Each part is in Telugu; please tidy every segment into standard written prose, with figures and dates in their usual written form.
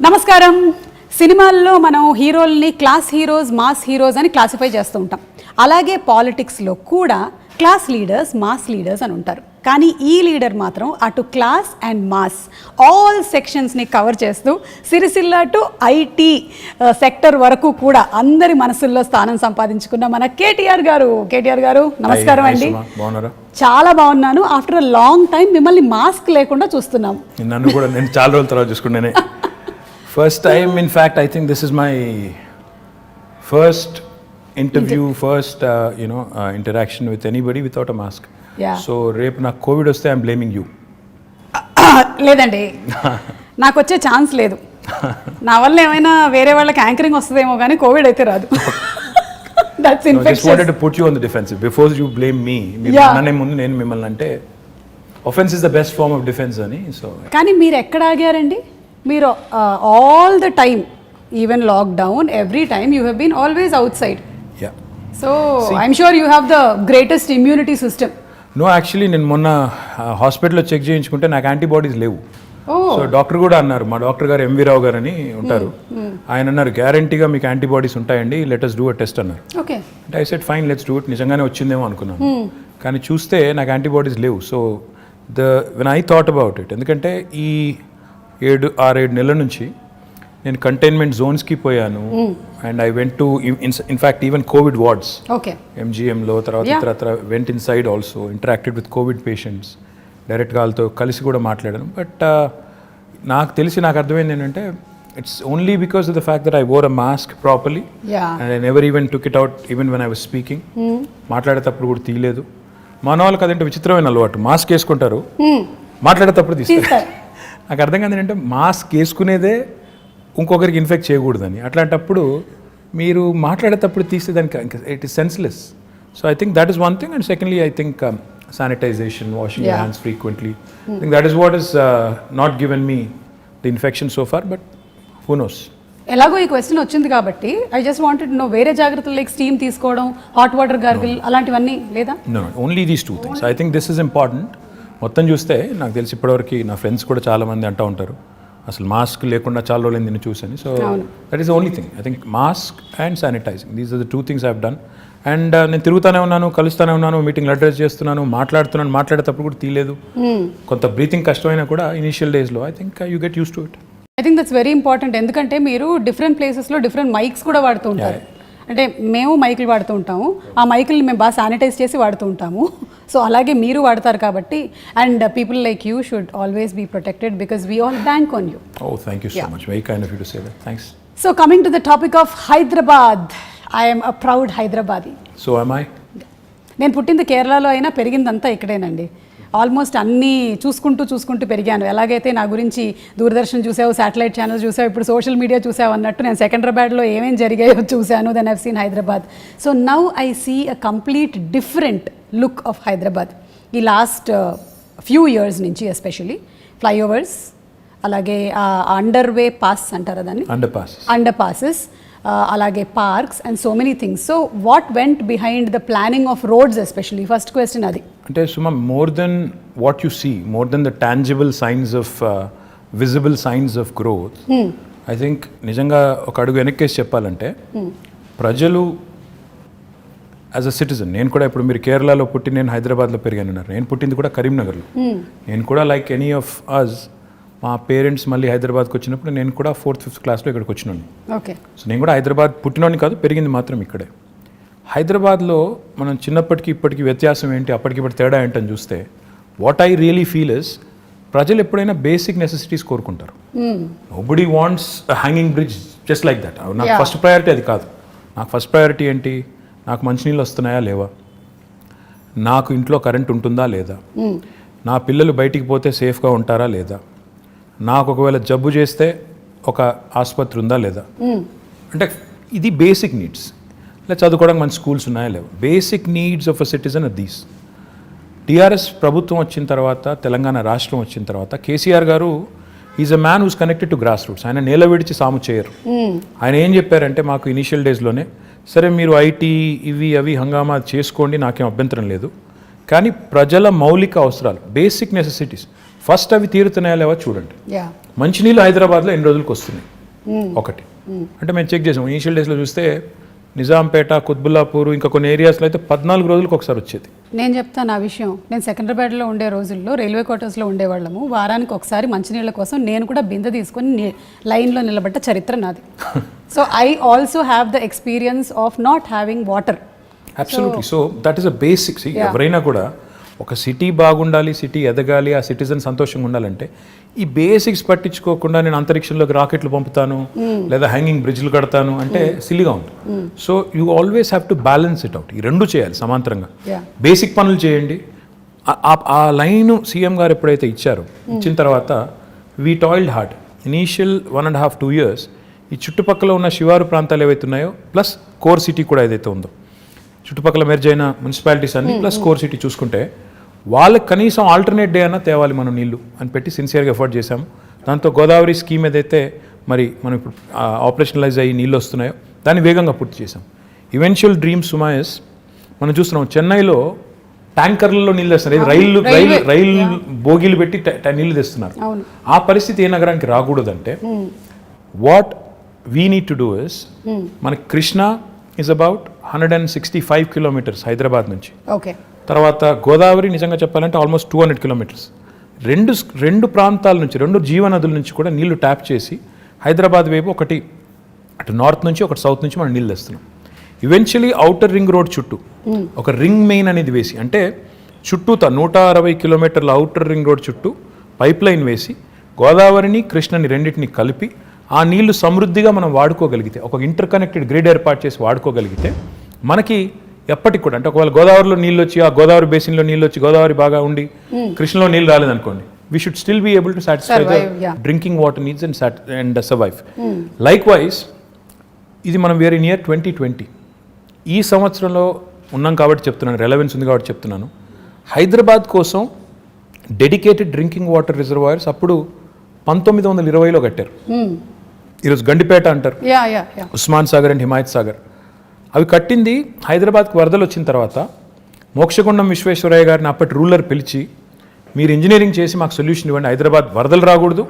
నమస్కారం. సినిమాల్లో మనం హీరోల్ని క్లాస్ హీరోస్, మాస్ హీరోస్ అని క్లాసిఫై చేస్తూ ఉంటాం. అలాగే పాలిటిక్స్లో కూడా క్లాస్ లీడర్స్, మాస్ లీడర్స్ అని ఉంటారు. కానీ ఈ లీడర్ మాత్రం అటు క్లాస్ అండ్ మాస్ ఆల్ సెక్షన్స్ని కవర్ చేస్తూ సిరిసిల్ల టు ఐటీ సెక్టర్ వరకు కూడా అందరి మనసుల్లో స్థానం సంపాదించుకున్న మన కేటీఆర్ గారు నమస్కారం అండి. చాలా బాగున్నాను. ఆఫ్టర్ అ లాంగ్ టైం మిమ్మల్ని మాస్క్ లేకుండా చూస్తున్నాం. నన్ను కూడా నేను చాలా రోజుల తర్వాత చూసుకున్నానే. First time in fact I think this is my first interview, first interaction with anybody without a mask. So రేపు నాకు కోవిడ్ వస్తే ఐఎమ్ బ్లేమింగ్ యూ. లేదండి, నాకు వచ్చే ఛాన్స్ లేదు. నా వల్ల ఏమైనా వేరే వాళ్ళకి యాంకరింగ్ వస్తుందేమో కానీ కోవిడ్ అయితే రాదు. That's infectious. I just wanted to put you on the defensive before you blame me. నన్నే ముందు నేను మిమ్మల్ని అంటే offense is the best form of defense అని. సో కానీ మీరు ఎక్కడ ఆగారండి? మీరు all the time, even lockdown, every time you have been always outside. Yeah, so I'm sure you have the greatest immunity system. No, actually నేను మొన్న హాస్పిటల్లో చెక్ చేయించుకుంటే నాకు యాంటీబాడీస్ లేవు. సో డాక్టర్ కూడా అన్నారు, మా డాక్టర్ గారు ఎంవి రావు గారు అని ఉంటారు, ఆయన అన్నారు గ్యారంటీగా మీకు యాంటీబాడీస్ ఉంటాయండి, లెటస్ డూ అ టెస్ట్ అన్నారు. అంటే I said fine, let's do it. నిజంగానే వచ్చిందేమో అనుకున్నాను, కానీ చూస్తే నాకు యాంటీబాడీస్ లేవు. So when I thought about it, ఎందుకంటే ఈ 6-7 నెలల నుంచి నేను కంటైన్మెంట్ జోన్స్కి పోయాను. And I went to in fact even covid wards ఎంజిఎంలో, తర్వాత went inside also, interacted with covid patients, డైరెక్ట్గా వాళ్ళతో కలిసి కూడా మాట్లాడాను. బట్ నాకు అర్థమైంది ఏంటంటే it's only because of the fact that I wore a mask properly and I never even took it out even when I was speaking. మాట్లాడేటప్పుడు కూడా తీయలేదు. మన వాళ్ళకి అదేంటే విచిత్రమైన అలవాటు, మాస్క్ వేసుకుంటారు, మాట్లాడేటప్పుడు తీస్తారు. నాకు అర్థం కాదు ఏంటంటే మాస్క్ వేసుకునేదే ఇంకొకరికి ఇన్ఫెక్ట్ చేయకూడదని. అట్లాంటప్పుడు మీరు మాట్లాడేటప్పుడు తీస్తే దానికి it is senseless. So I think that is one thing. And secondly I think sanitization, washing your hands frequently. I think that is what has not given me the infection so far, but who knows. ఎలాగో ఈ క్వశ్చన్ వచ్చింది కాబట్టి I just wanted to know, వేరే జాగ్రత్తలు లైక్ స్టీమ్ తీసుకోవడం, హాట్ వాటర్ గార్గిల్ అలాంటివన్నీ లేదా? No, only these two things. I think this is important. మొత్తం చూస్తే నాకు తెలిసి ఇప్పటివరకు నా ఫ్రెండ్స్ కూడా చాలా మంది అంటూ ఉంటారు అసలు మాస్క్ లేకుండా చాలా రోజులు నిన్ను చూసాను. So that is the only thing. I think mask and sanitising, these are the 2 things I have done. And నేను తిరుగుతూనే ఉన్నాను, కలుస్తూనే ఉన్నాను, మీటింగ్లు అడ్రస్ చేస్తున్నాను, మాట్లాడేటప్పుడు కూడా తీయలేదు. కొంత బ్రీతింగ్ కష్టమైనా కూడా ఇనిషియల్ డేస్లో I think you get use to it. I think that's very important. ఎందుకంటే మీరు డిఫరెంట్ ప్లేసెస్లో డిఫరెంట్ మైక్స్ కూడా వాడుతూ ఉంటారు. అంటే మేము మైకులు వాడుతూ ఉంటాము, ఆ మైకుల్ని మేము బాగా శానిటైజ్ చేసి వాడుతూ ఉంటాము. సో అలాగే మీరు వాడతారు కాబట్టి, and people like you should always be protected because we all bank on you. Oh, thank you so much. Very kind of you to say that. Thanks. So coming to the topic of Hyderabad, I am a proud Hyderabadi. So am I. నేను పుట్టింది కేరళలో అయినా పెరిగిందంతా ఇక్కడేనండి. ఆల్మోస్ట్ అన్నీ చూసుకుంటూ పెరిగాను. ఎలాగైతే నా గురించి దూరదర్శన్ చూసావు, శాటిలైట్ ఛానల్స్ చూసావు, ఇప్పుడు సోషల్ మీడియా చూసావు అన్నట్టు నేను సెకండ్రాబాద్లో ఏమేమి జరిగాయో చూశాను. Then I've seen Hyderabad. So now I see a complete different look of Hyderabad. ఈ లాస్ట్ ఫ్యూ ఇయర్స్ నుంచి ఎస్పెషలీ ఫ్లైఓవర్స్, అలాగే అండర్వే పాస్ అంటారా దాన్ని, అండర్ పాసెస్, అలాగే parks and so many things. So what went behind the planning of roads especially? First question అది. అంటే Suma, more than what you see, more than the tangible signs of visible signs of growth, I think నిజంగా ఒక అడుగు వెనక్కేసి చెప్పాలంటే ప్రజలు యాజ్ అ సిటిజన్, నేను కూడా ఇప్పుడు మీరు కేరళలో పుట్టి నేను హైదరాబాద్లో పెరిగానన్నారు, నేను పుట్టింది కూడా కరీంనగర్లో. నేను కూడా లైక్ ఎనీ ఆఫ్ అస్, మా పేరెంట్స్ మళ్ళీ హైదరాబాద్కి వచ్చినప్పుడు నేను కూడా 4th, 5th క్లాస్లో ఇక్కడికి వచ్చినాను. సో నేను కూడా హైదరాబాద్ పుట్టినోని కాదు, పెరిగింది మాత్రం ఇక్కడే. హైదరాబాద్లో మనం చిన్నప్పటికీ ఇప్పటికీ వ్యత్యాసం ఏంటి, అప్పటికిప్పటి తేడా ఏంటని చూస్తే what I really feel is, ప్రజలు ఎప్పుడైనా బేసిక్ నెసెసిటీస్ కోరుకుంటారు. Nobody wants hanging bridge just like that. నాకు ఫస్ట్ ప్రయారిటీ అది కాదు. నాకు ఫస్ట్ ప్రయారిటీ ఏంటి, నాకు మంచినీళ్ళు వస్తున్నాయా లేవా, నాకు ఇంట్లో కరెంట్ ఉంటుందా లేదా, నా పిల్లలు బయటికి పోతే సేఫ్గా ఉంటారా లేదా, నాకు ఒకవేళ జబ్బు చేస్తే ఒక ఆసుపత్రి ఉందా లేదా. అంటే ఇది బేసిక్ నీడ్స్. ఇలా చదువుకోవడానికి మంచి స్కూల్స్ ఉన్నాయా లేవు. Basic needs of a citizen are these. TRS ప్రభుత్వం వచ్చిన తర్వాత, తెలంగాణ రాష్ట్రం వచ్చిన తర్వాత, KCR garu is a man who's connected to grass roots. ఆయన నేల విడిచి సాము చేయరు. ఆయన ఏం చెప్పారంటే మాకు ఇనిషియల్ డేస్లోనే, సరే మీరు ఐటీ ఇవి అవి హంగామా చేసుకోండి, నాకేం అభ్యంతరం లేదు, కానీ ప్రజల మౌలిక అవసరాలు, బేసిక్ నెసెసిటీస్ ఫస్ట్ అవి తీరుతున్నాయా లేవా చూడండి. మంచినీళ్ళు హైదరాబాద్లో ఎన్ని రోజులకు వస్తున్నాయి ఒకటి. అంటే మేము చెక్ చేసాం ఇనిషియల్ డేస్లో చూస్తే నిజాంపేట, కుత్బుల్లాపూర్ ఇంకా కొన్ని ఏరియాస్లో అయితే 14 రోజులకు ఒకసారి వచ్చేది. నేను చెప్తాను ఆ విషయం. నేను సెకండ్రాబాద్లో ఉండే రోజుల్లో రైల్వే క్వార్టర్స్లో ఉండేవాళ్ళము. వారానికి ఒకసారి మంచినీళ్ళ కోసం నేను కూడా బిందె తీసుకొని లైన్లో నిలబడ్డ చరిత్ర నాది. So I also have the experience of not having water. Absolutely. So that is a basics. ఎవరైనా కూడా ఒక సిటీ బాగుండాలి, సిటీ ఎదగాలి, ఆ సిటిజన్ సంతోషంగా ఉండాలంటే ఈ బేసిక్స్ పట్టించుకోకుండా నేను అంతరిక్షంలోకి రాకెట్లు పంపుతాను లేదా హ్యాంగింగ్ బ్రిడ్జ్లు కడతాను అంటే సిల్లీగా ఉంది. So you always have to balance it out. ఈ రెండు చేయాలి సమాంతరంగా. బేసిక్ పనులు చేయండి. ఆ లైన్ సీఎం గారు ఎప్పుడైతే ఇచ్చిన తర్వాత we toiled hard. Initial 1.5-2 years ఈ చుట్టుపక్కల ఉన్న శివారు ప్రాంతాలు ఏవైతే ఉన్నాయో ప్లస్ కోర్ సిటీ కూడా ఏదైతే ఉందో, చుట్టుపక్కల మెర్జ్ అయిన మున్సిపాలిటీస్ అన్ని ప్లస్ కోర్ సిటీ చూసుకుంటే వాళ్ళకి కనీసం ఆల్టర్నేట్ డే అన్నా తేవాలి మనం నీళ్లు అని పెట్టి సిన్సియర్గా ఎఫర్ట్ చేశాము. దాంతో గోదావరి స్కీమ్ ఏదైతే మరి మనం ఇప్పుడు ఆపరేషనలైజ్ అయ్యి నీళ్ళు వస్తున్నాయో దాన్ని వేగంగా పూర్తి చేశాం. ఈవెన్చువల్ డ్రీమ్ సుమా ఇస్ మనం చూస్తున్నాం చెన్నైలో ట్యాంకర్లలో నీళ్ళు తెస్తున్నారు. రైలు బోగీలు పెట్టి నీళ్లు తెస్తున్నారు. ఆ పరిస్థితి ఏ నగరానికి రాకూడదంటే what we need to do is మనకి Krishna is about 165 kilometers Hyderabad నుంచి. తర్వాత గోదావరి నిజంగా చెప్పాలంటే ఆల్మోస్ట్ 200 kilometers. రెండు ప్రాంతాల నుంచి, రెండు జీవనదుల నుంచి కూడా నీళ్లు ట్యాప్ చేసి హైదరాబాద్ వైపు ఒకటి అటు నార్త్ నుంచి ఒకటి సౌత్ నుంచి మనం నీళ్ళు తెస్తున్నాం. ఈవెన్చువలీ ఔటర్ రింగ్ రోడ్ చుట్టూ ఒక రింగ్ మెయిన్ అనేది వేసి, అంటే చుట్టూతా 160 kilometers ఔటర్ రింగ్ రోడ్ చుట్టూ పైప్ లైన్ వేసి గోదావరిని కృష్ణని రెండింటిని కలిపి ఆ నీళ్లు సమృద్ధిగా మనం వాడుకోగలిగితే, ఒక ఇంటర్ కనెక్టెడ్ గ్రిడ్ ఏర్పాటు చేసి వాడుకోగలిగితే మనకి ఎప్పటికి కూడా, అంటే ఒకవేళ గోదావరిలో నీళ్ళు వచ్చి ఆ గోదావరి బేసిన్లో నీళ్ళు వచ్చి గోదావరి బాగా ఉండి కృష్ణలో నీళ్ళు రాలేదనుకోండి, we should still be able to satisfy the drinking water needs and survive. Likewise ఇది మనం వేరే నియర్ 2020 ఈ సంవత్సరంలో ఉన్నాం కాబట్టి చెప్తున్నాను, రెలవెన్స్ ఉంది కాబట్టి చెప్తున్నాను. హైదరాబాద్ కోసం డెడికేటెడ్ డ్రింకింగ్ వాటర్ రిజర్వాయర్స్ అప్పుడు 1920లో కట్టారు. ఈరోజు గండిపేట అంటారు, ఉస్మాన్ సాగర్ అండ్ హిమాయత్ సాగర్. అవి కట్టింది హైదరాబాద్కి వరదలు వచ్చిన తర్వాత మోక్షగుండం విశ్వేశ్వరయ్య గారిని అప్పటి రూలర్ పిలిచి మీరు ఇంజనీరింగ్ చేసి మాకు సొల్యూషన్ ఇవ్వండి, హైదరాబాద్ వరదలు రాకూడదు,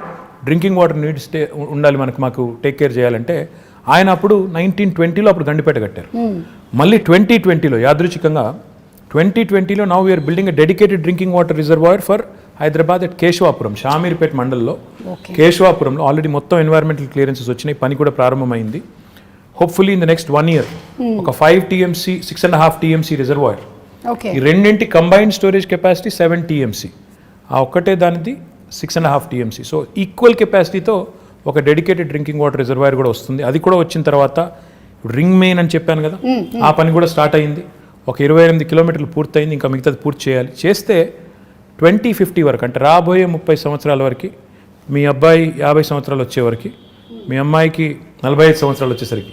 డ్రింకింగ్ వాటర్ నీడ్స్ ఉండాలి మాకు టేక్ కేర్ చేయాలంటే ఆయన అప్పుడు 1920లో అప్పుడు గండిపేట కట్టారు. మళ్ళీ 2020లో యాదృచ్ఛికంగా 2020లో now we're building a dedicated drinking water reservoir for Hyderabad at Keshavapuram, Shamirpet మండల్లో కేశవాపురంలో ఆల్రెడీ మొత్తం ఎన్వైరన్మెంటల్ క్లియరెన్సెస్ వచ్చినాయి, పని కూడా ప్రారంభమైంది. Hopefully in the next 1 year ఒక 5 TMC 6.5 TMC రిజర్వాయర్, ఈ రెండింటి కంబైన్డ్ స్టోరేజ్ కెపాసిటీ 7 TMC, ఆ ఒక్కటే దానిది 6.5 TMC. సో ఈక్వల్ కెపాసిటీతో ఒక డెడికేటెడ్ డ్రింకింగ్ వాటర్ రిజర్వాయర్ కూడా వస్తుంది. అది కూడా వచ్చిన తర్వాత రింగ్ మెయిన్ అని చెప్పాను కదా, ఆ పని కూడా స్టార్ట్ అయింది. ఒక 28 kilometers పూర్తయింది, ఇంకా మిగతాది పూర్తి చేయాలి. చేస్తే 2050 వరకు, అంటే రాబోయే 30 సంవత్సరాల వరకు, మీ అబ్బాయి 50 సంవత్సరాలు వచ్చేవరకు, మీ అమ్మాయికి 45 సంవత్సరాలు వచ్చేసరికి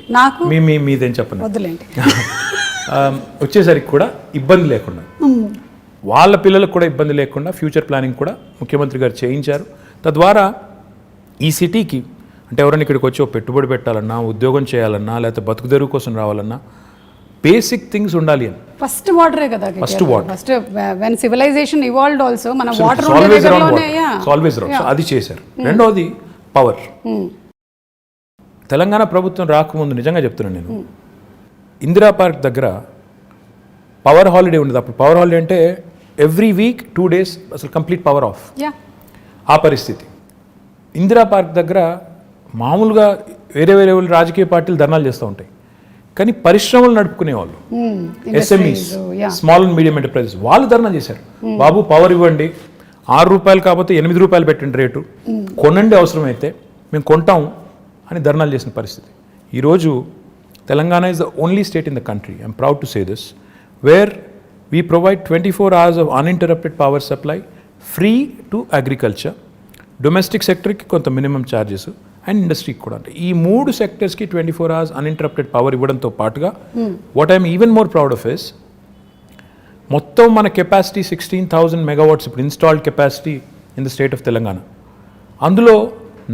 మీదేం చెప్పండి వచ్చేసరికి కూడా ఇబ్బంది లేకుండా, వాళ్ళ పిల్లలకు కూడా ఇబ్బంది లేకుండా ఫ్యూచర్ ప్లానింగ్ కూడా ముఖ్యమంత్రి గారు చేయించారు. తద్వారా ఈ సిటీకి, అంటే ఎవరైనా ఇక్కడికి వచ్చి పెట్టుబడి పెట్టాలన్నా, ఉద్యోగం చేయాలన్నా, లేకపోతే బతుకు తెరువు కోసం రావాలన్నా బేసిక్ థింగ్స్ ఉండాలి అని. ఫస్ట్ వాటరే కదా, first water. First when civilisation evolved also మన వాటర్ ఆల్వేస్ రౌండ్, అది చేశారు. రెండోది పవర్. తెలంగాణ ప్రభుత్వం రాకముందు నిజంగా చెప్తున్నాను నేను, ఇందిరా పార్క్ దగ్గర పవర్ హాలిడే ఉండదు. అప్పుడు పవర్ హాలిడే అంటే ఎవ్రీ వీక్ 2 days అసలు కంప్లీట్ పవర్ ఆఫ్. ఆ పరిస్థితి ఇందిరా పార్క్ దగ్గర మామూలుగా వేరే రాజకీయ పార్టీలు ధర్నాలు చేస్తూ ఉంటాయి, కానీ పరిశ్రమలు నడుపుకునే వాళ్ళు, SMEs, small and medium enterprises, వాళ్ళు ధర్నా చేశారు. బాబు పవర్ ఇవ్వండి, ₹6 కాకపోతే ₹8 పెట్టండి రేటు, కొనండి అవసరమైతే మేము కొంటాం అని ధర్నాలు చేసిన పరిస్థితి. ఈరోజు Telangana is the only state in the country, I'm proud to say this, where we provide 24 hours of uninterrupted power supply free to agriculture, domestic సెక్టర్కి కొంత మినిమం ఛార్జెస్ అండ్ ఇండస్ట్రీకి కూడా. అంటే ఈ 3 సెక్టర్స్కి 24 hours అన్ఇంటరప్టెడ్ పవర్ ఇవ్వడంతో పాటుగా what I'm even more proud of is, మొత్తం మన కెపాసిటీ 16,000 megawatts ఇప్పుడు installed capacity in the state of Telangana. అందులో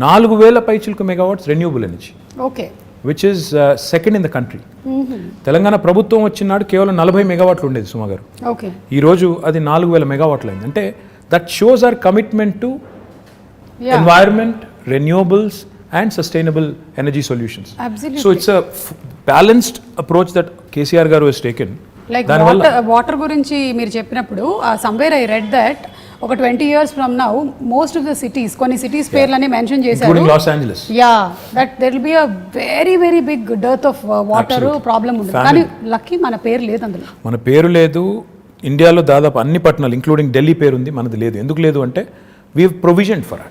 4,000 పైచిలకు megawatts renewable energy, which is second in the country. Telangana ప్రభుత్వం వచ్చినాడు కేవలం 40 megawatts ఉండేది సుమా గారు, ఈరోజు అది 4,000 megawatts అయింది. అంటే that shows our commitment to environment renewables and sustainable energy solutions. Absolutely. So it's a balanced approach that KCR garu has taken. Like water గురించి మీరు చెప్పినప్పుడు సమ్వేర్ ఐ రెడ్ దట్ ఒక 20 years from now most of the cities కొన్ని సిటీస్ పేర్లని మెన్షన్ చేశారు, including Los Angeles. That there will be a very very big dearth of water problem ఉంది. కానీ లక్కీ మన పేరు లేదు అందులో. మన పేరు లేదు. ఇండియాలో దాదాపు అన్ని పట్టణాలు ఇంక్లూడింగ్ ఢిల్లీ పేరు ఉంది, మనది లేదు. ఎందుకు లేదు అంటే వీ ప్రొవిజన్ ఫర్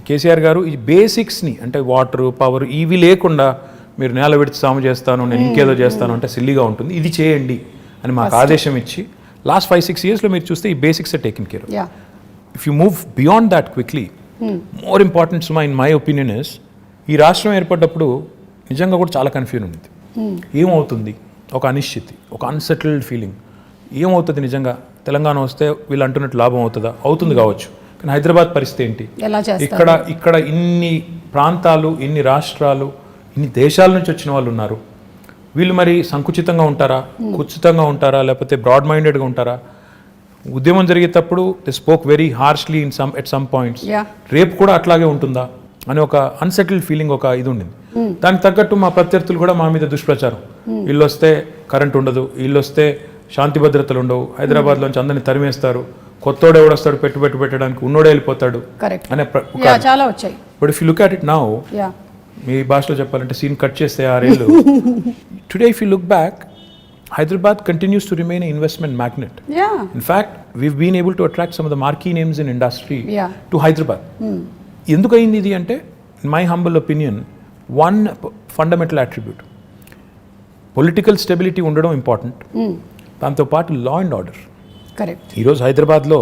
కేసీఆర్ గారు ఈ బేసిక్స్ని, అంటే వాటర్ పవర్ ఇవి లేకుండా మీరు నేల విడిచి సాము చేస్తాను, నేను ఇంకేదో చేస్తాను అంటే సిల్లీగా ఉంటుంది, ఇది చేయండి అని మాకు ఆదేశం ఇచ్చి లాస్ట్ 5-6 yearsలో మీరు చూస్తే ఈ basics are taken care. If you move beyond that quickly, more important Suma in my opinion is, ఈ రాష్ట్రం ఏర్పడ్డప్పుడు నిజంగా కూడా చాలా కన్ఫ్యూజన్ ఉంది. ఏమవుతుంది, ఒక అనిశ్చితి, ఒక అన్సెటిల్డ్ ఫీలింగ్, ఏమవుతుంది నిజంగా తెలంగాణ వస్తే వీళ్ళు అంటున్నట్టు లాభం అవుతుందా, అవుతుంది కావచ్చు, కానీ హైదరాబాద్ పరిస్థితి ఏంటి, ఇక్కడ ఇన్ని ప్రాంతాలు, ఇన్ని రాష్ట్రాలు, ఇన్ని దేశాల నుంచి వచ్చిన వాళ్ళు ఉన్నారు, వీళ్ళు మరి సంకుచితంగా ఉంటారా, కుచితంగా ఉంటారా, లేకపోతే బ్రాడ్ మైండెడ్గా ఉంటారా, ఉద్యమం జరిగేటప్పుడు they spoke very harshly at some points, రేపు కూడా అట్లాగే ఉంటుందా అని ఒక అన్సెటిల్డ్ ఫీలింగ్, ఒక ఇది ఉండింది. దానికి తగ్గట్టు మా ప్రత్యర్థులు కూడా మా మీద దుష్ప్రచారం, వీళ్ళు వస్తే కరెంట్ ఉండదు, వీళ్ళు వస్తే శాంతి భద్రతలు ఉండవు, హైదరాబాద్లోంచి అందరిని తరిమేస్తారు, కొత్తోడు ఎవడు వస్తాడు పెట్టుబెట్టు పెట్టడానికి, ఉన్నోడే వెళ్ళిపోతాడు అనే చాలా వచ్చాయి. But if you look at it now, మీ భాషలో చెప్పాలంటే సీన్ కట్ చేస్తే 6 ఏళ్ళు, today if you look back, Hyderabad continues to remain an investment magnet. In fact, we've been able to attract some of the marquee names in industry to Hyderabad. ఎందుకు అయింది ఇది అంటే, in my humble opinion, one fundamental attribute, political stability ఉండడం ఇంపార్టెంట్, దాంతోపాటు లా అండ్ ఆర్డర్. కరెక్ట్. ఈరోజు హైదరాబాద్లో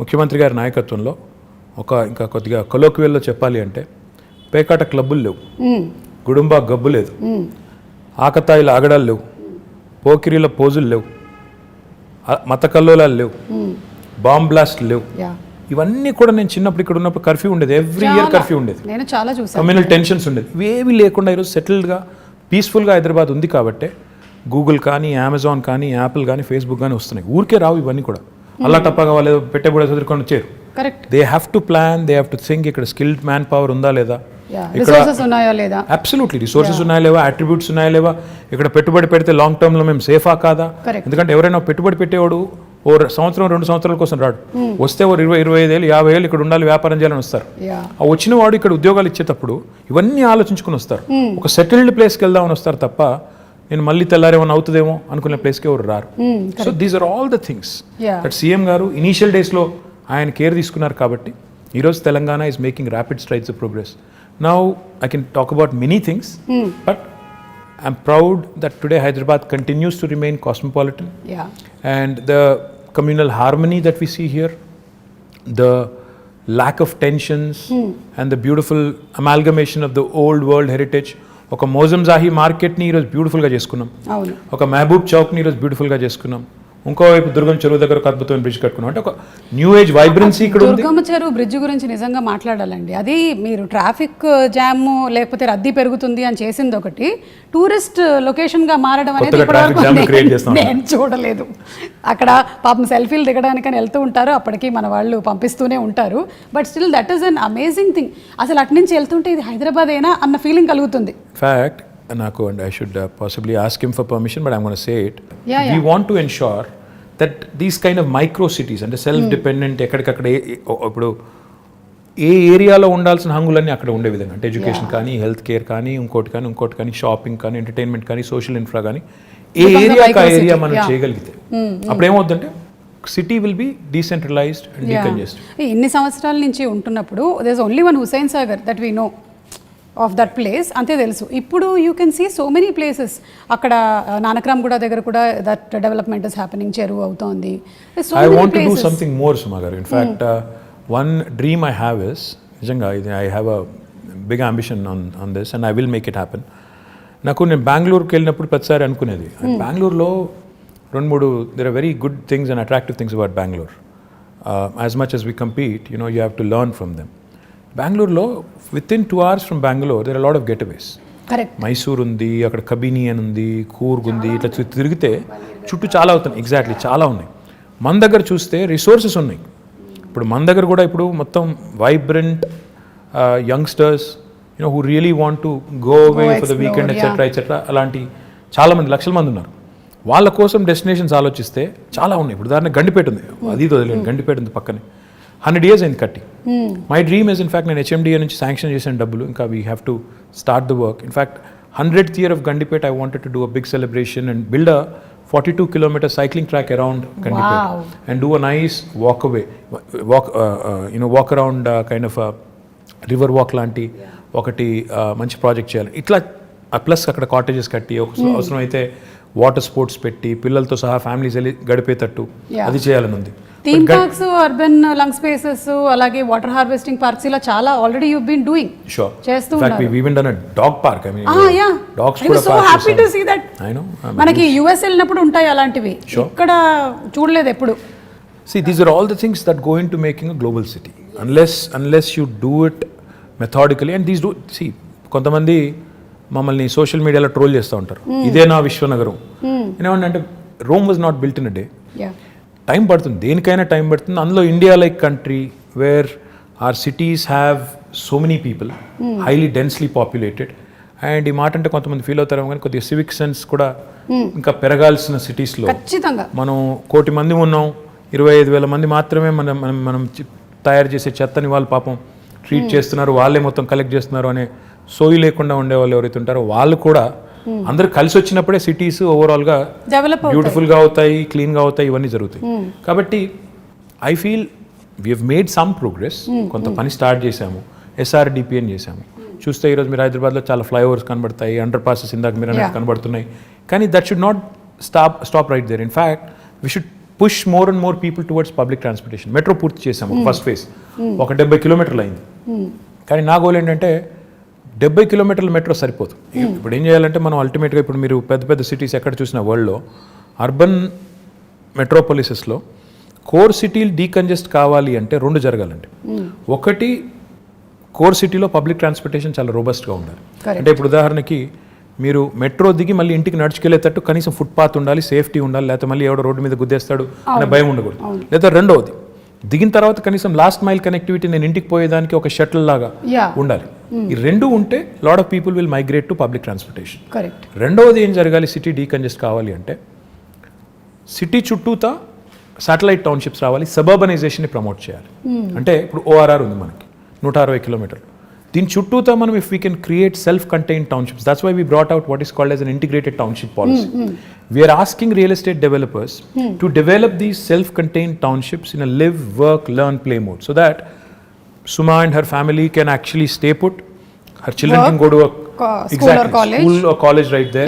ముఖ్యమంత్రి గారి నాయకత్వంలో ఇంకా కొద్దిగా కొలోక్వియల్లో చెప్పాలి అంటే, పేకాట క్లబ్బులు లేవు, గుడుంబా గబ్బు లేదు, ఆకతాయిల ఆగడాలు లేవు, పోకిరీల పోజులు లేవు, మత కల్లోలాలు లేవు, బాంబ్ బ్లాస్ట్లు లేవు. ఇవన్నీ కూడా నేను చిన్నప్పుడు ఇక్కడ ఉన్నప్పుడు కర్ఫ్యూ ఉండేది, ఎవ్రీ ఇయర్ కర్ఫ్యూ ఉండేది, కమ్యూనల్ టెన్షన్స్ ఉండేది, ఇవేమీ లేకుండా ఈరోజు సెటిల్డ్గా పీస్ఫుల్గా హైదరాబాద్ ఉంది. కాబట్టి గూగుల్ కానీ, అమెజాన్ కానీ, యాపిల్ కానీ, ఫేస్బుక్ కానీ వస్తున్నాయి. ఊరికే రావు ఇవన్నీ కూడా, అల్లా టప్పగా వాళ్ళు పెట్టబడి చదువుకొని వచ్చారు. They have to plan, they have to think, ఇక్కడ స్కిల్డ్ మ్యాన్ పవర్ ఉందా లేదా, అబ్సల్యూట్లీ రిసోర్సెస్ ఉన్నాయా లేవా, అట్రిబ్యూట్స్ ఉన్నాయా లేవా, ఇక్కడ పెట్టుబడి పెడితే లాంగ్ టర్మ్లో మేము సేఫా కాదా. ఎందుకంటే ఎవరైనా పెట్టుబడి పెట్టేవాడు ఓ సంవత్సరం 2 సంవత్సరాల కోసం రాడు, వస్తే ఓ 20-25 ఏళ్ళు 50 ఏళ్ళు ఇక్కడ ఉండాలి, వ్యాపారం చేయాలని వస్తారు. ఆ వచ్చిన వాడు ఇక్కడ ఉద్యోగాలు ఇచ్చేటప్పుడు ఇవన్నీ ఆలోచించుకుని వస్తారు, ఒక సెటిల్డ్ ప్లేస్కి వెళ్దామని వస్తారు తప్ప నేను మళ్ళీ తెల్లారేమన్నా అవుతుందేమో అనుకునే ప్లేస్కి ఎవరు రారు. So these are all the things that CM garu initial డేస్లో ఆయన కేర్ తీసుకున్నారు. కాబట్టి ఈరోజు Telangana is making rapid strides of progress. Now I can talk about many things, but I'm proud that today Hyderabad continues to remain cosmopolitan. And the communal harmony that we see here, the lack of tensions, and the beautiful amalgamation of the old world heritage. ఒక మోజంజాహి మార్కెట్ని ఈరోజు బ్యూటిఫుల్గా చేసుకున్నాం, ఒక మహబూబ్ చౌక్ని ఈరోజు బ్యూటిఫుల్గా చేసుకున్నాం, ఇంకోవైపు దుర్గం చెరువు దగ్గర ఒక అద్భుతమైన బ్రిడ్జ్ కట్టుకున్నాం. అంటే ఒక న్యూ ఏజ్ వైబ్రెన్సీ ఇక్కడ ఉంది. దుర్గం చెరువు బ్రిడ్జ్ గురించి నిజంగా మాట్లాడాలండి. అది మీరు ట్రాఫిక్ జామ్ లేకపోతే రద్దీ పెరుగుతుంది అని చేసింది ఒకటి, టూరిస్ట్ లొకేషన్గా మారడం అనేది నేను చూడలేదు. అక్కడ పాపం సెల్ఫీలు దిగడానికని వెళ్తూ ఉంటారు, అప్పటికి మన వాళ్ళు పంపిస్తూనే ఉంటారు. But still that is an amazing thing. అసలు అటు నుంచి వెళ్తుంటే ఇది హైదరాబాద్ అయినా అన్న ఫీలింగ్ కలుగుతుంది. ఫ్యాక్ట్ నాకు, and I should possibly ask him for permission, but I'm going to say it. We want to ensure that these kind of micro cities and self dependent, ఎక్కడికక్కడ ఇప్పుడు ఏ ఏరియాలో ఉండాల్సిన హంగులన్నీ అక్కడ ఉండే విధంగా, అంటే ఎడ్యుకేషన్ కానీ, హెల్త్ కేర్ కానీ, ఇంకోటి కానీ, షాపింగ్ కానీ, ఎంటర్టైన్మెంట్ కానీ, సోషల్ ఇన్ఫ్రా కానీ, ఏ ఏరియా మనం చేయగలిగితే అప్పుడు ఏమవుతుందంటే city will be decentralized and decongested. ఇన్ని సంవత్సరాల నుంచి ఉంటున్నప్పుడు there is only one Hussain Sagar that we know of that place, అంతే తెలుసు. ఇప్పుడు you can see so many places. అక్కడ నానక్రామ్ కూడా దగ్గర కూడా దట్ డెవలప్మెంట్ ఇస్ హ్యాపెనింగ్, చెరువు అవుతోంది. I want to do something more Suma garu. In fact one dream I have is, నిజంగా I have a big ambition on this and I will make it happen. నేను బెంగళూరుకి వెళ్ళినప్పుడు ప్రతిసారి అనుకునేది, బెంగళూరులో 2-3 there are very good things and attractive things about Bangalore. As much as we compete, you have to learn from them. బెంగళూరులో within 2 hours from Bangalore there are a lot of getaways. Correct. Mysore ఉంది, అక్కడ కబిని అని ఉంది, కూర్గ్ ఉంది, ఇట్లా తిరిగితే చుట్టూ చాలా అవుతుంది. ఎగ్జాక్ట్లీ చాలా ఉన్నాయి. మన దగ్గర చూస్తే రిసోర్సెస్ ఉన్నాయి. ఇప్పుడు మన దగ్గర కూడా ఇప్పుడు మొత్తం vibrant youngsters who really want to go away for the weekend etc. అలాంటి చాలామంది లక్షల మంది ఉన్నారు. వాళ్ళ కోసం డెస్టినేషన్స్ ఆలోచిస్తే చాలా ఉన్నాయి. ఇప్పుడు ఉదాహరణ గండిపేట ఉంది, అది వదిలేండి, గండిపేట ఉంది పక్కనే. 100 years అయింది కట్టి. మై డ్రీమ్ ఇస్ ఇన్ఫాక్ట్ నేను HMDA నుంచి శాంక్షన్ చేసిన డబ్బులు, ఇంకా we have to start the work. In fact 100th year of Gandipet, I wanted to do a big celebration and build a 42-kilometer cycling track around Gandipet and do a nice walk around kind of a river walk లాంటి ఒకటి మంచి ప్రాజెక్ట్ చేయాలి. ఇట్లా ప్లస్ అక్కడ కాటేజెస్ కట్టి అవసరం అయితే వాటర్ స్పోర్ట్స్ పెట్టి పిల్లలతో సహా ఫ్యామిలీస్ వెళ్ళి గడిపేటట్టు అది చేయాలని ఉంది. Theme parks, urban lung spaces, అలాగే వాటర్ హార్వెస్టింగ్ పార్క్స్, ఇలా చాలా ఆల్రెడీ యు బీన్ డూయింగ్ చేస్తూ ఉన్నారు. we even done a dog park. I mean dogs కూడా so happy to see that. I know మనకి US వెళ్ళినప్పుడు ఉంటాయి అలాంటివి, ఇక్కడ చూడలేదు ఎప్పుడు. See, these are all the things that go into making a global city. Unless you do it methodically, and these do see కొంతమంది మమ్మల్ని సోషల్ మీడియాలో ట్రోల్ చేస్తూ ఉంటారు, ఇదే నా విశ్వనగరం. ఏమంటే Rome was not built in a day. Time పడుతుంది, దేనికైనా టైం పడుతుంది. అందులో India like country where are cities have so many people, highly densely populated. And ఈ మాట అంటే కొంతమంది ఫీల్ అవుతారు కానీ కొద్దిగా సివిక్ సెన్స్ కూడా ఇంకా పెరగాల్సిన సిటీస్లో మనం 1 కోటి మంది ఉన్నాం, 25,000 మంది మాత్రమే మనం తయారు చేసే చెత్తని వాళ్ళు పాపం ట్రీట్ చేస్తున్నారు, వాళ్ళే మొత్తం కలెక్ట్ చేస్తున్నారు అనే సోయి లేకుండా ఉండే వాళ్ళు ఎవరైతే ఉంటారో వాళ్ళు కూడా అందరూ కలిసి వచ్చినప్పుడే సిటీస్ ఓవరాల్గా బ్యూటిఫుల్గా అవుతాయి, క్లీన్గా అవుతాయి, ఇవన్నీ జరుగుతాయి. కాబట్టి I feel we have made some progress. కొంత పని స్టార్ట్ చేశాము, SRDPN చేశాము. చూస్తే ఈరోజు మీరు హైదరాబాద్లో చాలా ఫ్లైఓవర్స్ కనబడతాయి, అండర్ పాసెస్ ఇందాక మీరు అనేది కనబడుతున్నాయి. కానీ that should not stop right there. In fact we should push more and more people towards public transportation. Metro పూర్తి చేసాము, ఫస్ట్ ఫేజ్ ఒక 70 కిలోమీటర్లు అయింది. కానీ నా గోల్ ఏంటంటే 70 కిలోమీటర్ల మెట్రో సరిపోదు. ఇప్పుడు ఏం చేయాలంటే మనం అల్టిమేట్గా ఇప్పుడు మీరు పెద్ద సిటీస్ ఎక్కడ చూసినా వరల్డ్లో అర్బన్ మెట్రోపాలిసెస్లో కోర్ సిటీలు డీకంజెస్ట్ కావాలి అంటే 2 జరగాలండి. ఒకటి, కోర్ సిటీలో పబ్లిక్ ట్రాన్స్పోర్టేషన్ చాలా రోబస్ట్గా ఉండాలి. అంటే ఇప్పుడు ఉదాహరణకి మీరు మెట్రో దిగి మళ్ళీ ఇంటికి నడుచుకెళ్ళేటట్టు కనీసం ఫుట్పాత్ ఉండాలి, సేఫ్టీ ఉండాలి, లేకపోతే మళ్ళీ ఎవడో రోడ్డు మీద గుద్దేస్తాడు అనే భయం ఉండకూడదు. లేదా రెండవది, దిగిన తర్వాత కనీసం లాస్ట్ మైల్ కనెక్టివిటీ, నేను ఇంటికి పోయేదానికి ఒక షటిల్ లాగా ఉండాలి. ఈ 2 ఉంటే lot of people will migrate to public transportation. రెండవది ఏం జరగాలి, సిటీ డీకంజెస్ట్ కావాలి అంటే సిటీ చుట్టూతా శాటిలైట్ టౌన్షిప్స్ రావాలి, సబర్బనైజేషన్ని ప్రమోట్ చేయాలి. అంటే ఇప్పుడు ORR ఉంది మనకి 160 కిలోమీటర్లు, దీని చుట్టూతా మనం if we can create self contained townships, that's why we brought out what is called as an integrated township policy. We're asking real estate developers to develop these self contained townships in a live, work, learn, play mode, so that Suma and her family can actually stay put, her children can go to a school or college right there,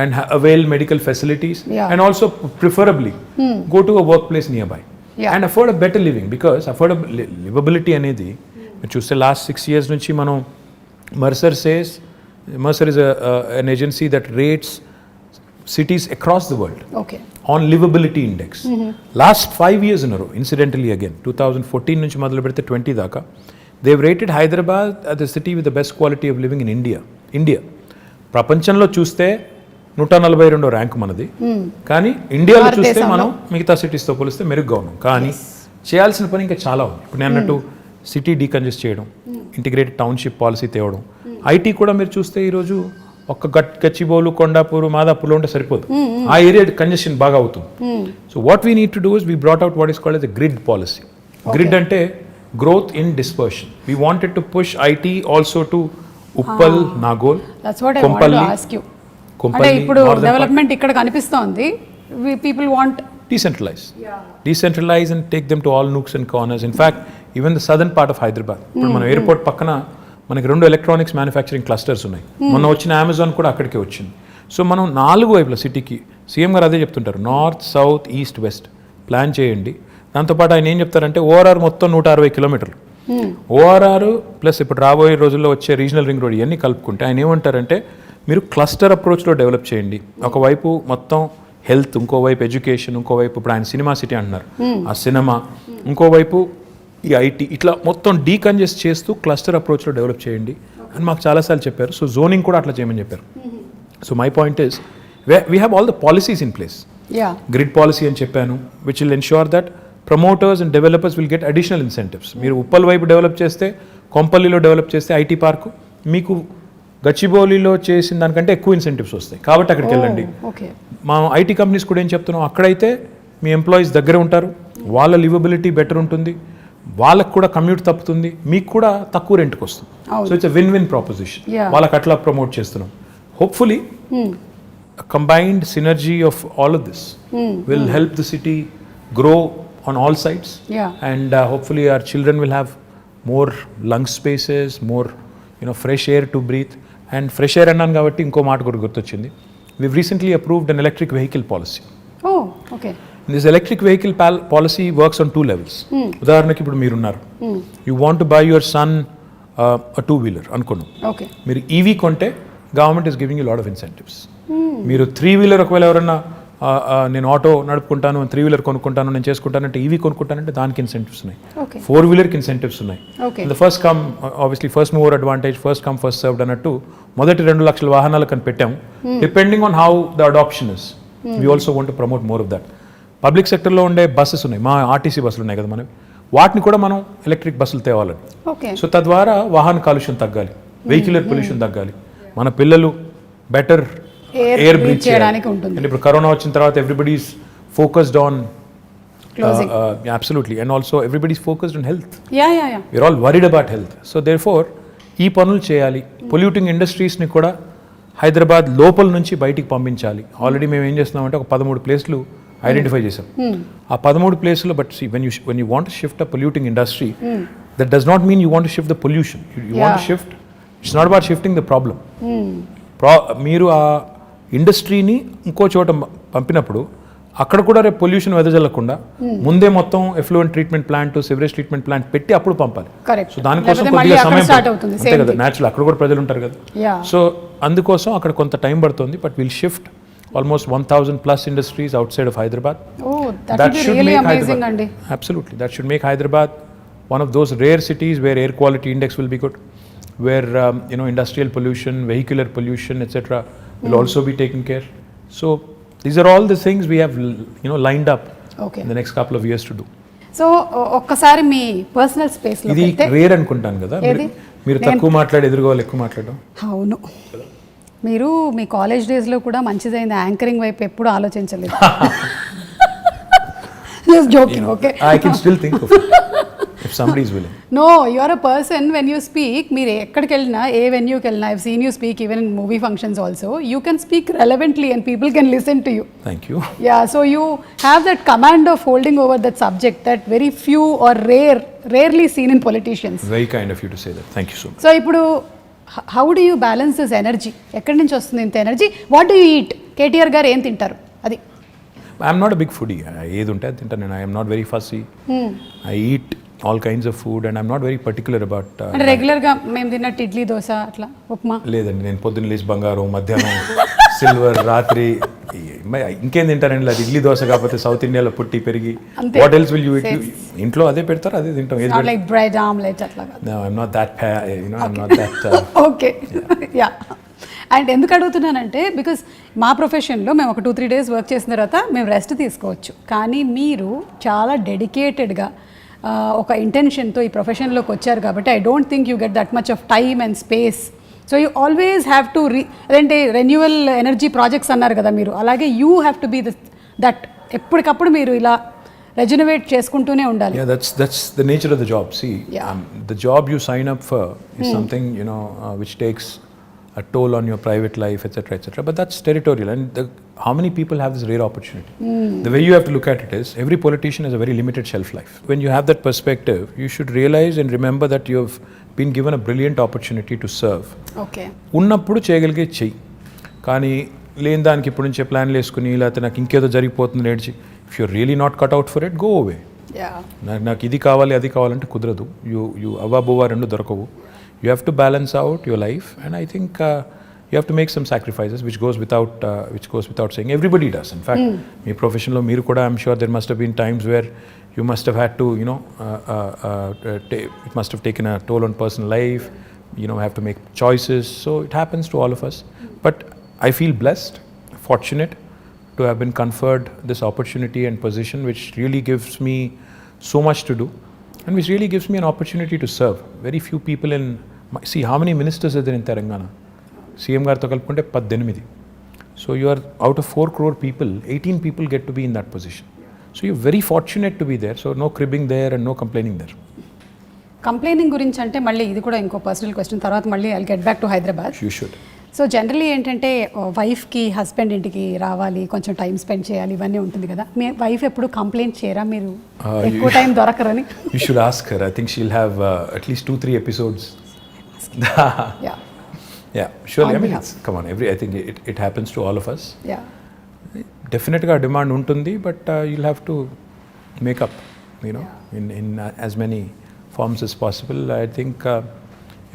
and avail medical facilities, and also preferably go to a workplace nearby, and afford a better living, because livability అనేది చూస్తే లాస్ట్ 6 years నుంచి మనం Mercer is an agency that rates cities across the world on livability index. Last 5 years in a row, incidentally again 2014 నుంచి మొదలు పెడితే 20 దాకా, they've rated Hyderabad as the city with the best quality of living in India. ప్రపంచంలో చూస్తే 142వ ర్యాంక్ మనది, కానీ ఇండియాలో చూస్తే మనం మిగతా సిటీస్తో పోలిస్తే మెరుగ్గా ఉన్నాం. కానీ చేయాల్సిన పని ఇంకా చాలా ఉంది. ఇప్పుడు నేను అన్నట్టు సిటీ డీకంజెస్ట్ చేయడం, ఇంటిగ్రేటెడ్ టౌన్షిప్ పాలసీ తేవడం, IT కూడా మీరు చూస్తే ఈరోజు ఒక్క గచ్చిబౌలు, కొండాపూర్, మాదాపూర్లో ఉంటే సరిపోదు, ఆ ఏరియా కంజెషన్ బాగా అవుతుంది. So what we need to do is we brought out what is called as the grid policy. Grid అంటే growth in dispersion. We wanted to push IT also to Uppal, Nagole, Kompally. ఇప్పుడు డెవలప్మెంట్ ఇక్కడ కనిపిస్తోంది, people want decentralize and take them to all nooks and corners. In fact, even the southern part of Hyderabad, ఇప్పుడు మన ఎయిర్పోర్ట్ పక్కన మనకి 2 ఎలక్ట్రానిక్స్ మ్యానుఫ్యాక్చరింగ్ క్లస్టర్స్ ఉన్నాయి. మొన్న వచ్చిన అమెజాన్ కూడా అక్కడికే వచ్చింది. సో మనం 4 వైపుల సిటీకి, సీఎం గారు అదే చెప్తుంటారు, north, south, east, west plan చేయండి. దాంతోపాటు ఆయన ఏం చెప్తారంటే ORR మొత్తం 160 కిలోమీటర్లు, ORR ప్లస్ ఇప్పుడు రాబోయే రోజుల్లో వచ్చే రీజనల్ రింగ్ రోడ్ ఇవన్నీ కలుపుకుంటే ఆయన ఏమంటారంటే మీరు క్లస్టర్ అప్రోచ్లో డెవలప్ చేయండి. ఒకవైపు మొత్తం హెల్త్, ఇంకోవైపు ఎడ్యుకేషన్, ఇంకోవైపు ఇప్పుడు ఆయన సినిమా సిటీ అంటున్నారు, ఆ సినిమా, ఇంకోవైపు ఈ IT, ఇట్లా మొత్తం డీకంజెస్ట్ చేస్తూ క్లస్టర్ అప్రోచ్లో డెవలప్ చేయండి అని మాకు చాలాసార్లు చెప్పారు. సో జోనింగ్ కూడా అట్లా చేయమని చెప్పారు. So my point is we have all the policies in place. Grid policy అని చెప్పాను, which will ensure that promoters and developers will get additional incentives. మీరు ఉప్పల్ వైపు డెవలప్ చేస్తే, కొంపల్లిలో డెవలప్ చేస్తే ఐటీ పార్కు, మీకు గచ్చిబౌలిలో చేసిన దానికంటే ఎక్కువ ఇన్సెంటివ్స్ వస్తాయి. కాబట్టి అక్కడికి వెళ్ళండి. మా ఐటీ కంపెనీస్ కూడా ఏం చెప్తున్నాం, అక్కడైతే మీ ఎంప్లాయీస్ దగ్గర ఉంటారు, వాళ్ళ లివబిలిటీ బెటర్ ఉంటుంది, వాళ్ళకు కూడా కమ్యూట్ తప్పుతుంది, మీకు కూడా తక్కువ రెంట్కి వస్తుంది. So it's win win proposition. వాళ్ళకి అట్లా ప్రమోట్ చేస్తున్నాం. Hopefully combined synergy of all of this will help the city grow on all sides. And hopefully our children will have more lung spaces, more fresh air to breathe. And fresh air annan kabatti inko maat kuda gurtochindi. We've recently approved an electric vehicle policy. Oh, okay. And this electric vehicle policy works on two levels. ఉదాహరణకి ఇప్పుడు మీరున్నారు, you want to buy your son a two-wheeler అనుకోండి. Okay. మీరు ఈవీ కొంటే government is giving you a lot of incentives. మీరు 3-wheeler ఒకవేళ ఎవరన్నా నేను ఆటో నడుపుకుంటాను, 3-wheeler కొనుక్కుంటాను, నేను చేసుకుంటానంటే, ఈవీ కొనుక్కుంటానంటే దానికి ఇన్సెంటివ్స్ ఉన్నాయి. 4-wheelerకి ఇన్సెంటివ్స్ ఉన్నాయి. The first come obviously first mover advantage, first come first served అన్నట్టు మొదటి 2 లక్షల వాహనాలు కని పెట్టాము. Depending on how the adoption is, we also want to promote more of that. Public సెక్టర్లో ఉండే బస్సెస్ ఉన్నాయి, మా ఆర్టీసీ బస్సులు ఉన్నాయి కదా మనవి, వాటిని కూడా మనం ఎలక్ట్రిక్ బస్సులు తేవాలని. సో తద్వారా వాహన కాలుష్యం తగ్గాలి, వెహిక్యులర్ పొల్యూషన్ తగ్గాలి, మన పిల్లలు బెటర్ ఎయిర్ బ్రీత్ చేయడానికి ఉంటుంది. అండ్ ఇప్పుడు కరోనా వచ్చిన తర్వాత everybody is focused on absolutely, and also everybody is focused on health. We're all worried about health. So therefore ఈ పనులు చేయాలి. పొల్యూటింగ్ ఇండస్ట్రీస్ని కూడా హైదరాబాద్ లోపల నుంచి బయటికి పంపించాలి. ఆల్రెడీ మేము ఏం చేస్తున్నామంటే ఒక 13 ప్లేస్లు ఐడెంటిఫై చేసాం. ఆ 13 ప్లేస్లో but when you want to shift a polluting industry, that does not mean you want to shift the pollution. You want to shift, it's not about shifting the problem. మీరు ఆ ఇండస్ట్రీని ఇంకో చోట పంపినప్పుడు అక్కడ కూడా రేపు పొల్యూషన్ వెదజల్లకుండా ముందే మొత్తం effluent treatment plant, sewerage treatment plant పెట్టి అప్పుడు పంపాలి. సో దానికోసం కొద్దిగా సమయం అంతే కదా, న్యాచురల్ అక్కడ కూడా ప్రజలు ఉంటారు కదా. సో అందుకోసం అక్కడ కొంత టైం పడుతుంది. But will shift almost 1,000 plus industries outside of Hyderabad. Oh, that should really make amazing, Hyderabad. Absolutely, that should make Hyderabad one of those rare cities where air quality index will be good, where industrial pollution, vehicular pollution, etc. will also be taken care. So these are all the things we have lined up in the next couple of years to do. So ఒక్కసారి మీ పర్సనల్ స్పేస్ లో ఇది రేర్ అనుకుంటాను కదా, మీరు తక్కువ మాట్లాడి ఎదురుకోవాలి ఎక్కువ మాట్లాడడం. అవును, మీరు మీ కాలేజ్ డేస్లో కూడా మంచిదైంది, యాంకరింగ్ వైపు ఎప్పుడు ఆలోచించలేదు. Just joking, okay? I can still think of it if somebody is willing. No, you are a person when you speak, మీరు ఎక్కడికి వెళ్ళినా, ఏ వెన్యూకి వెళ్ళినా, I've seen you speak even in movie functions also, you can speak relevantly and people can listen to you. Thank you. Yeah, so you have that command of holding over that subject that very few or rarely seen in politicians. Very kind of you to say that. Thank you so much. So ఇప్పుడు how do you balance this energy? ఎక్కడి నుంచి వస్తుంది ఇంత energy? What do you eat? KTR garu ఏం తింటారు? అది I'm not a big foodie. ఏది ఉంటే అది తింటాను నేను. I'm not very fussy. I eat all kinds of food and I'm not very particular about. అంటే రెగ్యులర్గా మేము తిన్నట్టు ఇడ్లీ, దోశ, అట్లా ఉప్మా లేదండి. నేను పొద్దున్న లేచి బంగారం, మధ్యాహ్నం సిల్వర్, రాత్రి ఇంకేం తింటారండి? అది ఇడ్లీ దోశ కాకపోతే సౌత్ ఇండియాలో పుట్టి పెరిగి what else will you eat? ఇంట్లో అదే పెడతారు, అదే తింటాం. లైక్ బ్రెడ్ ఆమ్లెట్ అట్లా కాదు. No, I'm not that I'm not that okay yeah. And ఎందుకు అడుగుతున్నానంటే బికాస్ మా ప్రొఫెషన్లో మేము ఒక 2-3 days వర్క్ చేసిన తర్వాత మేము రెస్ట్ తీసుకోవచ్చు, కానీ మీరు చాలా డెడికేటెడ్గా ఒక ఇంటెన్షన్తో ఈ ప్రొఫెషన్లోకి వచ్చారు కాబట్టి I don't think you get that much of time and space. So you always have to అదేంటి రెన్యూవల్ ఎనర్జీ ప్రాజెక్ట్స్ అన్నారు కదా మీరు, అలాగే you have to be that ఎప్పటికప్పుడు మీరు ఇలా రెజనవేట్ చేసుకుంటూనే ఉండాలి. Yeah, that's the nature of the job. See, the job you sign up for is something which takes a toll on your private life, etc., but that's territorial. And how many people have this rare opportunity? The way you have to look at it is every politician has a very limited shelf life. When you have that perspective, you should realize and remember that you have been given a brilliant opportunity to serve. Okay. ఉన్నప్పుడు చేయగలిగే చెయ్యి, కానీ లేని దానికి ఇప్పుడు నుంచే ప్లాన్లు వేసుకుని లేకపోతే నాకు ఇంకేదో జరిగిపోతుంది నేర్చి, if you're really not cut out for it, go away. నాకు ఇది కావాలి అది కావాలంటే కుదరదు. యూ అవ్వబోవా రెండు దొరకవు. You have to balance out your life, and I think you have to make some sacrifices, which goes without saying. Everybody does. In fact, my profession lo meeru kuda, I'm sure there must have been times where you must have had to, it must have taken a toll on personal life. Have to make choices. So it happens to all of us. But I feel blessed, fortunate to have been conferred this opportunity and position, which really gives me so much to do, and which really gives me an opportunity to serve. Very few people in, see how many ministers are there in Telangana? CM గారితో కలుపుకుంటే 18. So you are out of 4 crore people, 18 people get to be in that position. So you're very fortunate to be there. So no cribbing there and no complaining there. Complaining గురించి అంటే మళ్ళీ ఇది కూడా ఇంకో పర్సనల్ క్వశ్చన్, తర్వాత మళ్ళీ I get back to Hyderabad. You should. So generally ఏంటంటే వైఫ్కి హస్బెండ్ ఇంటికి రావాలి, కొంచెం టైం స్పెండ్ చేయాలి, ఇవన్నీ ఉంటుంది కదా. మీ వైఫ్ ఎప్పుడు కంప్లైంట్ చేయరా మీరు ఎక్కువ time దొరకరని? You should ask her. I think she'll have at least 2-3 episodes. Yeah, surely. I mean, come on, I think it happens to all of us. Yeah. Definitely demand untundi, but you'll have to make up, you know, in as many forms as possible. I think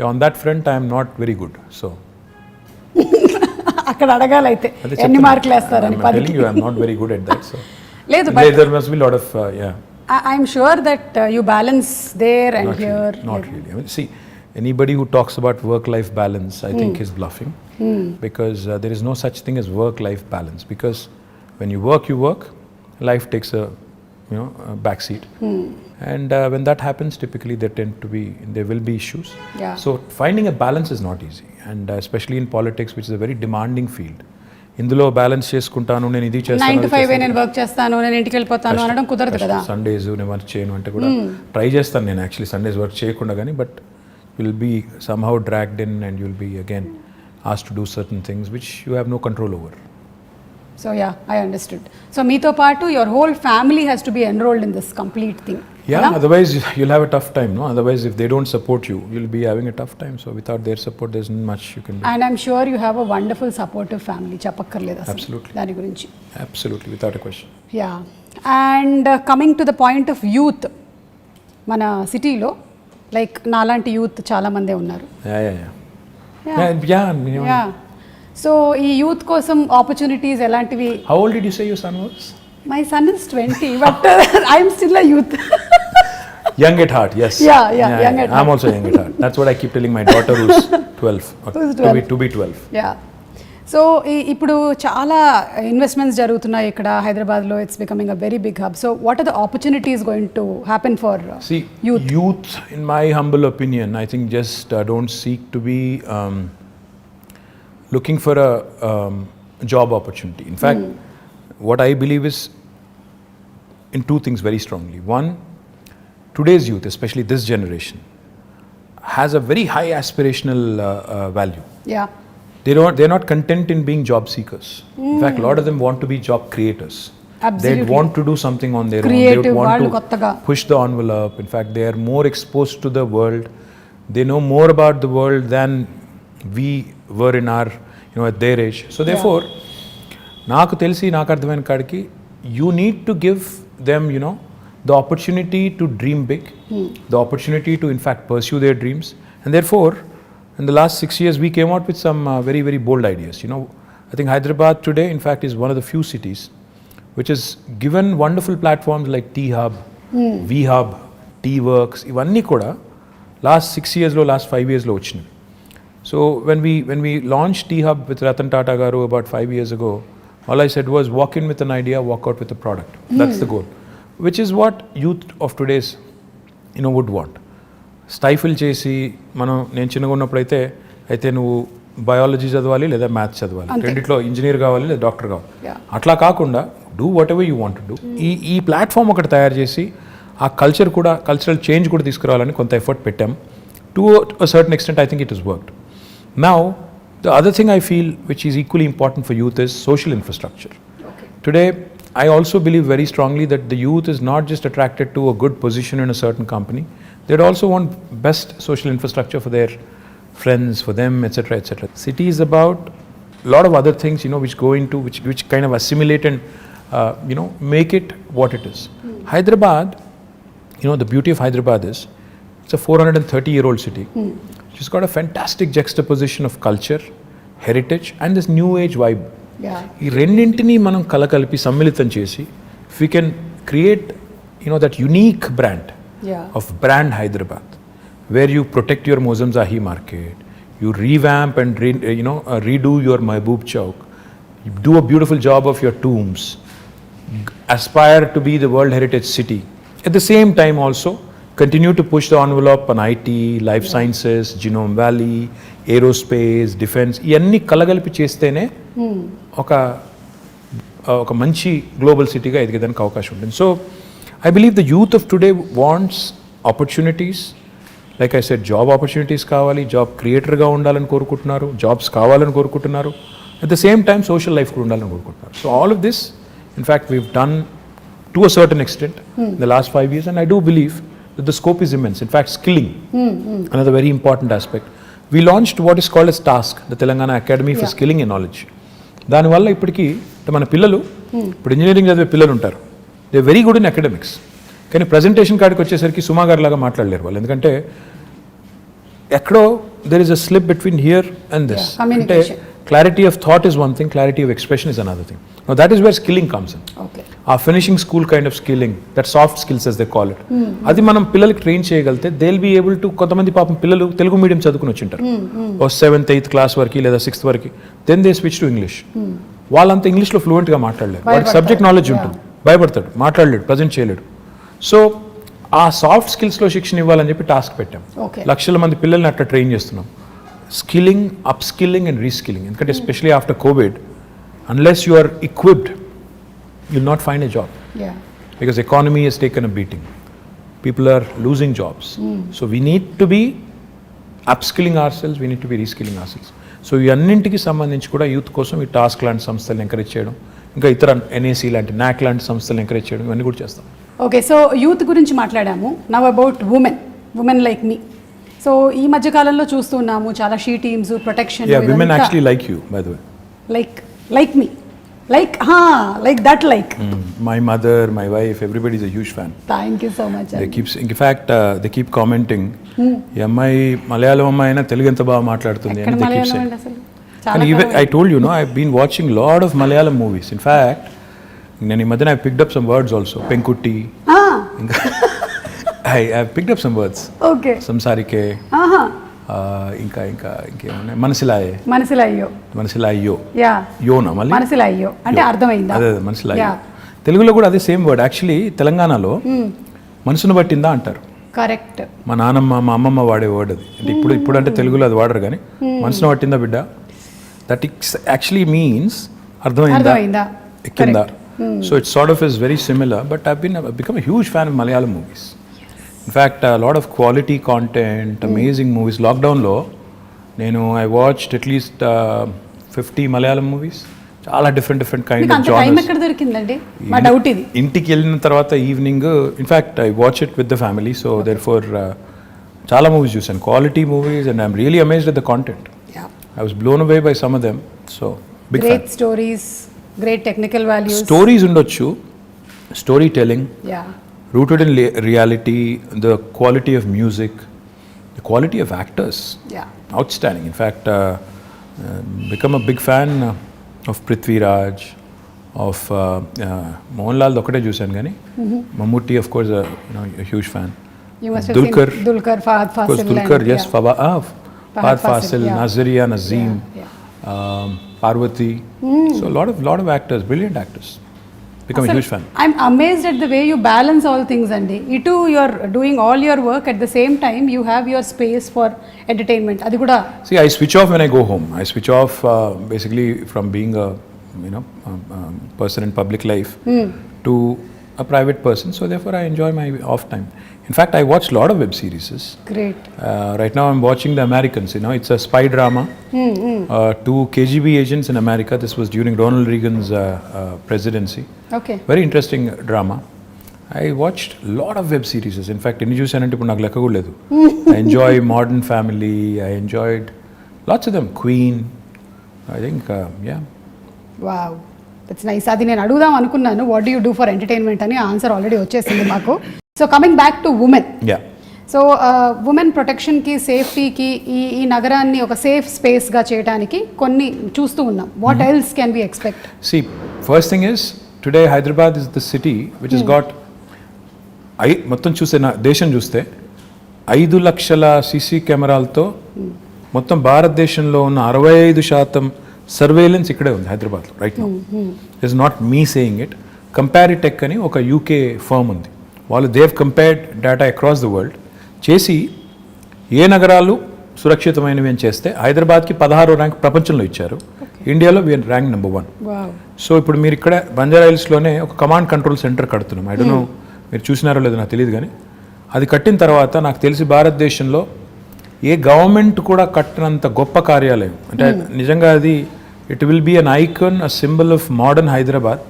on that front I am not very good. So అక్కడ అడగాలైతే ఎన్ని మార్కులు వేస్తారని? I'm telling you, I'm not very good at that. So లేదు, but there must be a lot of I'm sure that you balance there and not here. Really, not really. I mean, see, anybody who talks about work-life balance, I think is bluffing, because there is no such thing as work-life balance. Because when you work, life takes a back seat, and when that happens, typically there will be issues. Yeah. So finding a balance is not easy, and especially in politics, which is a very demanding field. ఇందులో బ్యాలెన్స్ చేసుకుంటాను, నేను ఇది చేస్తాను, 9 to 5 నేను వర్క్ చేస్తాను, నేను ఇంటికి వెళ్ళిపోతాను అనడం కుదరదు కదా. సండేస్ నేను వర్క్ చేయను అంటే కూడా ట్రై చేస్తాను నేను యాక్చువల్లీ సండేస్ వర్క్ చేయకుండా, కానీ but you'll be somehow dragged in and you'll be again asked to do certain things which you have no control over. So yeah, I understood. So meeto paatu your whole family has to be enrolled in this complete thing. Yeah, otherwise you'll have a tough time, no? Otherwise if they don't support you, you'll be having a tough time. So without their support there's not much you can do. And I'm sure you have a wonderful supportive family. Chapakkarleda asalu. Absolutely. Dani gurinchi. Absolutely, without a question. Yeah. And coming to the point of youth, mana city lo like నాలాంటి యూత్ చాలా మందే ఉన్నారు. Yeah. సో ఈ యూత్ కోసం ఆపర్చునిటీస్ ఎలాంటివి? How old did you say your son was? My son is 20, but I am still a youth. Young at heart, yes. Yeah, young at heart. I'm also young at heart. That's what I keep telling my daughter who's 12. To be 12. Yeah. So ఇప్పుడు చాలా ఇన్వెస్ట్మెంట్స్ జరుగుతున్నాయి ఇక్కడ హైదరాబాద్లో. It's becoming a very big hub. So what are the opportunities going to happen for youth? In my humble opinion, I think just don't seek to be looking for a job opportunity. In fact, what I believe is in two things very strongly. One, today's youth, especially this generation, has a very high aspirational value. Yeah. They're not content in being job seekers. In fact, a lot of them want to be job creators. Absolutely. They want to do something on their Creative, own. They want to kottaga push the envelope. In fact, they are more exposed to the world. They know more about the world than we were in our, at their age. So therefore, నాకు అర్థమైన కాడికి you need to give them, the opportunity to dream big, the opportunity to in fact pursue their dreams. And therefore, in the last 6 years, we came out with some very, very bold ideas. I think Hyderabad today, in fact, is one of the few cities which has given wonderful platforms like T-Hub, V-Hub, T-Works. Ivanni kuda last 6 years lo, last 5 years lo vachinayi. So when we launched T-Hub with Ratan Tata garu about 5 years ago, all I said was walk in with an idea, walk out with a product. That's the goal, which is what youth of today's would want. స్టైఫిల్ చేసి నేను చిన్నగా ఉన్నప్పుడు అయితే నువ్వు బయాలజీ చదవాలి లేదా మ్యాథ్స్ చదవాలి, రెండిట్లో ఇంజనీర్ కావాలి లేదా డాక్టర్ కావాలి, అట్లా కాకుండా do what ever you want to do. ఈ ప్లాట్ఫామ్ ఒకటి తయారు చేసి ఆ కల్చరల్ చేంజ్ కూడా తీసుకురావాలని కొంత ఎఫర్ట్ పెట్టాం. To a certain extent I think it is worked. Now the other thing I feel which is equally important for youth is social infrastructure. Today I also believe very strongly that the youth is not just attracted to a good position in a certain company. They'd also want best social infrastructure for their friends, for them, etc., etc. City is about a lot of other things, which go into, which kind of assimilate and, make it what it is. Hyderabad, the beauty of Hyderabad is, it's a 430-year-old city. It's got a fantastic juxtaposition of culture, heritage, and this new age vibe. ఈ రెండింటినీ మనం కలకలిపి సమ్మిళితం చేసి if we can create that unique brand of brand Hyderabad, where you protect your Mozamzahi market, you revamp and redo your Mehboob Chowk, you do a beautiful job of your tombs, aspire to be the World Heritage City, at the same time also continue to push the envelope on IT, life sciences, Genome Valley, aerospace, defense, ఇవన్నీ కలగలిపి చేస్తేనే ఒక మంచి గ్లోబల్ సిటీగా ఎదిగేదానికి అవకాశం ఉంటుంది. So I believe the youth of today wants opportunities. Like I said, job opportunities కావాలి, జాబ్ క్రియేటర్గా ఉండాలని కోరుకుంటున్నారు, జాబ్స్ కావాలని కోరుకుంటున్నారు, at the same time social life కూడా ఉండాలని కోరుకుంటున్నారు. So all of this in fact weave done to a certain extent in the last 5 years, and I do believe that the scope is immense. In fact, skilling, another very important aspect. We launched what is called as TASK, the Telangana Academy for Skilling and Knowledge. దానివల్ల ఇప్పటికీ మన పిల్లలు, ఇప్పుడు ఇంజనీరింగ్ చదివే పిల్లలు ఉంటారు, they very good in academics, కానీ ప్రజెంటేషన్ కాడికి వచ్చేసరికి సుమా గారి లాగా మాట్లాడలేరు వాళ్ళు. ఎందుకంటే ఎక్కడో there is a slip between here and this. అంటే clarity of thought is one thing, clarity of expression is another thing. Now that is where skilling comes in. Okay. Our finishing school kind of skilling, that soft skills as they call it. అది మనం పిల్లలకి ట్రైన్ చేయగలిగితే they will be able to, కొంతమంది పాపం పిల్లలు తెలుగు మీడియం చదువుకుని వచ్చింటారు ఓ 7th 8th క్లాస్ వరకు లేదా 6th వరకు, then they switch to English. వాళ్ళంతా ఇంగ్లీష్లో ఫ్లూయెంట్గా మాట్లాడలేరు, వాళ్ళకి సబ్జెక్ట్ నాలెడ్జ్ ఉంటుంది, భయపడతాడు, మాట్లాడలేడు, ప్రజెంట్ చేయలేడు. సో ఆ సాఫ్ట్ స్కిల్స్లో శిక్షణ ఇవ్వాలని చెప్పి టాస్క్ పెట్టాం. లక్షల మంది పిల్లల్ని అట్లా ట్రైన్ చేస్తున్నాం. Skilling, upskilling and reskilling. Because especially after COVID, unless you are equipped, you'll not find a job. Yeah. Because economy has taken a beating. People are losing jobs. So we need to be upskilling ourselves, we need to be reskilling ourselves. So ఈ అన్నింటికి సంబంధించి కూడా యూత్ కోసం ఈ టాస్క్ లాంటి సంస్థలను ఎంకరేజ్ చేయడం, ఇంకా ఇతర NAC లాంటి NAC లాంటి సంస్థలను ఎంకరేజ్ చేయడం, ఇవన్నీ కూడా చేస్తాం. ఓకే, సో యూత్ గురించి మాట్లాడాము. Now about women like me. So ఈ మధ్య కాలంలో చూస్తున్నాము చాలా she teams, protection. Yeah, women actually like you, by the way. Like me. Like that. My mother, my wife, everybody is a huge fan. Thank you so much. In fact, they keep commenting, ఈ అమ్మాయి మలయాళం అమ్మాయి అయినా తెలుగు ఎంత బాగా మాట్లాడుతుంది అని they keep saying. And even I told you, I've been watching lot of Malayalam movies. In fact, నేను ఈ మధ్యన I picked up some words also. Penkutti. I have picked up some words. Okay. Samsarike. ఇంకా ఇంకేమన్నా మనసిలాయో. యోనా మళ్ళీ మనసిలాయో అంటే అర్థమైందా? అదే మనసిలాయో. తెలుగులో కూడా అదే సేమ్ వర్డ్. యాక్చువల్లీ తెలంగాణలో మనసును పట్టిందా అంటారు. కరెక్ట్. మా నాన్నమ్మ మా అమ్మమ్మ వాడే వర్డ్ అది. అంటే ఇప్పుడు అంటే తెలుగులో అది వాడరు, కానీ మనసును పట్టిందా బిడ్డ, దట్ యాక్చువల్లీ మీన్స్ అర్థమైందా, ఎక్కిందా. So it's sort of is very similar, but I've become a huge fan of Malayalam movies. In fact, a lot of quality content, amazing movies. Lockdown lo I watched at least 50 Malayalam movies. Chaala different kind of genres. Time ekkada dorikindandi? Ma doubt idi. Intiki ellina tarvata evening, in fact I watch it with the family, so therefore chaala movies chusanu, quality movies, and I'm really amazed at the content. Yeah. I was blown away by some of them. So big fan. Great stories, great technical values. Stories undochu, storytelling. Yeah. Rooted in reality, the quality of music, the quality of actors. Yeah. Outstanding. In fact, become a big fan of Prithvi Raj, of Mohanlal ఒకటే చూశాను కానీ Mammootty, of course, a huge fan. You must have seen Dulquer, Fahad Fasil. Of course, Dulquer, yes, Fahad Fasil, Nazaria, Nazeem, Parvati. So a lot of actors, brilliant actors. Become a huge fan. I'm amazed at the way you balance all things, Andy. You're doing all your work at the same time. You have your space for entertainment. Adi kuda. See, I switch off when I go home. I switch off basically from being a person in public life to a private person. So therefore, I enjoy my off time. In fact, I watch a lot of web series. Great. Right now, I'm watching The Americans. It's a spy drama. 2 KGB agents in America. This was during Ronald Reagan's presidency. Okay. Very interesting drama. I watched a lot of web series. In fact, I enjoy Modern Family. I enjoyed lots of them. Queen. I think, yeah. Wow. That's nice. Adi nenu adugudam anukunnanu, what do you do for entertainment ani answer already vachesindi maaku. So coming back to women. Yeah. So women protection ki, safety ki, ee nagaranni oka safe space ga cheyadaniki konni chustu unnam. What else can we expect? See, first thing is, today Hyderabad is the city which has got మొత్తం చూస్తే దేశం చూస్తే 5 లక్షల సీసీ కెమెరాలతో మొత్తం భారతదేశంలో ఉన్న 65% సర్వేలెన్స్ ఇక్కడే ఉంది హైదరాబాద్లో right now. It's not me saying it. Comparitech అని ఒక UK ఫర్మ్ ఉంది, వాళ్ళు they've compared data across the world చేసి ఏ నగరాలు సురక్షితమైనవి అని చేస్తే హైదరాబాద్కి 16వ ర్యాంక్ ప్రపంచంలో ఇచ్చారు. ఇండియాలో వీఆర్ ర్యాంక్ నెంబర్ 1. సో ఇప్పుడు మీరు ఇక్కడ బంజారాహిల్స్లోనే ఒక కమాండ్ కంట్రోల్ సెంటర్ కడుతున్నాం. ఐ డోంట్ నో మీరు చూసినారో లేదో నాకు తెలియదు, కానీ అది కట్టిన తర్వాత నాకు తెలిసి భారతదేశంలో ఏ గవర్నమెంట్ కూడా కట్టినంత గొప్ప కార్యాలయం. అంటే నిజంగా అది it will be an icon, a symbol of modern Hyderabad.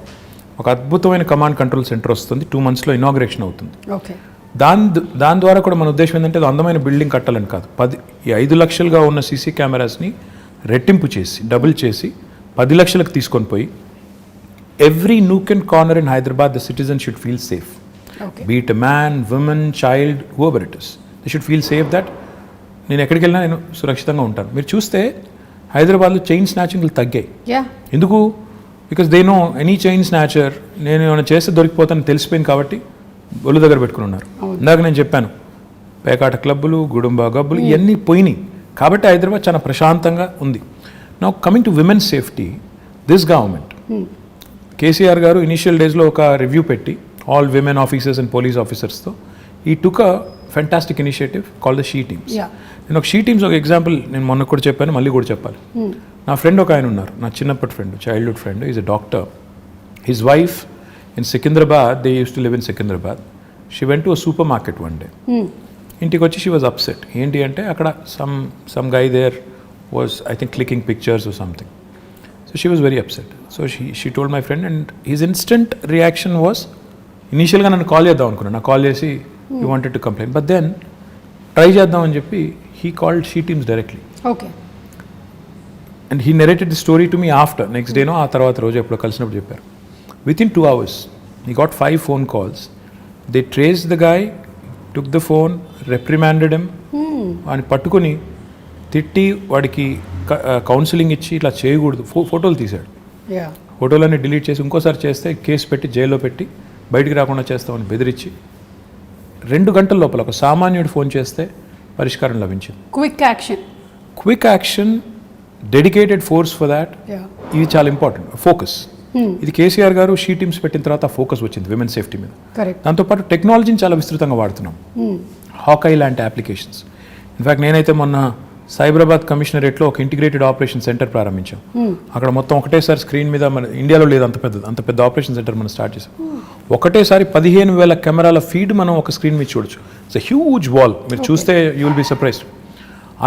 ఒక అద్భుతమైన కమాండ్ కంట్రోల్ సెంటర్ వస్తుంది. 2 monthsలో ఇనాగ్రేషన్ అవుతుంది. దాని ద్వారా కూడా మన ఉద్దేశం ఏంటంటే అందమైన బిల్డింగ్ కట్టాలని కాదు, 5 లక్షలుగా ఉన్న సీసీ కెమెరాస్ని రెట్టింపు చేసి డబుల్ చేసి 10 లక్షలకు తీసుకొని పోయి every nook and corner in Hyderabad the citizen should feel safe. Be it a man, women, child, whoever it is, they should feel safe that నేను ఎక్కడికి వెళ్ళినా నేను సురక్షితంగా ఉంటాను. మీరు చూస్తే హైదరాబాద్లో చైన్ స్నాచింగ్లు తగ్గాయి. ఎందుకు? Because they know any chain snatcher నేను ఏమైనా చేస్తే దొరికిపోతాను తెలిసిపోయింది కాబట్టి ఒళ్ళు దగ్గర పెట్టుకుని ఉన్నారు. ఇందాక నేను చెప్పాను పేకాట క్లబ్బులు, గుడుంబా గబ్బులు ఇవన్నీ పోయినాయి కాబట్టి హైదరాబాద్ చాలా ప్రశాంతంగా ఉంది. Now coming to women safety, this government KCR garu initial డేస్లో ఒక రివ్యూ పెట్టి all women officers and police ఆఫీసర్స్తో ఈ took a fantastic initiative call the she teams. నేను ఒక షీ టీమ్స్ ఒక ఎగ్జాంపుల్ నేను మొన్న కూడా చెప్పాను, మళ్ళీ కూడా చెప్పాలి. నా ఫ్రెండ్ ఒక ఆయన ఉన్నారు, నా చిన్నప్పటి friend, childhood friend, is a doctor. His wife in Secunderabad, they use to live in Secunderabad. She went to a supermarket one day. ఇంటికి వచ్చి షీ వాజ్ అప్సెట్. ఏంటి అంటే అక్కడ some guy there was I think clicking pictures or something. So she was very upset. So she told my friend and his instant reaction was, ఇనీషియల్గా నన్ను కాల్ చేద్దాం అనుకున్నాను, నాకు కాల్ చేసి you wanted to complaint, but then try చేద్దామని చెప్పి he called she teams directly. Okay. And he narrated the story to me after, next డేనో ఆ తర్వాత రోజు ఎప్పుడో కలిసినప్పుడు చెప్పారు. Within 2 hours he got 5 phone calls. They traced the guy, took the phone, reprimanded him, అని పట్టుకొని తిట్టి వాడికి కౌన్సిలింగ్ ఇచ్చి ఇట్లా చేయకూడదు, ఫోటోలు తీశాడు. ఫోటోలన్నీ డిలీట్ చేసి ఇంకోసారి చేస్తే కేసు పెట్టి జైల్లో పెట్టి బయటికి రాకుండా చేస్తామని బెదిరించి 2 గంటల లోపల ఒక సామాన్యుడు ఫోన్ చేస్తే పరిష్కారం లభించింది. Quick action, dedicated force for that. ఇది చాలా ఇంపార్టెంట్. ఫోకస్, ఇది కేసీఆర్ గారు షీ టీమ్స్ పెట్టిన తర్వాత ఫోకస్ వచ్చింది విమెన్ సేఫ్టీ మీద. దాంతోపాటు టెక్నాలజీని చాలా విస్తృతంగా వాడుతున్నాం. హాకై లాంటి అప్లికేషన్స్. ఇన్ఫ్యాక్ట్ నేనైతే మొన్న సైబరాబాద్ కమిషనరేట్లో ఒక ఇంటిగ్రేటెడ్ ఆపరేషన్ సెంటర్ ప్రారంభించాం. అక్కడ మొత్తం ఒకటేసారి స్క్రీన్ మీద, మన ఇండియాలో లేదు అంత పెద్ద ఆపరేషన్ సెంటర్ మనం స్టార్ట్ చేసాం. ఒకటేసారి 15,000 కెమెరాల ఫీడ్ మనం ఒక స్క్రీన్ మీద చూడొచ్చు. It's a huge wall. మీరు చూస్తే యూ విల్ బి సర్ప్రైజ్డ్.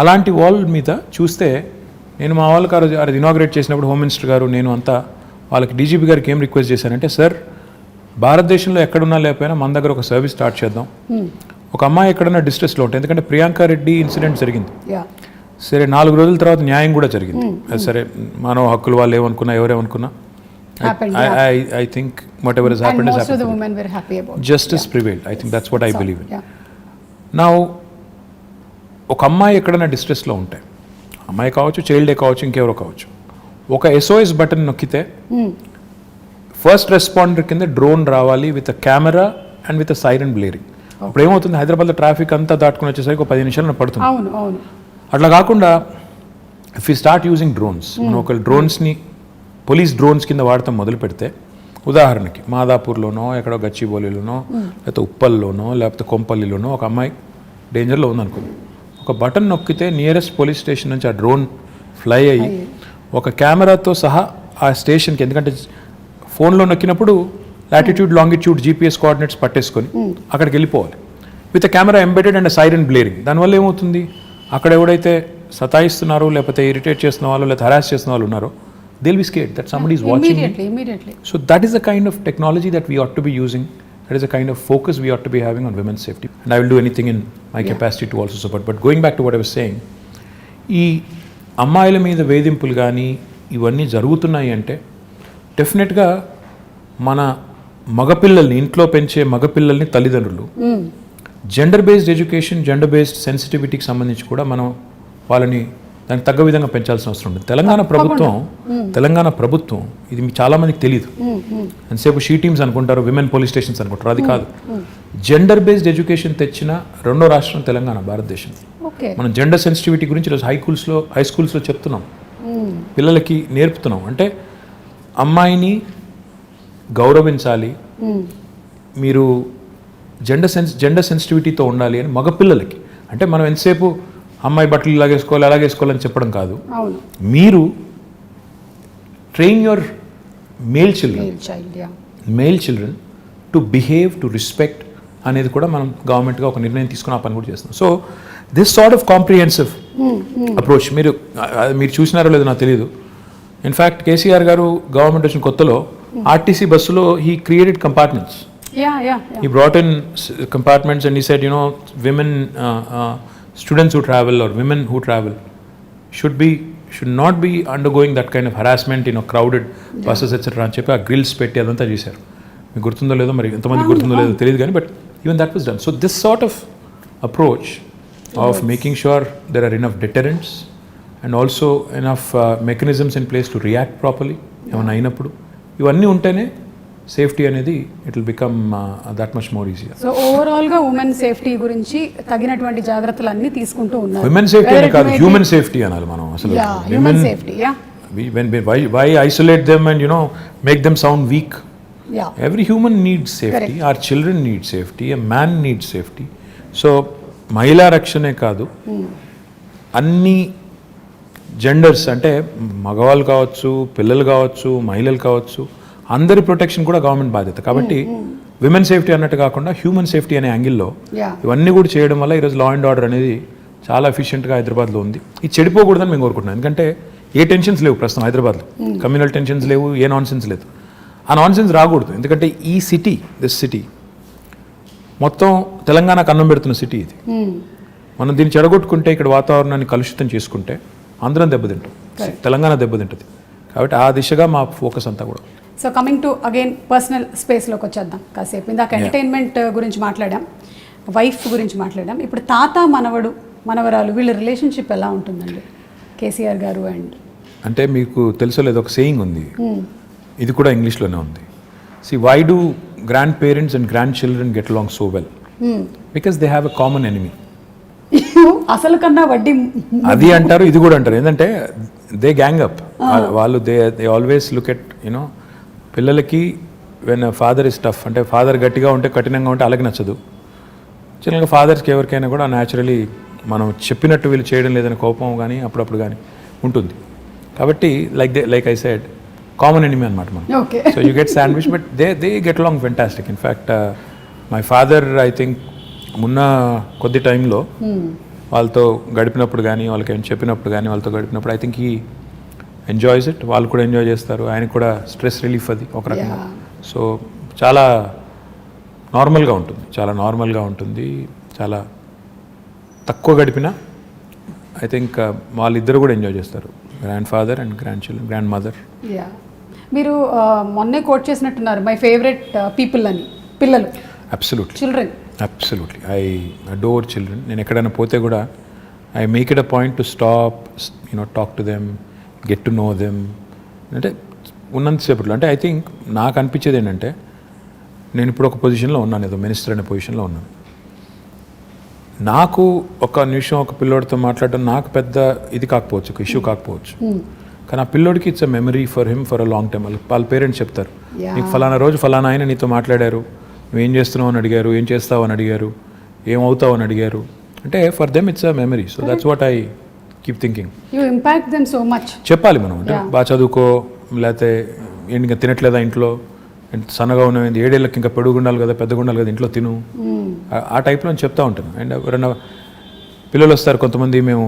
అలాంటి వాల్ మీద చూస్తే నేను మా వాళ్ళకి అది ఇనాగ్రేట్ చేసినప్పుడు హోమ్ మినిస్టర్ గారు నేను అంతా వాళ్ళకి డీజీపీ గారికి ఏం రిక్వెస్ట్ చేశానంటే, సార్ భారతదేశంలో ఎక్కడున్నా లేకపోయినా మన దగ్గర ఒక సర్వీస్ స్టార్ట్ చేద్దాం. ఒక అమ్మాయి ఎక్కడన్నా డిస్ట్రెస్లో ఉంటుంది, ఎందుకంటే ప్రియాంక రెడ్డి ఇన్సిడెంట్ జరిగింది, సరే 4 రోజుల తర్వాత న్యాయం కూడా జరిగింది. సరే మానవ హక్కులు వాళ్ళు ఏమనుకున్నా ఎవరేమనుకున్నా I think whatever has happened has happened. And most of the women were happy about it. Justice prevailed. I think that's what I believe in. Now ఒక అమ్మాయి ఎక్కడైనా డిస్ట్రెస్లో ఉంటే, అమ్మాయి కావచ్చు, చైల్డే కావచ్చు, ఇంకెవరో కావచ్చు, ఒక SOS బటన్ నొక్కితే ఫస్ట్ రెస్పాండర్ కింద డ్రోన్ రావాలి with a camera and with a siren blaring. అప్పుడు ఏమవుతుంది, హైదరాబాద్లో ట్రాఫిక్ అంతా దాటుకుని వచ్చేసరికి ఒక 10 నిమిషాలు పడుతుంది. అట్లా కాకుండా if you start using drones, మనం ఒక డ్రోన్స్ని పోలీస్ డ్రోన్స్ కింద వాడటం మొదలు పెడితే, ఉదాహరణకి మాదాపూర్లోనో ఎక్కడో గచ్చిబౌలిలోనో లేకపోతే ఉప్పల్లోనో లేకపోతే కొంపల్లిలోనో ఒక అమ్మాయి డేంజర్లో ఉందనుకుంది, ఒక బటన్ నొక్కితే నియరెస్ట్ పోలీస్ స్టేషన్ నుంచి ఆ డ్రోన్ ఫ్లై అయ్యి ఒక కెమెరాతో సహా ఆ స్టేషన్కి, ఎందుకంటే ఫోన్లో నొక్కినప్పుడు లాటిట్యూడ్ లాంగిట్యూడ్ GPS కోఆర్డినేట్స్ పట్టేసుకొని అక్కడికి వెళ్ళిపోవాలి with camera embedded and siren blaring. దానివల్ల ఏమవుతుంది, అక్కడ ఎవడైతే సతాయిస్తున్నారో లేకపోతే ఇరిటేట్ చేస్తున్న వాళ్ళు లేకపోతే హరాస్ చేస్తున్న వాళ్ళు ఉన్నారో, they'll be scared that somebody is watching immediately. So that is the kind of technology that we ought to be using. That is the kind of focus we ought to be having on women's safety. And I will do anything in my capacity to also support. But going back to what I was saying, ఈ అమ్మాయిల మీద వేధింపులు కానీ ఇవన్నీ జరుగుతున్నాయి అంటే డెఫినెట్గా మన మగపిల్లల్ని, ఇంట్లో పెంచే మగపిల్లల్ని తల్లిదండ్రులు gender based education, gender based సెన్సిటివిటీకి సంబంధించి కూడా మనం వాళ్ళని దానికి తగ్గ విధంగా పెంచాల్సిన అవసరం ఉంది. తెలంగాణ ప్రభుత్వం ఇది చాలామందికి తెలియదు. ఎంతసేపు షీ టీమ్స్ అనుకుంటారు, విమెన్ పోలీస్ స్టేషన్స్ అనుకుంటారు, అది కాదు. జెండర్ బేస్డ్ ఎడ్యుకేషన్ తెచ్చిన 2వ రాష్ట్రం తెలంగాణ, భారతదేశం. మనం జెండర్ సెన్సిటివిటీ గురించి ఈరోజు హై స్కూల్స్లో చెప్తున్నాం, పిల్లలకి నేర్పుతున్నాం. అంటే అమ్మాయిని గౌరవించాలి, మీరు జెండర్ సెన్సిటివిటీతో ఉండాలి అని మగపిల్లలకి. అంటే మనం ఎంతసేపు అమ్మాయి బట్టలు ఇలాగేసుకోవాలి అలాగేసుకోవాలని చెప్పడం కాదు. మీరు train your male children to behave, to respect అనేది కూడా మనం గవర్నమెంట్గా ఒక నిర్ణయం తీసుకుని ఆ పని కూడా చేస్తున్నాం. So this sort of comprehensive approach మీరు చూసినారో లేదో నాకు తెలియదు. ఇన్ఫ్యాక్ట్ కేసీఆర్ గారు గవర్నమెంట్ వచ్చిన కొత్తలో ఆర్టీసీ బస్సులో he created compartments. He brought in compartments and he said, women, students who travel or women who travel should not be undergoing that kind of harassment in crowded buses etc. అని చెప్పి ఆ గ్రిల్స్ పెట్టి అదంతా చేశారు. మీకు గుర్తుందో లేదో, మరి ఎంతమంది గుర్తుందో లేదో తెలియదు కానీ, but even that was done. So this sort of approach of making sure there are enough deterrents and also enough mechanisms in place to react properly ఏమైనా అయినప్పుడు, ఇవన్నీ ఉంటేనే సేఫ్టీ అనేది it will become that much more easier. So overall గా ఉమెన్ సేఫ్టీ గురించి తగినటువంటి జాగ్రత్తలు అన్ని తీసుకుంటూ ఉన్నారు. ఉమెన్ సేఫ్టీ అని కాదు, హ్యూమన్ సేఫ్టీ అనాలి మనం అసలు. Human safety, why isolate them and make them sound weak? Every human needs safety. Our children need safety, a man needs safety. So మహిళా రక్షణే కాదు, అన్ని జెండర్స్ అంటే మగవాళ్ళు కావచ్చు, పిల్లలు కావచ్చు, మహిళలు కావచ్చు, అందరి ప్రొటెక్షన్ కూడా గవర్నమెంట్ బాధ్యత. కాబట్టి విమెన్ సేఫ్టీ అన్నట్టు కాకుండా హ్యూమన్ సేఫ్టీ అనే యాంగిల్లో ఇవన్నీ కూడా చేయడం వల్ల ఈరోజు లా అండ్ ఆర్డర్ అనేది చాలా ఎఫిషియెంట్గా హైదరాబాద్లో ఉంది. ఇది చెడిపోకూడదని మేము కోరుకుంటున్నాం. ఎందుకంటే ఏ టెన్షన్స్ లేవు ప్రస్తుతం హైదరాబాద్లో, కమ్యూనల్ టెన్షన్స్ లేవు, ఏ నాన్సెన్స్ లేదు. ఆ నాన్సెన్స్ రాకూడదు. ఎందుకంటే ఈ సిటీ, దిస్ సిటీ మొత్తం తెలంగాణకు అన్నం పెడుతున్న సిటీ ఇది. మనం దీన్ని చెడగొట్టుకుంటే, ఇక్కడ వాతావరణాన్ని కలుషితం చేసుకుంటే అందరం దెబ్బతింటాం, తెలంగాణ దెబ్బతింటుంది. కాబట్టి ఆ దిశగా మా ఫోకస్ అంతా కూడా. So coming to again personal స్పేస్లోకి వచ్చేద్దాం కాసేపు. ఇందాక ఎంటర్టైన్మెంట్ గురించి మాట్లాడాం, వైఫ్ గురించి మాట్లాడాం. ఇప్పుడు తాత మనవడు మనవరాలు వీళ్ళ రిలేషన్షిప్ ఎలా ఉంటుందండి కేసీఆర్ గారు అండ్? అంటే మీకు తెలుసో లేదు, ఒక సేయింగ్ ఉంది, ఇది కూడా ఇంగ్లీష్లోనే ఉంది. See, why do grandparents and grandchildren get along so well? Because they have a common enemy. అసలు కన్నా వడ్డీ అది అంటారు, ఇది కూడా అంటారు. ఏంటంటే దే గ్యాంగ్ అప్. వాళ్ళు దే ఆల్వేస్ లుక్ ఎట్ పిల్లలకి వెన్ ఫాదర్ ఇస్ టఫ్, అంటే ఫాదర్ గట్టిగా ఉంటే కఠినంగా ఉంటే అలాగే నచ్చదు. చిన్నగా ఫాదర్స్కి ఎవరికైనా కూడా న్యాచురలీ మనం చెప్పినట్టు వీళ్ళు చేయడం లేదని కోపం కానీ అప్పుడప్పుడు కానీ ఉంటుంది. కాబట్టి like I said, common enemy అనమాట మనం. So you get sandwich, but they get along fantastic. In fact my father I think మొన్న కొద్ది టైంలో వాళ్ళతో గడిపినప్పుడు కానీ, వాళ్ళకి ఏమైనా చెప్పినప్పుడు కానీ, వాళ్ళతో గడిపినప్పుడు I think he enjoys it. వాళ్ళు కూడా ఎంజాయ్ చేస్తారు, ఆయనకు కూడా స్ట్రెస్ రిలీఫ్ అది ఒక రకంగా. సో చాలా నార్మల్గా ఉంటుంది, చాలా నార్మల్గా ఉంటుంది. చాలా తక్కువ గడిపినా ఐ థింక్ వాళ్ళిద్దరు కూడా ఎంజాయ్ చేస్తారు, grand father and grand children, grand mother. మీరు మొన్నే కోట్ చేసినట్టున్నారు, మై ఫేవరెట్ పీపుల్ అని. పిల్లలు absolutely, children absolutely, I adore children. నేను ఎక్కడైనా పోతే కూడా I make it a point to stop, talk to them, get to know them. అంటే ఉన్నంతసేపట్లో అంటే ఐ థింక్ నాకు అనిపించేది ఏంటంటే, నేను ఇప్పుడు ఒక పొజిషన్లో ఉన్నాను, ఏదో మినిస్టర్ అనే పొజిషన్లో ఉన్నాను. నాకు ఒక నిమిషం ఒక పిల్లోడితో మాట్లాడడం నాకు పెద్ద ఇది కాకపోవచ్చు, ఒక ఇష్యూ కాకపోవచ్చు. కానీ ఆ పిల్లోడికి it's a memory for him for a long time. వాళ్ళ పేరెంట్స్ చెప్తారు, నీకు ఫలానా రోజు ఫలానా ఆయన నీతో మాట్లాడారు, నువ్వేం చేస్తున్నావు అని అడిగారు, ఏం చేస్తావు అని అడిగారు, ఏమవుతావు అని అడిగారు. అంటే for them it's a memory. So that's what I keep thinking. You impact them so much. చెప్పాలి మనం, అంటే బాగా చదువుకో, లేకపోతే ఏంటి ఇంకా తినట్లేదా ఇంట్లో, సన్నగా ఉన్నది, 7 ఏళ్ళకి ఇంకా పెడుగు ఉండాలి కదా, పెద్దగా ఉండాలి కదా, ఇంట్లో తిను, ఆ టైప్లో అని చెప్తా ఉంటాను. అండ్ ఎవరైనా పిల్లలు వస్తారు కొంతమంది, మేము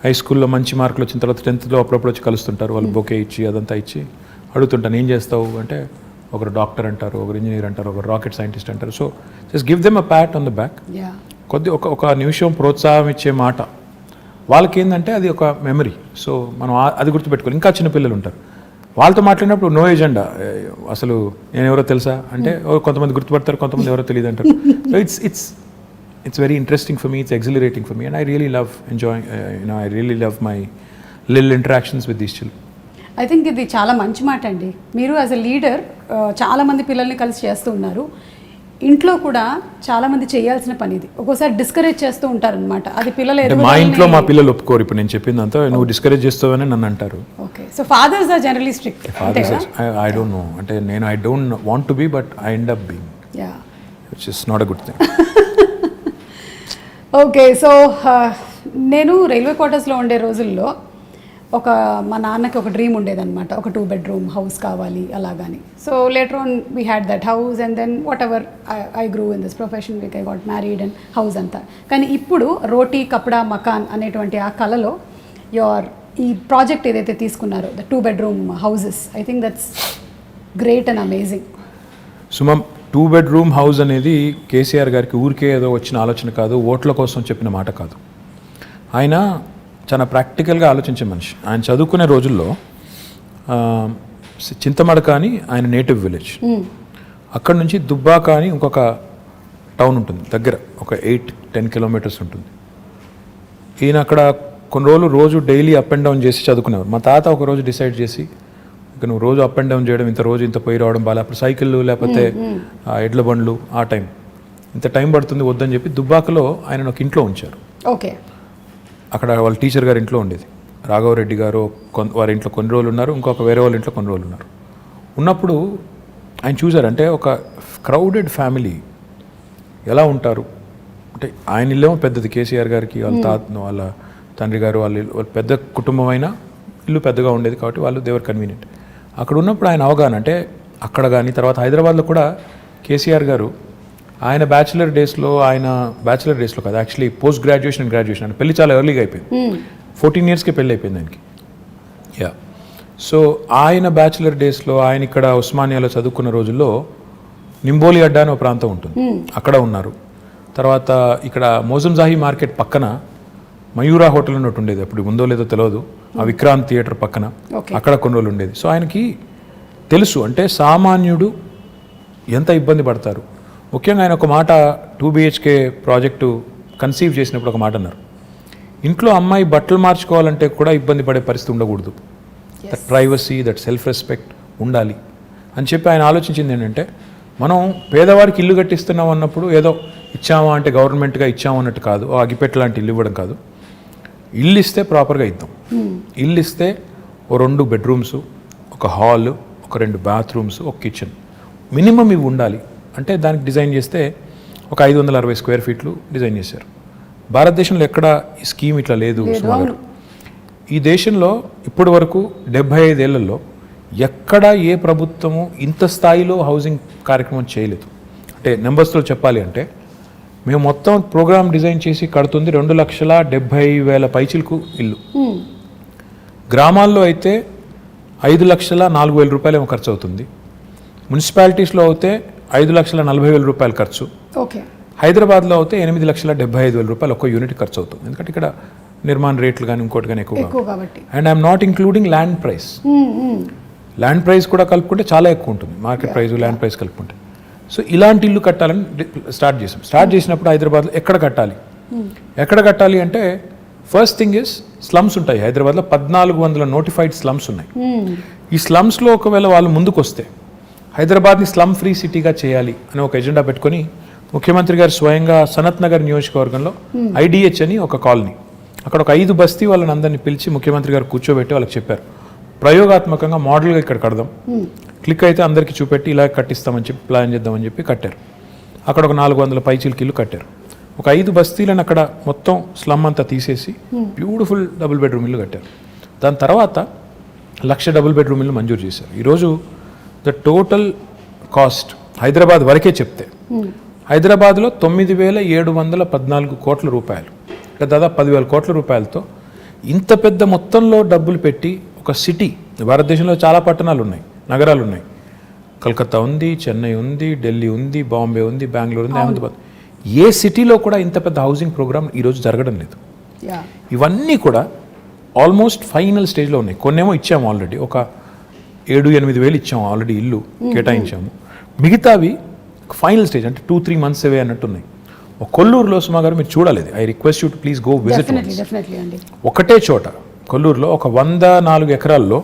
హై స్కూల్లో మంచి మార్కులు వచ్చిన తర్వాత 10th అప్పుడప్పుడు వచ్చి కలుస్తుంటారు. వాళ్ళు బొకే ఇచ్చి అదంతా ఇచ్చి అడుగుతుంటాను, ఏం చేస్తావు అంటే, ఒకరు డాక్టర్ అంటారు, ఒకరు ఇంజనీర్ అంటారు, ఒకరు రాకెట్ సైంటిస్ట్ అంటారు. So just give them a Pat on the back. ఒక నిమిషం ప్రోత్సాహం ఇచ్చే మాట వాళ్ళకి ఏంటంటే అది ఒక మెమరీ. సో మనం అది గుర్తుపెట్టుకోవాలి. ఇంకా చిన్న పిల్లలు ఉంటారు, వాళ్ళతో మాట్లాడినప్పుడు నో ఎజెండా, అసలు నేను ఎవరో తెలుసా అంటే కొంతమంది గుర్తుపడతారు, కొంతమంది ఎవరో తెలియదు అంటారు. So it's very interesting for me, it's exhilarating for me, and I really love enjoying, I really love my little interactions with these children. I think ఇది చాలా మంచి మాట అండి. మీరు యాజ్ ఎ లీడర్ చాలామంది పిల్లల్ని కలిసి చేస్తూ ఉన్నారు. ఇంట్లో కూడా చాలామంది చేయాల్సిన పని ఇది. ఒక్కోసారి డిస్కరేజ్ చేస్తూ ఉంటారనమాట. అది పిల్లలు మా ఇంట్లో మా పిల్లలు ఒప్పుకోరు. ఇప్పుడు నేను చెప్పిందంతా నువ్వు డిస్కరేజ్ చేస్తావని నన్ను అంటారు. Okay, so fathers are generally strict. I don't know, అంటే నేను I don't want to be, but I end up being which is not a good thing. Okay, so నేను రైల్వే క్వార్టర్స్లో ఉండే రోజుల్లో మా నాన్నకి ఒక డ్రీమ్ ఉండేదన్నమాట, ఒక 2 bedroom హౌస్ కావాలి అలాగని. So later on we had that house and then what ever I grew in this profession, I got married and house అంతా. కానీ ఇప్పుడు రోటీ కప్డా మకాన్ అనేటువంటి ఆ కళలో ఈ ప్రాజెక్ట్ ఏదైతే తీసుకున్నారో the 2 bedroom houses, I think that's great and amazing. సుమం, 2 bedroom హౌస్ అనేది కేసీఆర్ గారికి ఊరికే ఏదో వచ్చిన ఆలోచన కాదు, ఓట్ల కోసం చెప్పిన మాట కాదు. ఆయన చాలా ప్రాక్టికల్గా ఆలోచించే మనిషి. ఆయన చదువుకునే రోజుల్లో చింతమడక అని ఆయన నేటివ్ విలేజ్, అక్కడ నుంచి దుబ్బాక అని ఇంకొక టౌన్ ఉంటుంది దగ్గర, ఒక 8-10 kilometers ఉంటుంది. ఈయన అక్కడ కొన్ని రోజులు రోజు డైలీ అప్ అండ్ డౌన్ చేసి చదువుకునేవారు. మా తాత ఒక రోజు డిసైడ్ చేసి, ఇక నువ్వు రోజు అప్ అండ్ డౌన్ చేయడం, ఇంత పోయి రావడం బాగా, అప్పుడు సైకిళ్ళు లేకపోతే ఎడ్ల బండ్లు, ఆ టైం ఇంత టైం పడుతుంది వద్దని చెప్పి దుబ్బాకలో ఆయన ఒక ఇంట్లో ఉంచారు. ఓకే, అక్కడ వాళ్ళ టీచర్ గారి ఇంట్లో ఉండేది. రాఘవరెడ్డి గారు వారి ఇంట్లో కొన్ని రోజులు ఉన్నారు, ఇంకొక వేరే వాళ్ళ ఇంట్లో కొన్ని రోజులు ఉన్నారు. ఉన్నప్పుడు ఆయన చూసారంటే ఒక క్రౌడెడ్ ఫ్యామిలీ ఎలా ఉంటారు అంటే, ఆయన ఇల్లేమో పెద్దది, కేసీఆర్ గారికి వాళ్ళ తండ్రి గారు వాళ్ళ పెద్ద కుటుంబం అయినా ఇల్లు పెద్దగా ఉండేది కాబట్టి వాళ్ళు దేవర్ కన్వీనియంట్. అక్కడ ఉన్నప్పుడు ఆయన అవగాహన అంటే, అక్కడ కానీ తర్వాత హైదరాబాద్లో కూడా కేసీఆర్ గారు ఆయన బ్యాచిలర్ డేస్లో కాదు, actually post graduation and graduation అంటే పెళ్లి చాలా ఎర్లీగా అయిపోయింది. 14 yearsకే పెళ్ళి అయిపోయింది ఆయనకి. సో ఆయన బ్యాచిలర్ డేస్లో ఆయన ఇక్కడ ఉస్మానియాలో చదువుకున్న రోజుల్లో నింబోలి అడ్డా అనే ఒక ప్రాంతం ఉంటుంది, అక్కడ ఉన్నారు. తర్వాత ఇక్కడ మోజంజాహి మార్కెట్ పక్కన మయూరా హోటల్ అని ఒకటి ఉండేది, అప్పుడు ఉందో లేదో తెలియదు, ఆ విక్రాంత్ థియేటర్ పక్కన, అక్కడ కొన్ని రోజులు ఉండేది. సో ఆయనకి తెలుసు అంటే సామాన్యుడు ఎంత ఇబ్బంది పడతారు. ముఖ్యంగా ఆయన ఒక మాట 2 BHK ప్రాజెక్టు కన్సీవ్ చేసినప్పుడు ఒక మాట అన్నారు, ఇంట్లో అమ్మాయి బట్టలు మార్చుకోవాలంటే కూడా ఇబ్బంది పడే పరిస్థితి ఉండకూడదు, that privacy, that self respect ఉండాలి అని చెప్పి ఆయన ఆలోచించింది ఏంటంటే, మనం పేదవారికి ఇల్లు కట్టిస్తున్నాం అన్నప్పుడు ఏదో ఇచ్చామా అంటే గవర్నమెంట్గా ఇచ్చాము అన్నట్టు కాదు, అగిపెట్ట లాంటి ఇల్లు ఇవ్వడం కాదు, ఇల్లు ఇస్తే ప్రాపర్గా ఇద్దాం. ఇల్లు ఇస్తే ఓ 2 bedrooms, ఒక హాల్, ఒక 2 bathrooms, ఒక కిచెన్ మినిమం ఇవి ఉండాలి అంటే దానికి డిజైన్ చేస్తే ఒక 560 square feet డిజైన్ చేశారు. భారతదేశంలో ఎక్కడ ఈ స్కీమ్ ఇట్లా లేదు. ఈ దేశంలో ఇప్పటి వరకు 75 ఏళ్లలో ఎక్కడ ఏ ప్రభుత్వము ఇంత స్థాయిలో హౌసింగ్ కార్యక్రమం చేయలేదు. అంటే నెంబర్స్లో చెప్పాలి అంటే, మేము మొత్తం ప్రోగ్రామ్ డిజైన్ చేసి కడుతుంది 2,70,000 పైచిలకు ఇల్లు. గ్రామాల్లో అయితే 5,04,000 రూపాయలు ఏమో ఖర్చు అవుతుంది. మున్సిపాలిటీస్లో అయితే 5,40,000 రూపాయలు ఖర్చు. ఓకే, హైదరాబాద్లో అయితే 8,75,000 రూపాయలు ఒక్క యూనిట్ ఖర్చు అవుతుంది, ఎందుకంటే ఇక్కడ నిర్మాణ రేట్లు కానీ ఇంకోటి కానీ ఎక్కువ కాబట్టి. And I'm not including land price. Land price కూడా కలుపుకుంటే చాలా ఎక్కువ ఉంటుంది, మార్కెట్ ప్రైస్ ల్యాండ్ ప్రైస్ కలుపుకుంటే. సో ఇలాంటి ఇల్లు కట్టాలని స్టార్ట్ చేసినప్పుడు హైదరాబాద్లో ఎక్కడ కట్టాలి అంటే, ఫస్ట్ థింగ్ ఇస్ స్లమ్స్ ఉంటాయి హైదరాబాద్లో, 1400 నోటిఫైడ్ స్లమ్స్ ఉన్నాయి. ఈ స్లమ్స్లో ఒకవేళ వాళ్ళు ముందుకు వస్తే హైదరాబాద్ని స్లమ్ ఫ్రీ సిటీగా చేయాలి అని ఒక ఎజెండా పెట్టుకొని ముఖ్యమంత్రి గారు స్వయంగా సనత్ నగర్ నియోజకవర్గంలో IDH అని ఒక కాలనీ, అక్కడ ఒక 5 బస్తీ వాళ్ళని అందరినీ పిలిచి ముఖ్యమంత్రి గారు కూర్చోబెట్టి వాళ్ళకి చెప్పారు, ప్రయోగాత్మకంగా మోడల్గా ఇక్కడ కడదాం, క్లిక్ అయితే అందరికీ చూపెట్టి ఇలా కట్టిస్తామని చెప్పి ప్లాన్ చేద్దామని చెప్పి కట్టారు. అక్కడ ఒక 400 పైచీలకి ఇల్లు కట్టారు. ఒక 5 బస్తీలను అక్కడ మొత్తం స్లమ్ అంతా తీసేసి బ్యూటిఫుల్ డబుల్ బెడ్రూమ్ ఇల్లు కట్టారు. దాని తర్వాత 1,00,000 డబుల్ బెడ్రూమ్ ఇల్లు మంజూరు చేశారు. ఈరోజు ద టోటల్ కాస్ట్ హైదరాబాద్ వరకే చెప్తే హైదరాబాద్లో 9,714 కోట్ల రూపాయలు, అంటే దాదాపు 10,000 కోట్ల రూపాయలతో ఇంత పెద్ద మొత్తంలో డబ్బులు పెట్టి ఒక సిటీ, భారతదేశంలో చాలా పట్టణాలు ఉన్నాయి, నగరాలు ఉన్నాయి, కలకత్తా ఉంది, చెన్నై ఉంది, ఢిల్లీ ఉంది, బాంబే ఉంది, బెంగళూరు ఉంది, అహ్మదాబాద్, ఏ సిటీలో కూడా ఇంత పెద్ద హౌసింగ్ ప్రోగ్రామ్ ఈరోజు జరగడం లేదు. ఇవన్నీ కూడా ఆల్మోస్ట్ ఫైనల్ స్టేజ్లో ఉన్నాయి. కొన్నేమో ఇచ్చాము ఆల్రెడీ, ఒక 7-8 వేలు ఇచ్చాము ఆల్రెడీ, ఇల్లు కేటాయించాము. మిగతావి ఫైనల్ స్టేజ్ అంటే 2-3 months అవే అన్నట్టు ఉన్నాయి. కొల్లూరులో సుమా గారు మీరు చూడలేదు, I request you to please go visit. ఒకటే చోట కొల్లూరులో ఒక 104 ఎకరాల్లో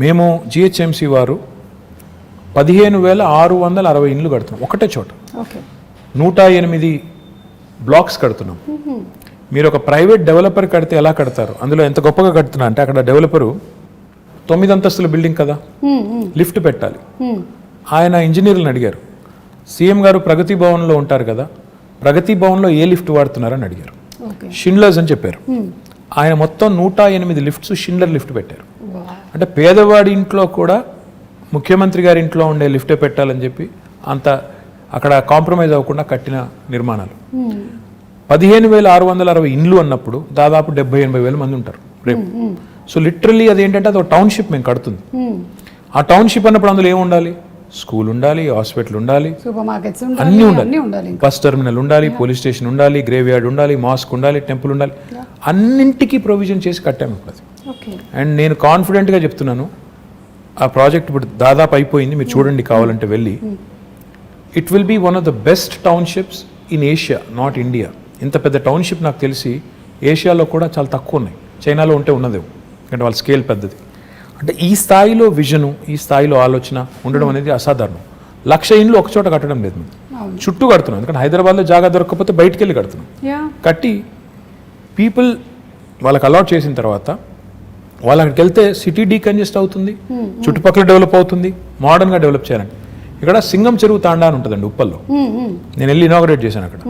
మేము GHMC వారు 15,660 ఇండ్లు కడుతున్నాం ఒకటే చోట. 108 బ్లాక్స్ కడుతున్నాం. మీరు ఒక ప్రైవేట్ డెవలపర్ కడితే ఎలా కడతారు, అందులో ఎంత గొప్పగా కడుతున్నా అంటే, అక్కడ డెవలపరు 9 అంతస్తుల బిల్డింగ్ కదా, లిఫ్ట్ పెట్టాలి. ఆయన ఇంజనీర్లను అడిగారు, సీఎం గారు ప్రగతి భవన్లో ఉంటారు కదా, ప్రగతి భవన్లో ఏ లిఫ్ట్ వాడుతున్నారని అడిగారు. షిండ్లర్స్ అని చెప్పారు. ఆయన మొత్తం 108 లిఫ్ట్స్ షిండ్లర్ లిఫ్ట్ పెట్టారు. అంటే పేదవాడి ఇంట్లో కూడా ముఖ్యమంత్రి గారి ఇంట్లో ఉండే లిఫ్టే పెట్టాలని చెప్పి అంత అక్కడ కాంప్రమైజ్ అవ్వకుండా కట్టిన నిర్మాణాలు. 15,660 ఇండ్లు అన్నప్పుడు దాదాపు 70,000-80,000 మంది ఉంటారు రేపు. సో లిటరల్లీ అదేంటంటే అది ఒక టౌన్షిప్ మేము కడుతుంది. ఆ టౌన్షిప్ అన్నప్పుడు అందులో ఏముండాలి? స్కూల్ ఉండాలి, హాస్పిటల్ ఉండాలి, సూపర్ మార్కెట్స్ అన్నీ ఉండాలి, బస్ టెర్మినల్ ఉండాలి, పోలీస్ స్టేషన్ ఉండాలి, గ్రేవ్ యార్డ్ ఉండాలి, మాస్క్ ఉండాలి, టెంపుల్ ఉండాలి, అన్నింటికీ ప్రొవిజన్ చేసి కట్టాము ఇప్పుడు అది. అండ్ నేను కాన్ఫిడెంట్గా చెప్తున్నాను, ఆ ప్రాజెక్ట్ ఇప్పుడు దాదాపు అయిపోయింది, మీరు చూడండి కావాలంటే వెళ్ళి. It will be one of the best townships in Asia, not India. ఇంత పెద్ద టౌన్షిప్ నాకు తెలిసి ఏషియాలో కూడా చాలా తక్కువ ఉన్నాయి. చైనాలో ఉంటే ఉన్నదేమో, ఎందుకంటే వాళ్ళ స్కేల్ పెద్దది. అంటే ఈ స్థాయిలో విజను, ఈ స్థాయిలో ఆలోచన ఉండడం అనేది అసాధారణం. 1,00,000 ఇండ్లు ఒక చోట కట్టడం లేదు, మేము చుట్టూ కడుతున్నాం. ఎందుకంటే హైదరాబాద్లో జాగా దొరకకపోతే బయటికి వెళ్ళి కడుతున్నాం. కట్టి పీపుల్ వాళ్ళకి అలాట్ చేసిన తర్వాత వాళ్ళు అక్కడికి వెళ్తే సిటీ డీకంజెస్ట్ అవుతుంది, చుట్టుపక్కల డెవలప్ అవుతుంది, మోడర్న్గా డెవలప్ చేయాలని. ఇక్కడ సింగం చెరువు తాండా అని ఉంటుందండి ఉప్పల్లో. నేను వెళ్ళి ఇనాగరేట్ చేశాను అక్కడ.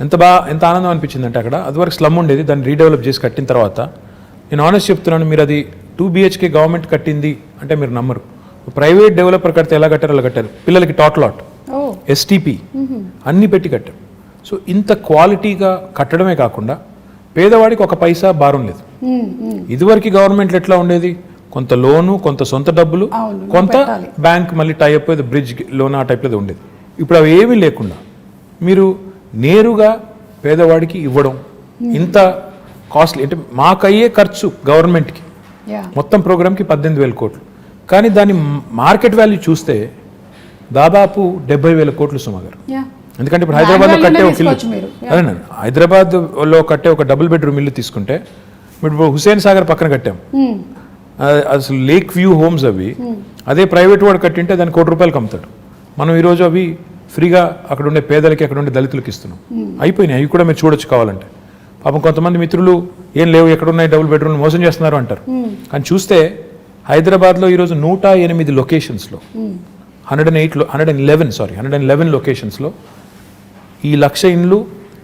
ఎంత ఆనందం అనిపించింది అంటే, అక్కడ అదివరకు స్లమ్ ఉండేది, దాన్ని రీడెవలప్ చేసి కట్టిన తర్వాత నేను ఆనెస్ట్ చెప్తున్నాను, మీరు అది 2 BHK గవర్నమెంట్ కట్టింది అంటే మీరు నమ్మరు. ప్రైవేట్ డెవలపర్ కడితే ఎలా కట్టారు అలా కట్టారు. పిల్లలకి టాట్లాట్, STP అన్నీ పెట్టి కట్టారు. సో ఇంత క్వాలిటీగా కట్టడమే కాకుండా పేదవాడికి ఒక పైసా భారం లేదు. ఇదివరకు గవర్నమెంట్లో ఎట్లా ఉండేది? కొంత లోను, కొంత సొంత డబ్బులు, కొంత బ్యాంక్ మళ్ళీ టైప్ బ్రిడ్జ్ లోన్ ఆ టైప్లో ఉండేది. ఇప్పుడు అవి ఏమీ లేకుండా మీరు నేరుగా పేదవాడికి ఇవ్వడం, ఇంత కాస్ట్లీ అంటే మాకయ్యే ఖర్చు గవర్నమెంట్కి మొత్తం ప్రోగ్రామ్కి 18,000 కోట్లు. కానీ దాని మార్కెట్ వాల్యూ చూస్తే దాదాపు 70,000 కోట్లు సుమా గారు. ఎందుకంటే ఇప్పుడు హైదరాబాద్లో కట్టే ఒక ఇల్లు, అదేనండి, హైదరాబాద్లో కట్టే ఒక డబుల్ బెడ్రూమ్ ఇల్లు తీసుకుంటే ఇప్పుడు హుసేన్ సాగర్ పక్కన కట్టాం, అసలు లేక్ వ్యూ హోమ్స్ అవి. అదే ప్రైవేట్ వాడు కట్టింటే దాన్ని ₹1,00,00,000 అమ్ముతాడు. మనం ఈరోజు అవి ఫ్రీగా అక్కడ ఉండే పేదలకి, అక్కడ ఉండే దళితులకి ఇస్తున్నాం. అయిపోయినాయి, అవి కూడా మీరు చూడొచ్చు కావాలంటే. పాపం కొంతమంది మిత్రులు ఏం లేవు, ఎక్కడున్నాయి డబుల్ బెడ్రూమ్, మోసం చేస్తున్నారు అంటారు. కానీ చూస్తే హైదరాబాద్లో ఈరోజు 108 లొకేషన్స్లో 111 లొకేషన్స్లో ఈ 1,00,000 ఇండ్లు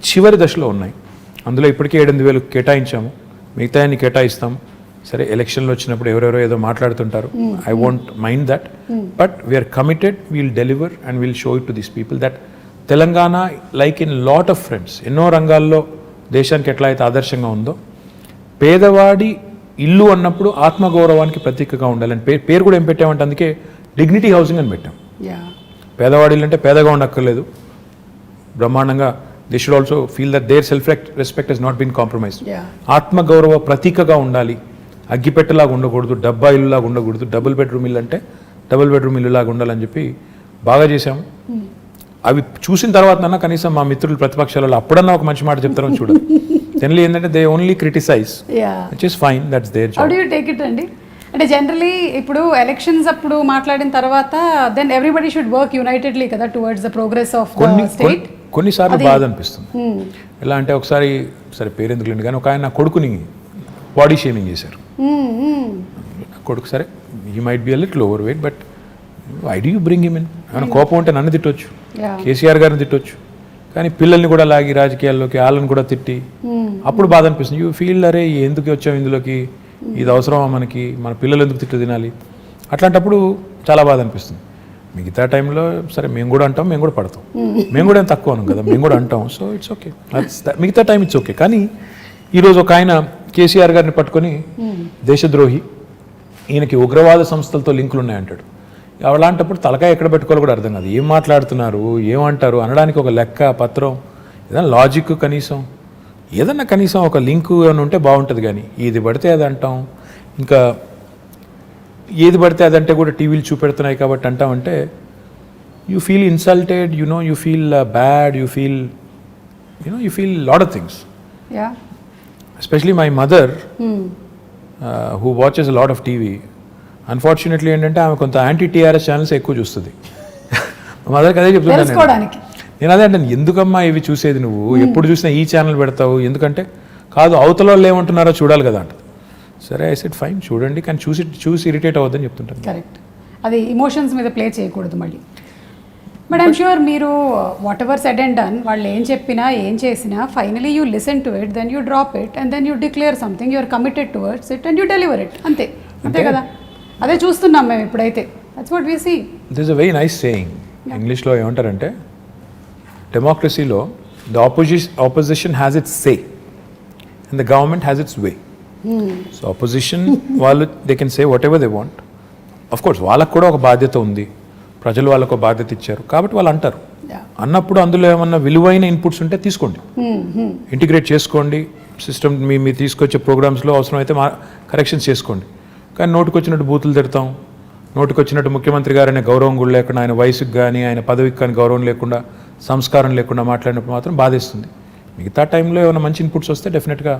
చివరి దశలో ఉన్నాయి. అందులో ఇప్పటికే 8,000 కేటాయించాము, మిగతా కేటాయిస్తాం. సరే, ఎలక్షన్లు వచ్చినప్పుడు ఎవరెవరో ఏదో మాట్లాడుతుంటారు, I won't mind that, but we're committed, we'll deliver and we'll show it to these people that Telangana, like in lot of fronts, ఎన్నో రంగాల్లో దేశానికి ఎట్లా అయితే ఆదర్శంగా ఉందో, పేదవాడి ఇల్లు అన్నప్పుడు ఆత్మగౌరవానికి ప్రతీకగా ఉండాలని పేరు కూడా ఏం పెట్టామంటే, అందుకే డిగ్నిటీ హౌసింగ్ అని పెట్టాం. పేదవాడి ఇల్లు అంటే పేదగా ఉండక్కర్లేదు, బ్రహ్మాండంగా they should also feel that their self respect has not been compromised. ఆత్మగౌరవ ప్రతీకగా ఉండాలి, అగ్గిపెట్టలాగా ఉండకూడదు, డబ్బా ఇల్లులాగా ఉండకూడదు. డబుల్ బెడ్రూమ్ ఇల్లు అంటే డబుల్ బెడ్రూమ్ ఇల్లులాగా ఉండాలని చెప్పి బాగా చేశాము. అవి చూసిన తర్వాత కనీసం మా మిత్రులు ప్రతిపక్షాలలో అప్పుడన్నా ఒక మంచి మాట చెప్తారని చూడదు. జనరల్లీ ఏంటంటే they only criticise, which is fine, that's their job. How do you take it అండి? అంటే జనరలీ ఇప్పుడు ఎలక్షన్స్ అప్పుడు మాట్లాడిన తర్వాత then everybody should work unitedly కదా towards the progress of the state. కొన్నిసార్లు బాధ అనిపిస్తుంది. ఎలా అంటే, ఒకసారి సరే పేరెందుకు లేండి కానీ ఒక ఆయన నా కొడుకుని బాడీ షేమింగ్ చేశారు. కొడుకు సరే, he might be a little overweight, but why do you bring him in? ఏమైనా కోపం ఉంటే నన్ను తిట్టొచ్చు, కేసీఆర్ గారిని తిట్టొచ్చు, కానీ పిల్లల్ని కూడా లాగి రాజకీయాల్లోకి వాళ్ళని కూడా తిట్టి అప్పుడు బాధ అనిపిస్తుంది. యూ ఫీల్, అరే ఎందుకు వచ్చాం ఇందులోకి, ఇది అవసరమా మనకి, మన పిల్లలు ఎందుకు తిట్టు తినాలి? అట్లాంటప్పుడు చాలా బాధ అనిపిస్తుంది. మిగతా టైంలో సరే మేము కూడా అంటాం, మేము కూడా పడతాం, మేము కూడా ఏం తక్కువ అనం కదా, మేము కూడా అంటాం. సో ఇట్స్ ఓకే, మిగతా టైం ఇట్స్ ఓకే. కానీ ఈరోజు ఒక ఆయన కేసీఆర్ గారిని పట్టుకొని దేశద్రోహి, ఈయనకి ఉగ్రవాద సంస్థలతో లింకులు ఉన్నాయంటాడు. అలాంటప్పుడు తలకాయ ఎక్కడ పెట్టుకోవాలో కూడా అర్థం కాదు. ఏం మాట్లాడుతున్నారు, ఏమంటారు అనడానికి ఒక లెక్క పత్రం, ఏదైనా లాజిక్ కనీసం, ఏదన్నా కనీసం ఒక లింకు అని ఉంటే బాగుంటుంది. కానీ ఏది పడితే అది అంటాం, ఇంకా ఏది పడితే అదంటే కూడా టీవీలు చూపెడుతున్నాయి కాబట్టి అంటామంటే you feel insulted, you feel bad, you feel lot of things. Especially my mother who watches a lot of TV, unfortunately ఏంటంటే ఆమె కొంత యాంటీ TRS ఛానల్స్ ఎక్కువ చూస్తుంది. మా మదర్కి అదే చెప్తున్నాను నేను అదే అంటాను, ఎందుకమ్మా ఇవి చూసేది నువ్వు, ఎప్పుడు చూసినా ఈ ఛానల్ పెడతావు ఎందుకంటే, కాదు అవతల వాళ్ళు ఏమంటున్నారో చూడాలి కదా అంట. సరే, ఐ సెడ్ ఫైన్, చూడండి, కానీ చూసి ఇరిటేట్ అవ్వద్దని చెప్తుంటాను. కరెక్ట్, అది ఇమోషన్స్ మీద ప్లే చేయకూడదు. మళ్ళీ బట్ ఐమ్ షూర్ మీరు whatever said and done వాళ్ళు ఏం చెప్పినా ఏం చేసినా finally you listen to it, then you drop it and then you declare something, you're committed towards it and you deliver it. అంతే కదా, అదే చూస్తున్నాం మేము ఇప్పుడైతే. That's what we see. This is a very nice saying. ఇంగ్లీష్లో ఏమంటారంటే డెమోక్రసీలో the opposition has its say and the government has its way. So opposition వాళ్ళు they can say what ever they want. Of course వాళ్ళకు కూడా ఒక బాధ్యత ఉంది, ప్రజలు వాళ్ళకు ఒక బాధ్యత ఇచ్చారు కాబట్టి వాళ్ళు అంటారు. అన్నప్పుడు అందులో ఏమన్నా విలువైన ఇన్పుట్స్ ఉంటే తీసుకోండి, ఇంటిగ్రేట్ చేసుకోండి, సిస్టమ్ మీరు తీసుకొచ్చే ప్రోగ్రామ్స్లో అవసరమైతే కరెక్షన్స్ చేసుకోండి. కానీ నోటికి వచ్చినట్టు బూతులు తిడతాం, నోటికి వచ్చినట్టు ముఖ్యమంత్రి గారు అనే గౌరవం కూడా లేకుండా, ఆయన వయసుకి కానీ ఆయన పదవికి కానీ గౌరవం లేకుండా, సంస్కారం లేకుండా మాట్లాడినప్పుడు మాత్రం బాధేస్తుంది. మిగతా టైంలో ఏమైనా మంచి ఇన్పుట్స్ వస్తే డెఫినెట్గా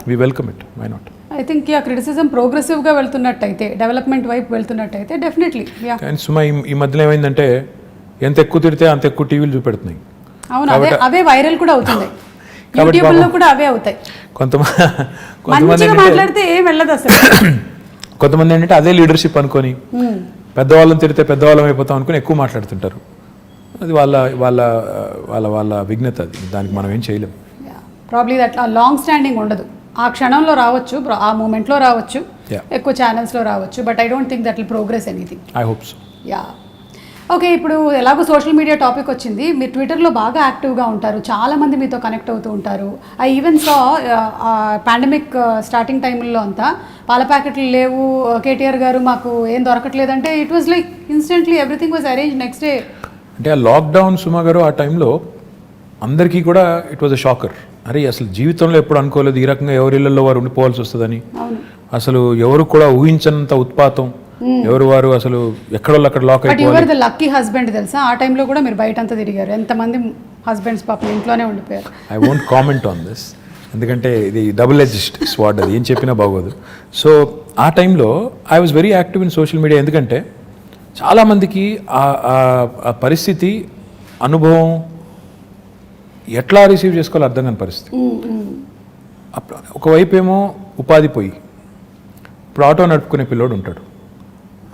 we welcome it, why not. I think criticism ప్రోగ్రెసివ్గా వెళ్తున్నట్టయితే, డెవలప్మెంట్ వైపు వెళ్తున్నట్టయితే డెఫినెట్లీ. అండ్ సుమా ఈ మధ్యలో ఏమైందంటే ఎంత ఎక్కువ తిడితే అంత ఎక్కువ టీవీలు చూపెడుతున్నాయి. అవును, అవే వైరల్ కూడా అవుతుంది, యూట్యూబ్లో కూడా అవే అవుతాయి. కొంతమంది మాట్లాడితే ఏం వెళ్ళదు అసలు. కొంతమంది ఏంటంటే అదే లీడర్షిప్ అనుకొని పెద్దవాళ్ళని తిడితే పెద్దవాళ్ళం అయిపోతాం అనుకుని ఎక్కువ మాట్లాడుతుంటారు. అది వాళ్ళ వాళ్ళ వాళ్ళ వాళ్ళ విఘ్నత, అది దానికి మనం ఏం చేయలేము. ప్రాబ్లీ దట్ లాంగ్ స్టాండింగ్ ఉండదు. ఆ క్షణంలో రావచ్చు, ఆ మూమెంట్లో రావచ్చు, ఎక్కువ ఛానల్స్లో రావచ్చు, but I don't think that will progress anything. I hope so. Yeah, okay. ఇప్పుడు ఎలాగో సోషల్ మీడియా టాపిక్ వచ్చింది, మీరు ట్విట్టర్లో బాగా యాక్టివ్గా ఉంటారు, చాలామంది మీతో కనెక్ట్ అవుతూ ఉంటారు. I even saw pandemic starting టైంలో అంతా పాల ప్యాకెట్లు లేవు, కేటీఆర్ గారు మాకు ఏం దొరకట్లేదంటే it was like instantly everything was arrange next day. అంటే ఆ లాక్డౌన్ సుమా గారు ఆ టైంలో అందరికీ కూడా ఇట్ వాజ్ అ షాకర్. అరే అసలు జీవితంలో ఎప్పుడు అనుకోలేదు ఈ రకంగా ఎవరి ఇళ్లలో వారు ఉండిపోవాల్సి వస్తుందని. అసలు ఎవరు కూడా ఊహించనంత ఉత్పాతం, ఎవరు వారు అసలు ఎక్కడో అక్కడ లాక్ అయిపోయారు. ద లక్కీ హస్బెండ్ తెలుసా, ఆ టైంలో కూడా మీరు బయట అంతా తిరిగారు, ఎంతమంది హస్బెండ్స్ పాపం ఇంట్లోనే ఉండిపోయారు. I won't comment on this, ఎందుకంటే ఇది డబుల్ ఎడ్జ్డ్ స్వార్డ్, అది ఏం చెప్పినా బాగోదు. సో ఆ టైంలో I was very active in social media, ఎందుకంటే చాలామందికి ఆ పరిస్థితి అనుభవం ఎట్లా రిసీవ్ చేసుకోవాలో అర్థం కాని పరిస్థితి. ఒకవైపు ఏమో ఉపాధి పోయి, ఇప్పుడు ఆటో నడుపుకునే పిల్లోడు ఉంటాడు,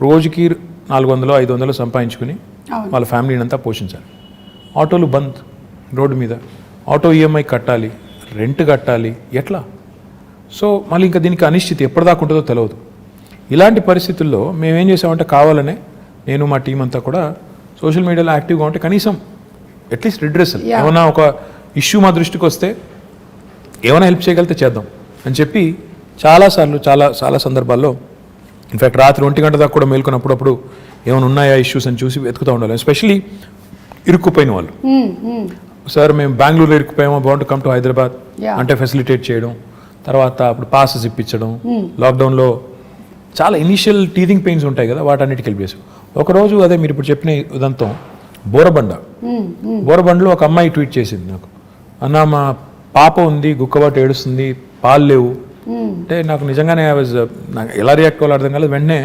రోజుకి 400-500 సంపాదించుకుని వాళ్ళ ఫ్యామిలీని అంతా పోషించాలి. ఆటోలు బంద్ రోడ్డు మీద, ఆటో ఈఎంఐ కట్టాలి, రెంట్ కట్టాలి, ఎట్లా? సో మళ్ళీ ఇంకా దీనికి అనిశ్చితి ఎప్పటిదాకా ఉంటుందో తెలియదు. ఇలాంటి పరిస్థితుల్లో మేమేం చేసామంటే కావాలనే నేను మా టీం అంతా కూడా సోషల్ మీడియాలో యాక్టివ్గా ఉంటే కనీసం అట్లీస్ట్ రిడ్రెసల్, ఏమైనా ఒక ఇష్యూ మా దృష్టికి వస్తే ఏమైనా హెల్ప్ చేయగలిగితే చేద్దాం అని చెప్పి చాలాసార్లు చాలా సందర్భాల్లో, ఇన్ఫ్యాక్ట్ రాత్రి 1 గంట దాకా కూడా మేల్కొన్నప్పుడు ఏమైనా ఉన్నాయా ఇష్యూస్ అని చూసి వెతుకుతూ ఉండాలి. ఎస్పెషలీ ఇరుక్కుపోయిన వాళ్ళు, సార్ మేము బెంగళూరులో ఇరుక్కుపోయామో, బాగుంటు కమ్ టు హైదరాబాద్ అంటే ఫెసిలిటేట్ చేయడం, తర్వాత అప్పుడు పాసెస్ ఇప్పించడం. లాక్డౌన్లో చాలా ఇనీషియల్ టీథింగ్ పెయిన్స్ ఉంటాయి కదా, వాటన్నిటికి హెల్ప్ చేసాం. ఒకరోజు అదే మీరు ఇప్పుడు చెప్పిన ఉదంతం, బోరబండలో ఒక అమ్మాయి ట్వీట్ చేసింది నాకు, అన్న మా పాప ఉంది, గుక్కబాటు ఏడుస్తుంది, పాలు లేవు అంటే. నాకు నిజంగానే నాకు ఎలా రియాక్ట్ అవ్వాలో అర్థం కాలేదు. వెంటనే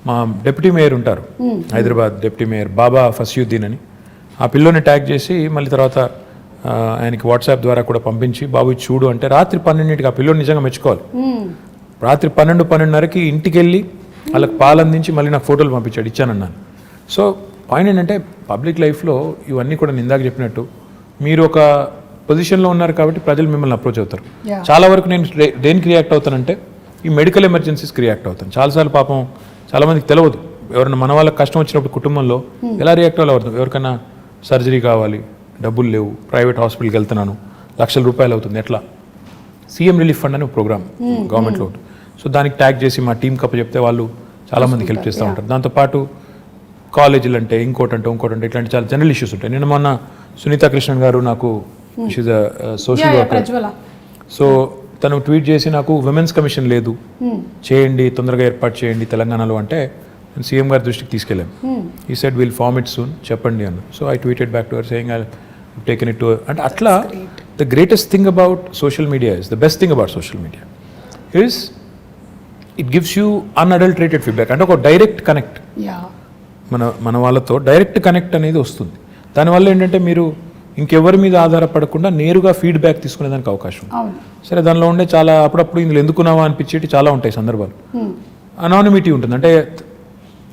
మా డిప్యూటీ మేయర్ ఉంటారు హైదరాబాద్, డిప్యూటీ మేయర్ బాబా ఫస్యుద్దీన్ అని, ఆ పిల్లోని ట్యాగ్ చేసి మళ్ళీ తర్వాత ఆయనకి వాట్సాప్ ద్వారా కూడా పంపించి, బాబు చూడు అంటే రాత్రి 12కి ఆ పిల్లోని నిజంగా మెచ్చుకోవాలి. రాత్రి 12-12:30కి ఇంటికి వెళ్ళి వాళ్ళకి పాలు అందించి మళ్ళీ నాకు ఫోటోలు పంపించాడు, ఇచ్చానన్నాను. సో పాయింట్ ఏంటంటే పబ్లిక్ లైఫ్లో ఇవన్నీ కూడా ఇందాక చెప్పినట్టు మీరు ఒక పొజిషన్లో ఉన్నారు కాబట్టి ప్రజలు మిమ్మల్ని అప్రోచ్ అవుతారు. చాలా వరకు నేను దేనికి రియాక్ట్ అవుతానంటే ఈ మెడికల్ ఎమర్జెన్సీస్కి రియాక్ట్ అవుతాను. చాలాసార్లు పాపం చాలామందికి తెలియదు, ఎవరైనా మన వాళ్ళకి కష్టం వచ్చినప్పుడు కుటుంబంలో ఎలా రియాక్ట్ అవ్వాలి. ఎవరికైనా సర్జరీ కావాలి, డబ్బులు లేవు, ప్రైవేట్ హాస్పిటల్కి వెళ్తున్నాను, లక్షల రూపాయలు అవుతుంది, ఎట్లా? సీఎం రిలీఫ్ ఫండ్ అనే ప్రోగ్రామ్ గవర్నమెంట్లో ఉంటుంది. సో దానికి ట్యాగ్ చేసి మా టీం కప్ప చెప్తే వాళ్ళు చాలామందికి హెల్ప్ చేస్తూ ఉంటారు. దాంతోపాటు కాలేజీలు అంటే ఇంకోటంటే ఇట్లాంటి చాలా జనరల్ ఇష్యూస్ ఉంటాయి. నిన్న మొన్న సునీతా కృష్ణన్ గారు నాకు, she's a social worker, so తను ట్వీట్ చేసి నాకు విమెన్స్ కమిషన్ లేదు, చేయండి, తొందరగా ఏర్పాటు చేయండి తెలంగాణలో అంటే సీఎం గారి దృష్టికి తీసుకెళ్ళాం. He said will form it soon, చెప్పండి అన్న. So I tweeted back to her saying I taken it to, అంటే అట్లా the greatest thing about social media is, the best thing about social media is it gives you unadulterated feedback. అంటే ఒక డైరెక్ట్ కనెక్ట్, మన వాళ్ళతో డైరెక్ట్ కనెక్ట్ అనేది వస్తుంది. దానివల్ల ఏంటంటే మీరు ఇంకెవరి మీద ఆధారపడకుండా నేరుగా ఫీడ్బ్యాక్ తీసుకునేదానికి అవకాశం. సరే, దానిలో ఉండే చాలా అప్పుడప్పుడు ఇందులో ఎందుకున్నావా అనిపించేటి చాలా ఉంటాయి సందర్భాలు. అనానిమిటీ ఉంటుంది, అంటే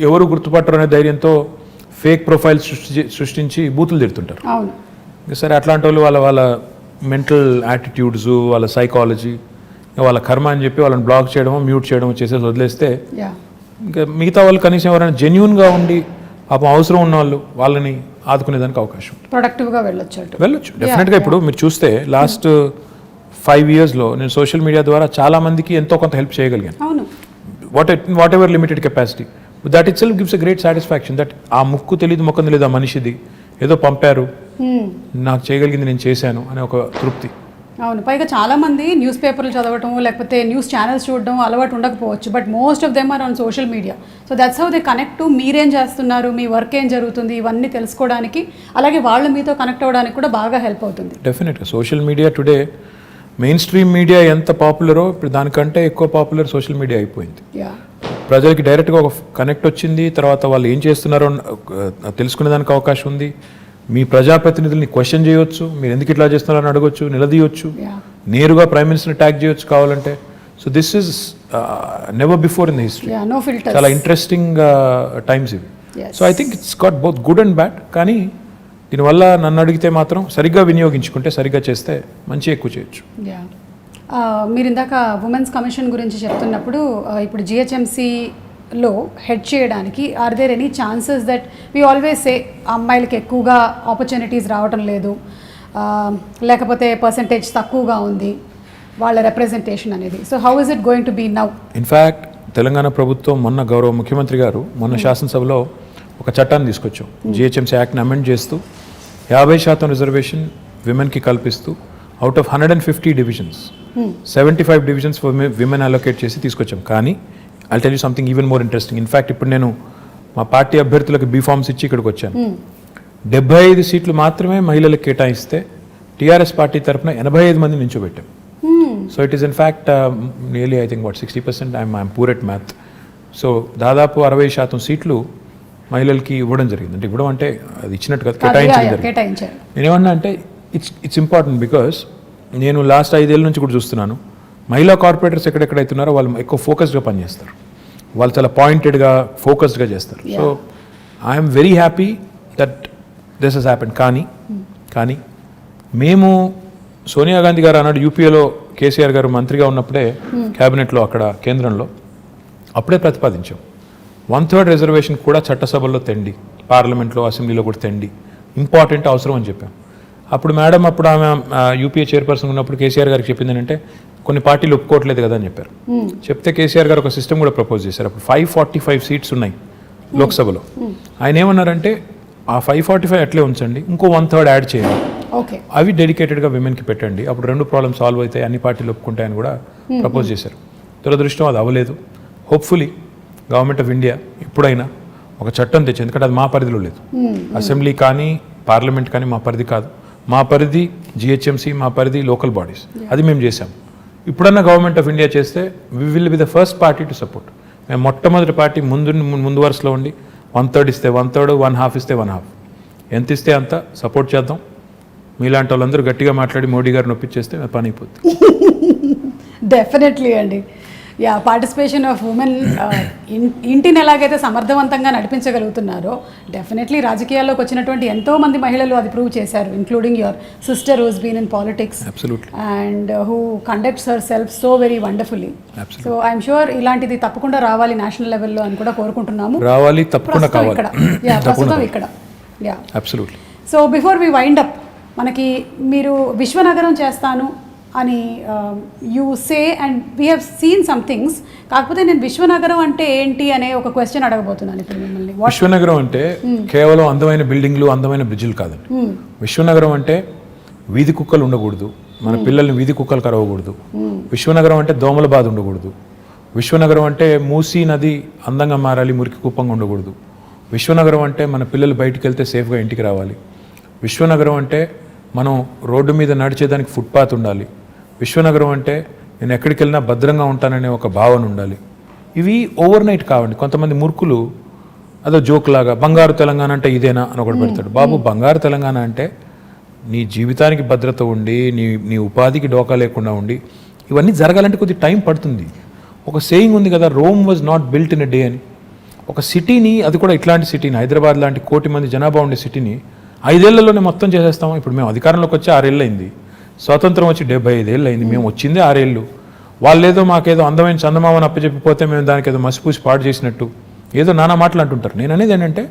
ఎవరు గుర్తుపట్టరు అనే ధైర్యంతో ఫేక్ ప్రొఫైల్స్ సృష్టించి బూతులు తిడుతుంటారు. అవును. సరే అట్లాంటి వాళ్ళు వాళ్ళ మెంటల్ యాటిట్యూడ్స్, వాళ్ళ సైకాలజీ, వాళ్ళ కర్మ అని చెప్పి వాళ్ళని బ్లాక్ చేయడమో మ్యూట్ చేయడమో చేసేసి వదిలేస్తే ఇంకా మిగతా వాళ్ళు కనీసం ఎవరైనా జెన్యూన్గా ఉండి పాపం అవసరం ఉన్న వాళ్ళు వాళ్ళని ఆదుకునేదానికి అవకాశం ప్రొడక్టివ్గా వెళ్ళొచ్చు డెఫినెట్గా. ఇప్పుడు మీరు చూస్తే లాస్ట్ 5 yearsలో నేను సోషల్ మీడియా ద్వారా చాలా మందికి ఎంతో కొంత హెల్ప్ చేయగలిగాను. అవును. What ever limited capacity, that it self gives a great satisfaction that ఆ ముక్కు తెలియదు మొక్కం తెలియదు ఆ మనిషిది ఏదో పంపారు, నాకు చేయగలిగింది నేను చేశాను అనే ఒక తృప్తి. అవును. పైగా చాలా మంది న్యూస్ పేపర్లు చదవటం లేకపోతే న్యూస్ ఛానల్స్ చూడడం అలవాటు ఉండకపోవచ్చు, but most of them are on social media. So that's how they connect to మీరేం చేస్తున్నారు, మీ వర్క్ ఏం జరుగుతుంది, ఇవన్నీ తెలుసుకోవడానికి, అలాగే వాళ్ళు మీతో కనెక్ట్ అవ్వడానికి కూడా బాగా హెల్ప్ అవుతుంది. డెఫినెట్గా social media today main stream media ఎంత పాపులరో ఇప్పుడు దానికంటే ఎక్కువ పాపులర్ సోషల్ మీడియా అయిపోయింది. ప్రజలకి డైరెక్ట్గా ఒక కనెక్ట్ వచ్చింది, తర్వాత వాళ్ళు ఏం చేస్తున్నారో తెలుసుకునేదానికి అవకాశం ఉంది. మీ ప్రజాప్రతినిధుల్ని క్వశ్చన్ చేయొచ్చు, మీరు ఎందుకు ఇట్లా చేస్తున్నారని అడగొచ్చు, నిలదీయొచ్చు, నేరుగా ప్రైమ్ మినిస్టర్ని ట్యాగ్ చేయొచ్చు కావాలంటే. So this is never before in the history. చాలా ఇంట్రెస్టింగ్ టైమ్స్ ఇవి. So I think it's got both good and bad. కానీ దీనివల్ల నన్ను అడిగితే మాత్రం సరిగ్గా వినియోగించుకుంటే, సరిగ్గా చేస్తే మంచి ఎక్కువ చేయొచ్చు. మీరు ఇందాక ఉమెన్స్ కమిషన్ గురించి చెప్తున్నప్పుడు ఇప్పుడు జిహెచ్ఎంసీలో హెడ్ చేయడానికి are there any chances that we always say అమ్మాయిలకి ఎక్కువగా ఆపర్చునిటీస్ రావటం లేదు, లేకపోతే పర్సంటేజ్ తక్కువగా ఉంది వాళ్ళ రిప్రజెంటేషన్ అనేది. So how is it going to be now? In fact Telangana ప్రభుత్వం మొన్న గౌరవ ముఖ్యమంత్రి గారు మొన్న శాసనసభలో ఒక చట్టాన్ని తీసుకొచ్చాం. జిహెచ్ఎంసీ యాక్ట్ని అమెండ్ చేస్తూ 50% రిజర్వేషన్ విమెన్కి కల్పిస్తూ out of 150 divisions 75 divisions women allocate చేసి తీసుకొచ్చాం. కానీ I tell you something even more interesting. In fact ఇప్పుడు నేను మా పార్టీ అభ్యర్థులకు బీఫామ్స్ ఇచ్చి ఇక్కడికి వచ్చాను. 75 సీట్లు మాత్రమే మహిళలకు కేటాయిస్తే టీఆర్ఎస్ పార్టీ తరఫున 85 మంది నించోబెట్టాం. So it is in fact nearly I think 60%. I'm poor at math. So దాదాపు 60% సీట్లు మహిళలకి ఇవ్వడం జరిగింది. అంటే ఇవ్వడం అంటే అది ఇచ్చినట్టు కాదు, కేటాయించారు. నేనేమన్నా అంటే ఇట్స్ ఇంపార్టెంట్ బికాస్ నేను లాస్ట్ 5 ఏళ్ళ నుంచి కూడా చూస్తున్నాను మహిళా కార్పొరేటర్స్ ఎక్కడెక్కడైతున్నారో వాళ్ళు ఎక్కువ ఫోకస్డ్గా పనిచేస్తారు, వాళ్ళు చాలా పాయింటెడ్గా ఫోకస్డ్గా చేస్తారు. So I'm very happy that this has happened. కానీ మేము సోనియా గాంధీ గారు అన్నాడు యూపీఏలో కేసీఆర్ గారు మంత్రిగా ఉన్నప్పుడే క్యాబినెట్లో అక్కడ కేంద్రంలో అప్పుడే ప్రతిపాదించాం 1/3 రిజర్వేషన్ కూడా చట్టసభల్లో తెండి, పార్లమెంట్లో అసెంబ్లీలో కూడా తెండి, ఇంపార్టెంట్ అవసరం అని చెప్పాం. అప్పుడు మేడం అప్పుడు ఆమె యూపీఏ చైర్పర్సన్ ఉన్నప్పుడు కేసీఆర్ గారికి చెప్పింది ఏంటంటే కొన్ని పార్టీలు ఒప్పుకోవట్లేదు కదా అని చెప్పారు. చెప్తే కేసీఆర్ గారు ఒక సిస్టమ్ కూడా ప్రపోజ్ చేశారు. అప్పుడు 545 సీట్స్ ఉన్నాయి లోక్సభలో. ఆయన ఏమన్నారంటే ఆ 545 అట్లే ఉంచండి, ఇంకో 1/3 యాడ్ చేయండి, అవి డెడికేటెడ్గా విమెన్కి పెట్టండి, అప్పుడు 2 ప్రాబ్లమ్స్ సాల్వ్ అవుతాయి, అన్ని పార్టీలు ఒప్పుకుంటాయని కూడా ప్రపోజ్ చేశారు. దురదృష్టం అది అవ్వలేదు. హోప్ఫుల్లీ గవర్నమెంట్ ఆఫ్ ఇండియా ఇప్పుడైనా ఒక చట్టం తెచ్చి, ఎందుకంటే అది మా పరిధిలో లేదు, అసెంబ్లీ కానీ పార్లమెంట్ కానీ మా పరిధి కాదు, మా పరిధి జిహెచ్ఎంసీ, మా పరిధి లోకల్ బాడీస్, అది మేము చేసాం. ఇప్పుడన్నా గవర్నమెంట్ ఆఫ్ ఇండియా చేస్తే we will be the first party to support. మేము మొట్టమొదటి పార్టీ ముందు వరుసలో ఉండి 1/3 ఇస్తే 1/3, 1/2 ఇస్తే 1/2, ఎంత ఇస్తే అంత సపోర్ట్ చేద్దాం. మీలాంటి వాళ్ళందరూ గట్టిగా మాట్లాడి మోడీ గారిని ఒప్పించేస్తే పని అయిపోతుంది. డెఫినెట్లీ అండి. పార్టిసిపేషన్ ఆఫ్ ఉమెన్ ఇంటిని ఎలాగైతే సమర్థవంతంగా నడిపించగలుగుతున్నారో డెఫినెట్లీ రాజకీయాల్లోకి వచ్చినటువంటి ఎంతో మంది మహిళలు అది ప్రూవ్ చేశారు, including your sister who's been in politics and who conducts herself so very wonderfully. So I'm sure ఇలాంటిది తప్పకుండా రావాలి నేషనల్ లెవెల్లో అని కూడా కోరుకుంటున్నాము. రావాలి, తప్పకుండా కావాలి. ప్రస్తుతం ఇక్కడ. So before we wind up, మనకి మీరు విశ్వనగరం చేస్తాను అని you say and we have seen some things. కాకపోతే నేను విశ్వనగరం అంటే ఏంటి అనే ఒక క్వశ్చన్ అడగబోతున్నాను ఇప్పుడు మిమ్మల్ని. విశ్వనగరం అంటే కేవలం అందమైన బిల్డింగ్లు, అందమైన బ్రిడ్జిలు కాదండి. విశ్వనగరం అంటే వీధి కుక్కలు ఉండకూడదు, మన పిల్లల్ని వీధి కుక్కలు కరవకూడదు. విశ్వనగరం అంటే దోమల బాధ ఉండకూడదు. విశ్వనగరం అంటే మూసీ నది అందంగా మారాలి, మురికి కుప్పంగా ఉండకూడదు. విశ్వనగరం అంటే మన పిల్లలు బయటికి వెళ్తే సేఫ్గా ఇంటికి రావాలి. విశ్వనగరం అంటే మనం రోడ్డు మీద నడిచేదానికి ఫుట్పాత్ ఉండాలి. విశ్వనగరం అంటే నేను ఎక్కడికి వెళ్ళినా భద్రంగా ఉంటాననే ఒక భావన ఉండాలి. ఇవి ఓవర్ నైట్ కావండి. కొంతమంది మూర్ఖులు అదో జోక్ లాగా బంగారు తెలంగాణ అంటే ఇదేనా అని ఒకటి పెడతాడు. బాబు, బంగారు తెలంగాణ అంటే నీ జీవితానికి భద్రత ఉండి, నీ ఉపాధికి డోకా లేకుండా ఉండి, ఇవన్నీ జరగాలంటే కొద్ది టైం పడుతుంది. ఒక సేయింగ్ ఉంది కదా, Rome was not built in a day అని. ఒక సిటీని, అది కూడా ఇట్లాంటి సిటీని, హైదరాబాద్ లాంటి 1 కోటి మంది జనాభా ఉండే సిటీని 5 ఏళ్లలోనే మొత్తం చేసేస్తాము. ఇప్పుడు మేము అధికారంలోకి వచ్చి 6 ఏళ్ళు అయింది, స్వాతంత్రం వచ్చి 75 ఏళ్ళు అయింది, మేము వచ్చిందే 6 ఏళ్ళు. వాళ్ళేదో మాకేదో అందమైన చందమామని అప్పచెప్పిపోతే మేము దానికి ఏదో మసిపూసి పాడు చేసినట్టు ఏదో నానా మాటలు అంటుంటారు. నేను అనేది ఏంటంటే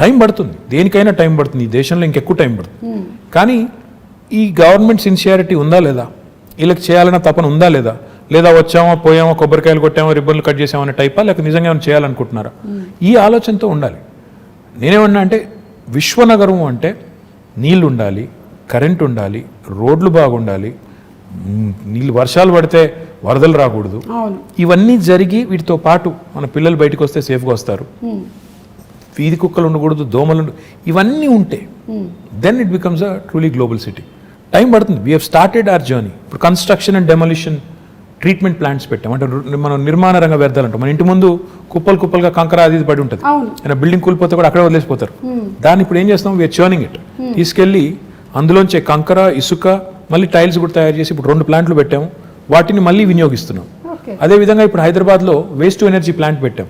టైం పడుతుంది, దేనికైనా టైం పడుతుంది, ఈ దేశంలో ఇంకెక్కువ టైం పడుతుంది. కానీ ఈ గవర్నమెంట్ సిన్సియారిటీ ఉందా లేదా, వీళ్ళకి చేయాలన్న తపన ఉందా లేదా, లేదా వచ్చామో పోయామో కొబ్బరికాయలు కొట్టామో రిబ్బన్లు కట్ చేసామో అనే టైపా, లేక నిజంగా ఏమైనా చేయాలనుకుంటున్నారా, ఈ ఆలోచనతో ఉండాలి. నేనేమన్నా అంటే విశ్వనగరం అంటే నీళ్ళు ఉండాలి, కరెంట్ ఉండాలి, రోడ్లు బాగుండాలి, నీళ్ళు వర్షాలు పడితే వరదలు రాకూడదు, ఇవన్నీ జరిగి వీటితో పాటు మన పిల్లలు బయటకు వస్తే సేఫ్గా వస్తారు, వీధి కుక్కలు ఉండకూడదు, దోమలు ఇవన్నీ ఉంటే then it becomes a truly global city. Time పడుతుంది. We have started our journey. ఇప్పుడు construction and demolition treatment plants పెట్టాం. అంటే మనం నిర్మాణ రంగ వ్యర్థాలు అంటాం. మన ఇంటి ముందు కుప్పలు కుప్పలుగా కంకర అది పడి ఉంటుంది, ఆయన బిల్డింగ్ కూలిపోతే కూడా అక్కడే వదిలేసిపోతారు. దాన్ని ఇప్పుడు ఏం చేస్తాం, వీఆర్ చర్నింగ్ ఇట్, తీసుకెళ్ళి అందులోంచే కంకర, ఇసుక, మళ్ళీ టైల్స్ కూడా తయారు చేసి ఇప్పుడు 2 ప్లాంట్లు పెట్టాము, వాటిని మళ్ళీ వినియోగిస్తున్నాం. అదేవిధంగా ఇప్పుడు హైదరాబాద్లో వేస్ట్ టు ఎనర్జీ ప్లాంట్ పెట్టాం.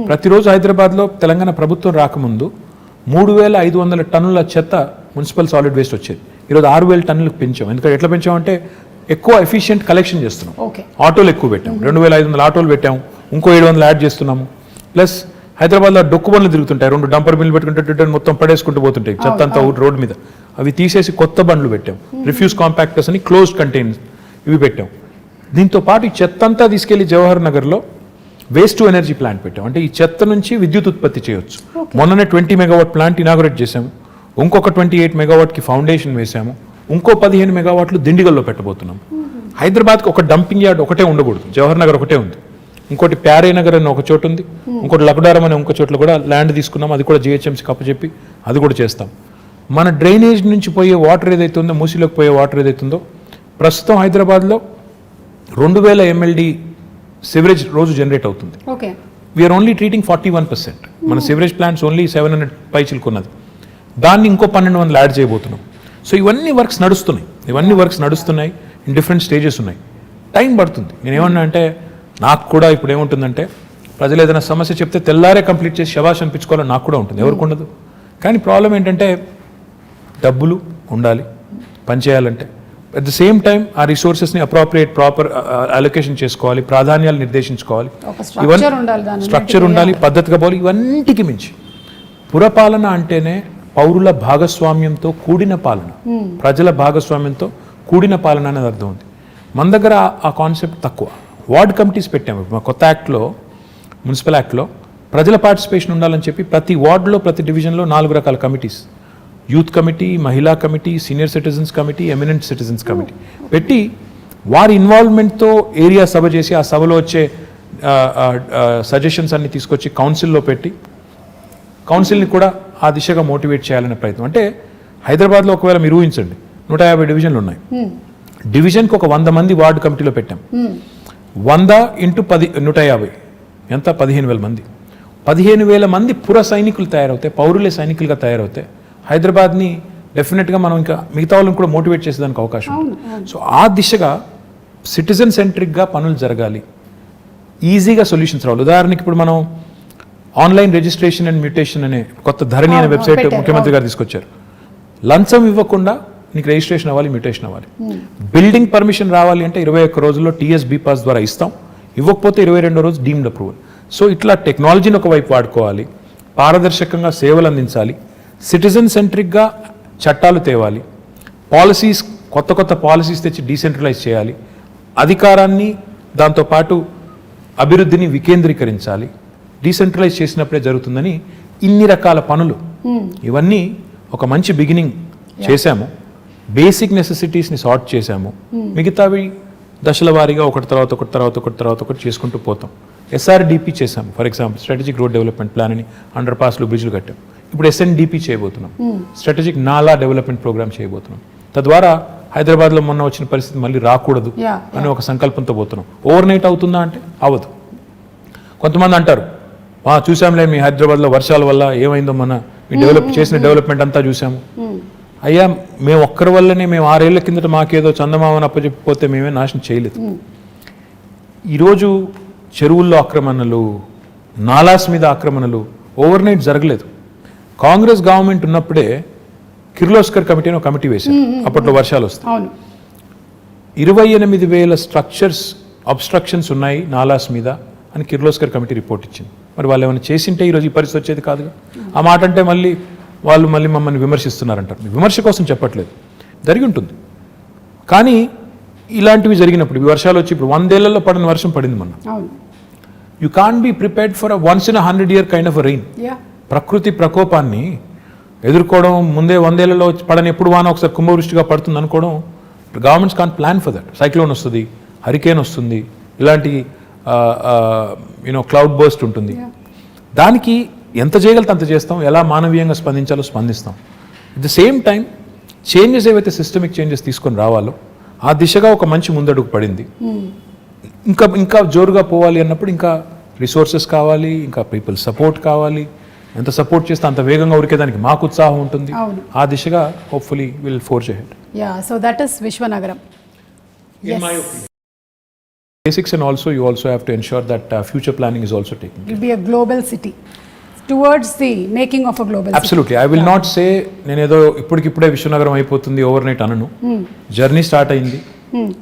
ప్రతిరోజు హైదరాబాద్లో తెలంగాణ ప్రభుత్వం రాకముందు 3500 టన్నుల చెత్త మున్సిపల్ సాలిడ్ వేస్ట్ వచ్చేది. ఈరోజు 6000 టన్నులకు పెంచాం. ఎందుకంటే ఎట్లా పెంచామంటే ఎక్కువ ఎఫిషియెంట్ కలెక్షన్ చేస్తున్నాం. ఆటోలు ఎక్కువ పెట్టాం, 2500 ఆటోలు పెట్టాము, ఇంకో 700 యాడ్ చేస్తున్నాము. ప్లస్ హైదరాబాద్లో డొక్కు బండ్లు తిరుగుతుంటాయి, 2 డంపర్ బిల్లు పెట్టుకుంటే మొత్తం పడేసుకుంటూ పోతుంటాయి చెత్త అంతా రోడ్డు మీద. అవి తీసేసి కొత్త బండ్లు పెట్టాం, రిఫ్యూజ్ కాంపాక్టర్స్ అని క్లోజ్డ్ కంటైనర్స్ ఇవి పెట్టాం. దీంతో పాటు ఈ చెత్త అంతా తీసుకెళ్లి జవహర్ నగర్లో వేస్ట్ టు ఎనర్జీ ప్లాంట్ పెట్టాం. అంటే ఈ చెత్త నుంచి విద్యుత్ ఉత్పత్తి చేయొచ్చు. మొన్ననే 20 మెగావాట్ ప్లాంట్ ఇనాగరేట్ చేశాము, ఇంకొక 28 మెగావాట్కి ఫౌండేషన్ వేసాము, ఇంకో 15 మెగావాట్లు దిండిగల్లో పెట్టబోతున్నాం. హైదరాబాద్కి ఒక డంపింగ్ యార్డ్ ఒకటే ఉండకూడదు, జవహర్ నగర్ ఒకటే ఉంది, ఇంకోటి ప్యారే నగర్ అని ఒక చోటు ఉంది, ఇంకోటి లకుడారం అనే ఇంకో చోట్ల కూడా ల్యాండ్ తీసుకున్నాం, అది కూడా జిహెచ్ఎంసీకి అప్పచెప్పి అది కూడా చేస్తాం. మన డ్రైనేజ్ నుంచి పోయే వాటర్ ఏదైతే ఉందో, మూసీలోకి పోయే వాటర్ ఏదైతుందో, ప్రస్తుతం హైదరాబాద్లో 2000 MLD సివరేజ్ రోజు జనరేట్ అవుతుంది. We're only treating 41%. మన సివరేజ్ ప్లాంట్స్ ఓన్లీ 700 పైచిలుకున్నది, దాన్ని ఇంకో 1200 యాడ్ చేయబోతున్నాం. సో ఇవన్నీ వర్క్స్ నడుస్తున్నాయి, ఇన్ డిఫరెంట్ స్టేజెస్ ఉన్నాయి. టైం పడుతుంది. నేనేమన్నా అంటే నాకు కూడా ఇప్పుడు ఏముంటుందంటే ప్రజలు ఏదైనా సమస్య చెప్తే తెల్లారే కంప్లీట్ చేసి శబాష్ అనిపించుకోవాలని నాకు కూడా ఉంటుంది, ఎవరికి ఉండదు. కానీ ప్రాబ్లం ఏంటంటే డబ్బులు ఉండాలి పనిచేయాలంటే, అట్ ద సేమ్ టైం ఆ రిసోర్సెస్ని ప్రాపర్ అలొకేషన్ చేసుకోవాలి, ప్రాధాన్యాలు నిర్దేశించుకోవాలి, స్ట్రక్చర్ ఉండాలి, పద్ధతిగా పోవాలి. ఇవన్నిటికి మించి పురపాలన అంటేనే పౌరుల భాగస్వామ్యంతో కూడిన పాలన, ప్రజల భాగస్వామ్యంతో కూడిన పాలన అనేది అర్థం ఉంది. మన దగ్గర ఆ కాన్సెప్ట్ తక్కువ. వార్డ్ కమిటీస్ పెట్టాము. మా కొత్త యాక్ట్లో, మున్సిపల్ యాక్ట్లో ప్రజల పార్టిసిపేషన్ ఉండాలని చెప్పి ప్రతి వార్డులో, ప్రతి డివిజన్లో 4 రకాల కమిటీస్, యూత్ కమిటీ, మహిళా committee, senior citizens committee, eminent citizens committee పెట్టి వారి ఇన్వాల్వ్మెంట్తో ఏరియా సభ చేసి ఆ సభలో వచ్చే సజెషన్స్ అన్ని తీసుకొచ్చి కౌన్సిల్లో పెట్టి కౌన్సిల్ని కూడా ఆ దిశగా మోటివేట్ చేయాలనే ప్రయత్నం. అంటే హైదరాబాద్లో ఒకవేళ మీరు ఊహించండి 150 డివిజన్లు ఉన్నాయి, డివిజన్కి ఒక 100 మంది వార్డు కమిటీలో పెట్టాం. 100 × 10 150 ఎంత, 15,000 మంది. 15,000 మంది పుర సైనికులు తయారవుతాయి, పౌరులే సైనికులుగా తయారవుతాయి. హైదరాబాద్ని డెఫినెట్గా మనం ఇంకా మిగతా వాళ్ళని కూడా మోటివేట్ చేసేదానికి అవకాశం ఉంది. సో ఆ దిశగా సిటిజన్ సెంట్రిక్గా పనులు జరగాలి, ఈజీగా సొల్యూషన్స్ రావాలి. ఉదాహరణకి ఇప్పుడు మనం ఆన్లైన్ రిజిస్ట్రేషన్ అండ్ మ్యూటేషన్ అనే కొత్త ధరణి అనే వెబ్సైట్ ముఖ్యమంత్రి గారు తీసుకొచ్చారు. లంచం ఇవ్వకుండా నీకు రిజిస్ట్రేషన్ అవ్వాలి, మ్యూటేషన్ అవ్వాలి. బిల్డింగ్ పర్మిషన్ రావాలి అంటే 21 రోజుల్లో TSB పాస్ ద్వారా ఇస్తాం, ఇవ్వకపోతే 22వ రోజు డీమ్డ్ అప్రూవల్. సో ఇట్లా టెక్నాలజీని ఒకవైపు వాడుకోవాలి, పారదర్శకంగా సేవలు అందించాలి, సిటిజన్ సెంట్రిక్గా చట్టాలు తేవాలి, పాలసీస్ కొత్త పాలసీస్ తెచ్చి డీసెంట్రలైజ్ చేయాలి, అధికారాన్ని దాంతోపాటు అభివృద్ధిని వికేంద్రీకరించాలి. డీసెంట్రలైజ్ చేసినప్పుడే జరుగుతుందని ఇన్ని రకాల పనులు, ఇవన్నీ ఒక మంచి బిగినింగ్ చేశాము. బేసిక్ నెసెసిటీస్ని సార్ట్ చేశాము, మిగతావి దశల వారీగా ఒకటి తర్వాత ఒకటి చేసుకుంటూ పోతాం. SRDP చేశాము, for example strategic road development plan అని, అండర్ పాస్లు, బ్రిడ్జ్లు కట్టాం. ఇప్పుడు SNDP చేయబోతున్నాం, స్ట్రాటజిక్ నాలా డెవలప్మెంట్ ప్రోగ్రామ్ చేయబోతున్నాం. తద్వారా హైదరాబాద్లో మొన్న వచ్చిన పరిస్థితి మళ్ళీ రాకూడదు అని ఒక సంకల్పంతో పోతున్నాం. ఓవర్ నైట్ అవుతుందా అంటే అవ్వదు. కొంతమంది అంటారు చూసాంలే మీ హైదరాబాద్లో వర్షాల వల్ల ఏమైందో, మీ చేసిన డెవలప్మెంట్ అంతా చూసాము. అయ్యా మేము ఒక్కరి వల్లనే, మేము 6 ఏళ్ల కిందట మాకేదో చందమామని అప్పచెప్పిపోతే మేమే నాశనం చేయలేదు. ఈరోజు చెరువుల్లో ఆక్రమణలు, నాలాస్ మీద ఆక్రమణలు ఓవర్ నైట్ జరగలేదు. కాంగ్రెస్ గవర్నమెంట్ ఉన్నప్పుడే కిర్లోస్కర్ కమిటీ అని ఒక కమిటీ వేశారు, అప్పట్లో వర్షాలు వస్తాయి. 28,000 స్ట్రక్చర్స్ అబ్స్ట్రక్షన్స్ ఉన్నాయి నాలాస్ మీద అని కిర్లోస్కర్ కమిటీ రిపోర్ట్ ఇచ్చింది. మరి వాళ్ళు ఏమైనా చేసింటే ఈరోజు ఈ పరిస్థితి వచ్చేది కాదుగా. ఆ మాట అంటే మళ్ళీ మమ్మల్ని విమర్శిస్తున్నారంటారు. విమర్శ కోసం చెప్పట్లేదు, జరిగి ఉంటుంది. కానీ ఇలాంటివి జరిగినప్పుడు ఈ వర్షాలు వచ్చి ఇప్పుడు 100 ఏళ్లలో పడిన వర్షం పడింది మొన్న. You can't be prepared for a once in 100 year kind of rain. ప్రకృతి ప్రకోపాన్ని ఎదుర్కోవడం ముందే 100 ఏళ్లలో పడని ఎప్పుడు వాన ఒకసారి కుంభవృష్టిగా పడుతుంది అనుకోవడం, governments can't plan for that. Cyclone వస్తుంది, హరికేన్ వస్తుంది, ఇలాంటి క్లౌడ్ బర్స్ట్ ఉంటుంది. దానికి ఎంత చేయగలితే అంత చేస్తాం, ఎలా మానవీయంగా స్పందించాలో స్పందిస్తాం. At the same time changes ఏవైతే సిస్టమిక్ చేంజెస్ తీసుకొని రావాలో ఆ దిశగా ఒక మంచి ముందడుగు పడింది. ఇంకా జోరుగా పోవాలి అన్నప్పుడు ఇంకా రిసోర్సెస్ కావాలి, ఇంకా పీపుల్ సపోర్ట్ కావాలి. ఎంత సపోర్ట్ చేస్తే అంత వేగంగా ఉరికేదానికి మాకు ఉత్సాహం ఉంటుంది. ఆ దిశగా hopefully will forge ahead. So that is విశ్వనగరం. In my opinion. Basics, and also you also have to ensure that future planning is also taken. It will be a global city towards the making of a global Absolutely. city. I will not say నేను ఏదో ఇప్పటికిప్పుడే విశ్వనగరం అయిపోతుంది ఓవర్ నైట్ అనను. జర్నీ స్టార్ట్ అయింది,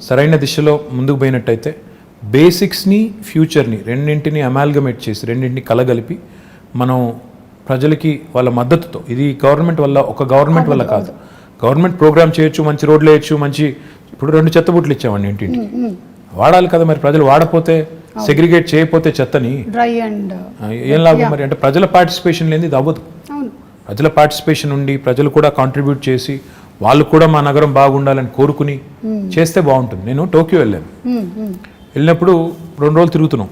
సరైన దిశలో ముందుకు పోయినట్టయితే బేసిక్స్ని ఫ్యూచర్ని రెండింటిని అమాల్గమేట్ చేసి రెండింటిని కలగలిపి మనం ప్రజలకి వాళ్ళ మద్దతుతో, ఇది గవర్నమెంట్ వల్ల ఒక గవర్నమెంట్ వల్ల కాదు, గవర్నమెంట్ ప్రోగ్రామ్ చేయొచ్చు, మంచి రోడ్లు వేయచ్చు, మంచి ఇప్పుడు 2 చెత్తబుట్లు ఇచ్చామండి ఇంటింటికి, వాడాలి కదా. మరి ప్రజలు వాడపోతే, సెగ్రిగేట్ చేయకపోతే చెత్తని ఏం లాభం మరి? అంటే ప్రజల పార్టిసిపేషన్ లేని ఇది అవ్వదు. ప్రజల పార్టిసిపేషన్ ఉండి ప్రజలు కూడా కాంట్రిబ్యూట్ చేసి వాళ్ళు కూడా మా నగరం బాగుండాలని కోరుకుని చేస్తే బాగుంటుంది. నేను టోక్యో వెళ్ళినప్పుడు 2 రోజులు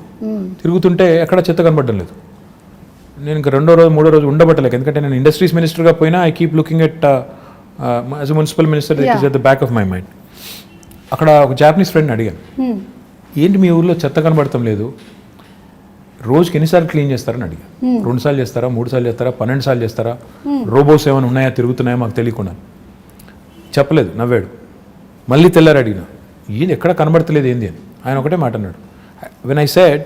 తిరుగుతుంటే ఎక్కడ చెత్త కనబడడం లేదు. నేను ఇంకా 2వ రోజు 3వ రోజు ఉండబట్టలేక, ఎందుకంటే నేను ఇండస్ట్రీస్ మినిస్టర్గా పోయినా I keep looking at as a municipal minister, it is at the back of my mind. అక్కడ ఒక జాపనీస్ ఫ్రెండ్ని అడిగాను, ఏంటి మీ ఊర్లో చెత్త కనబడటం లేదు, రోజుకి ఎన్నిసార్లు క్లీన్ చేస్తారని అడిగాను. 2 సార్లు చేస్తారా, 3 సార్లు చేస్తారా, 12 సార్లు చేస్తారా, రోబోస్ ఏమైనా ఉన్నాయా, తిరుగుతున్నాయా మాకు తెలియకుండా? చెప్పలేదు, నవ్వాడు. మళ్ళీ తెల్లారు అడిగిన, ఏంది ఎక్కడ కనబడతలేదు ఏంది అని. ఆయన ఒకటే మాట అన్నాడు, when I said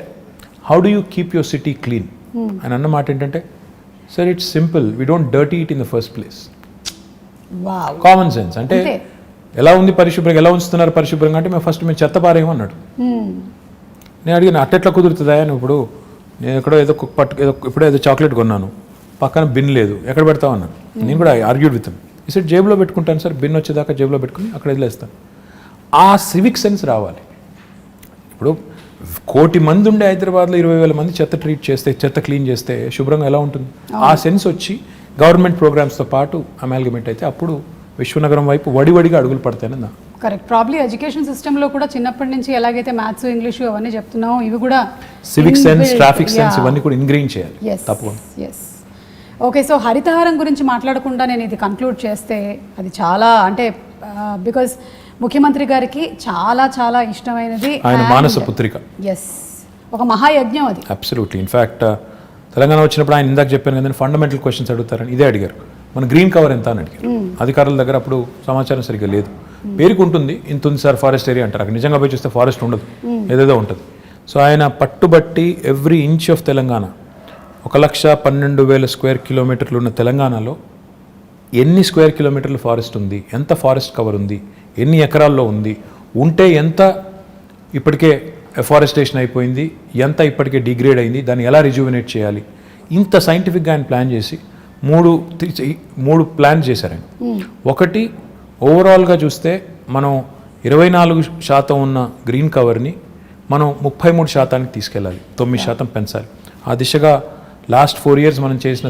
how do you keep your city clean, ఆయన అన్న మాట ఏంటంటే, sir it's simple, we don't dirty it in the first place. Common sense. అంటే ఎలా ఉంది పరిశుభ్రంగా, ఎలా ఉంచుతున్నారు పరిశుభ్రంగా అంటే, మేము చెత్త పారేయమన్నాడు. నేను అడిగిన, అట్టెట్లా కుదురుతుందా అని. ఇప్పుడు నేను ఎక్కడో ఇప్పుడో ఏదో చాక్లెట్ కొన్నాను, పక్కన బిన్ లేదు, ఎక్కడ పెడతావు అన్నాను. నేను కూడా ఆర్గ్యూడ్ విత్ హిమ్. ఈ సెట్ జేబులో పెట్టుకుంటాను సార్, బిన్ వచ్చేదాకా జేబులో పెట్టుకుని అక్కడ వదిలేస్తాను. ఆ సివిక్ సెన్స్ రావాలి. ఇప్పుడు 1 కోటి మంది ఉండే హైదరాబాద్లో 20,000 మంది చెత్త క్లీన్ చేస్తే శుభ్రంగా ఎలా ఉంటుంది? ఆ సెన్స్ వచ్చి గవర్నమెంట్ ప్రోగ్రామ్స్తో పాటు అమాల్గమేట్ అయితే అప్పుడు విశ్వనగరం వైపు వడివడిగా అడుగులు పడతాయని నా కరెక్ట్. ప్రాబ్లీ ఎడ్యుకేషన్ సిస్టంలో కూడా చిన్నప్పటి నుంచి ఎలాగైతే మ్యాథ్స్, ఇంగ్లీషు అవన్నీ చెప్తున్నామో ఇవి కూడా సివిక్ సెన్స్, ట్రాఫిక్ సెన్స్ ఇవన్నీ కూడా ఇంగ్రీన్ చేయాలి తప్పకుండా. ఓకే, సో హరితహారం గురించి మాట్లాడకుండా నేను ఇది కంక్లూడ్ చేస్తే అది చాలా, అంటే బికాజ్ ముఖ్యమంత్రి గారికి చాలా చాలా ఇష్టమైనది ఆయన మానస పుత్రిక. ఒక మహాయజ్ఞం అది. అబ్సల్యూట్లీ. ఇన్ఫ్యాక్ట్ తెలంగాణ వచ్చినప్పుడు ఆయన ఇందాక చెప్పాను కదా, ఫండమెంటల్ క్వశ్చన్స్ అడుగుతారని ఇదే అడిగారు. మన గ్రీన్ కవర్ ఎంత అని అడిగారు. అధికారుల దగ్గర అప్పుడు సమాచారం సరిగ్గా లేదు. పేరుకు ఉంటుంది, ఇంత ఉంది సార్ ఫారెస్ట్ ఏరియా అంటారు. అక్కడ నిజంగా పోయి చూస్తే ఫారెస్ట్ ఉండదు, ఏదేదో ఉంటుంది. సో ఆయన పట్టుబట్టి every inch of Telangana, 1,12,000 square కిలోమీటర్లు ఉన్న తెలంగాణలో ఎన్ని స్క్వేర్ కిలోమీటర్లు ఫారెస్ట్ ఉంది, ఎంత ఫారెస్ట్ కవర్ ఉంది, ఎన్ని ఎకరాల్లో ఉంది, ఉంటే ఎంత ఇప్పటికే ఎఫారెస్టేషన్ అయిపోయింది, ఎంత ఇప్పటికే డిగ్రేడ్ అయింది, దాన్ని ఎలా రిజ్యూవినేట్ చేయాలి, ఇంత సైంటిఫిక్గా ఆయన ప్లాన్ చేసి 3 ప్లాన్ చేశారు ఆయన. ఒకటి, ఓవరాల్గా చూస్తే మనం 24% ఉన్న గ్రీన్ కవర్ని మనం 33% తీసుకెళ్ళాలి, 9% పెంచాలి. ఆ దిశగా లాస్ట్ 4 years మనం చేసిన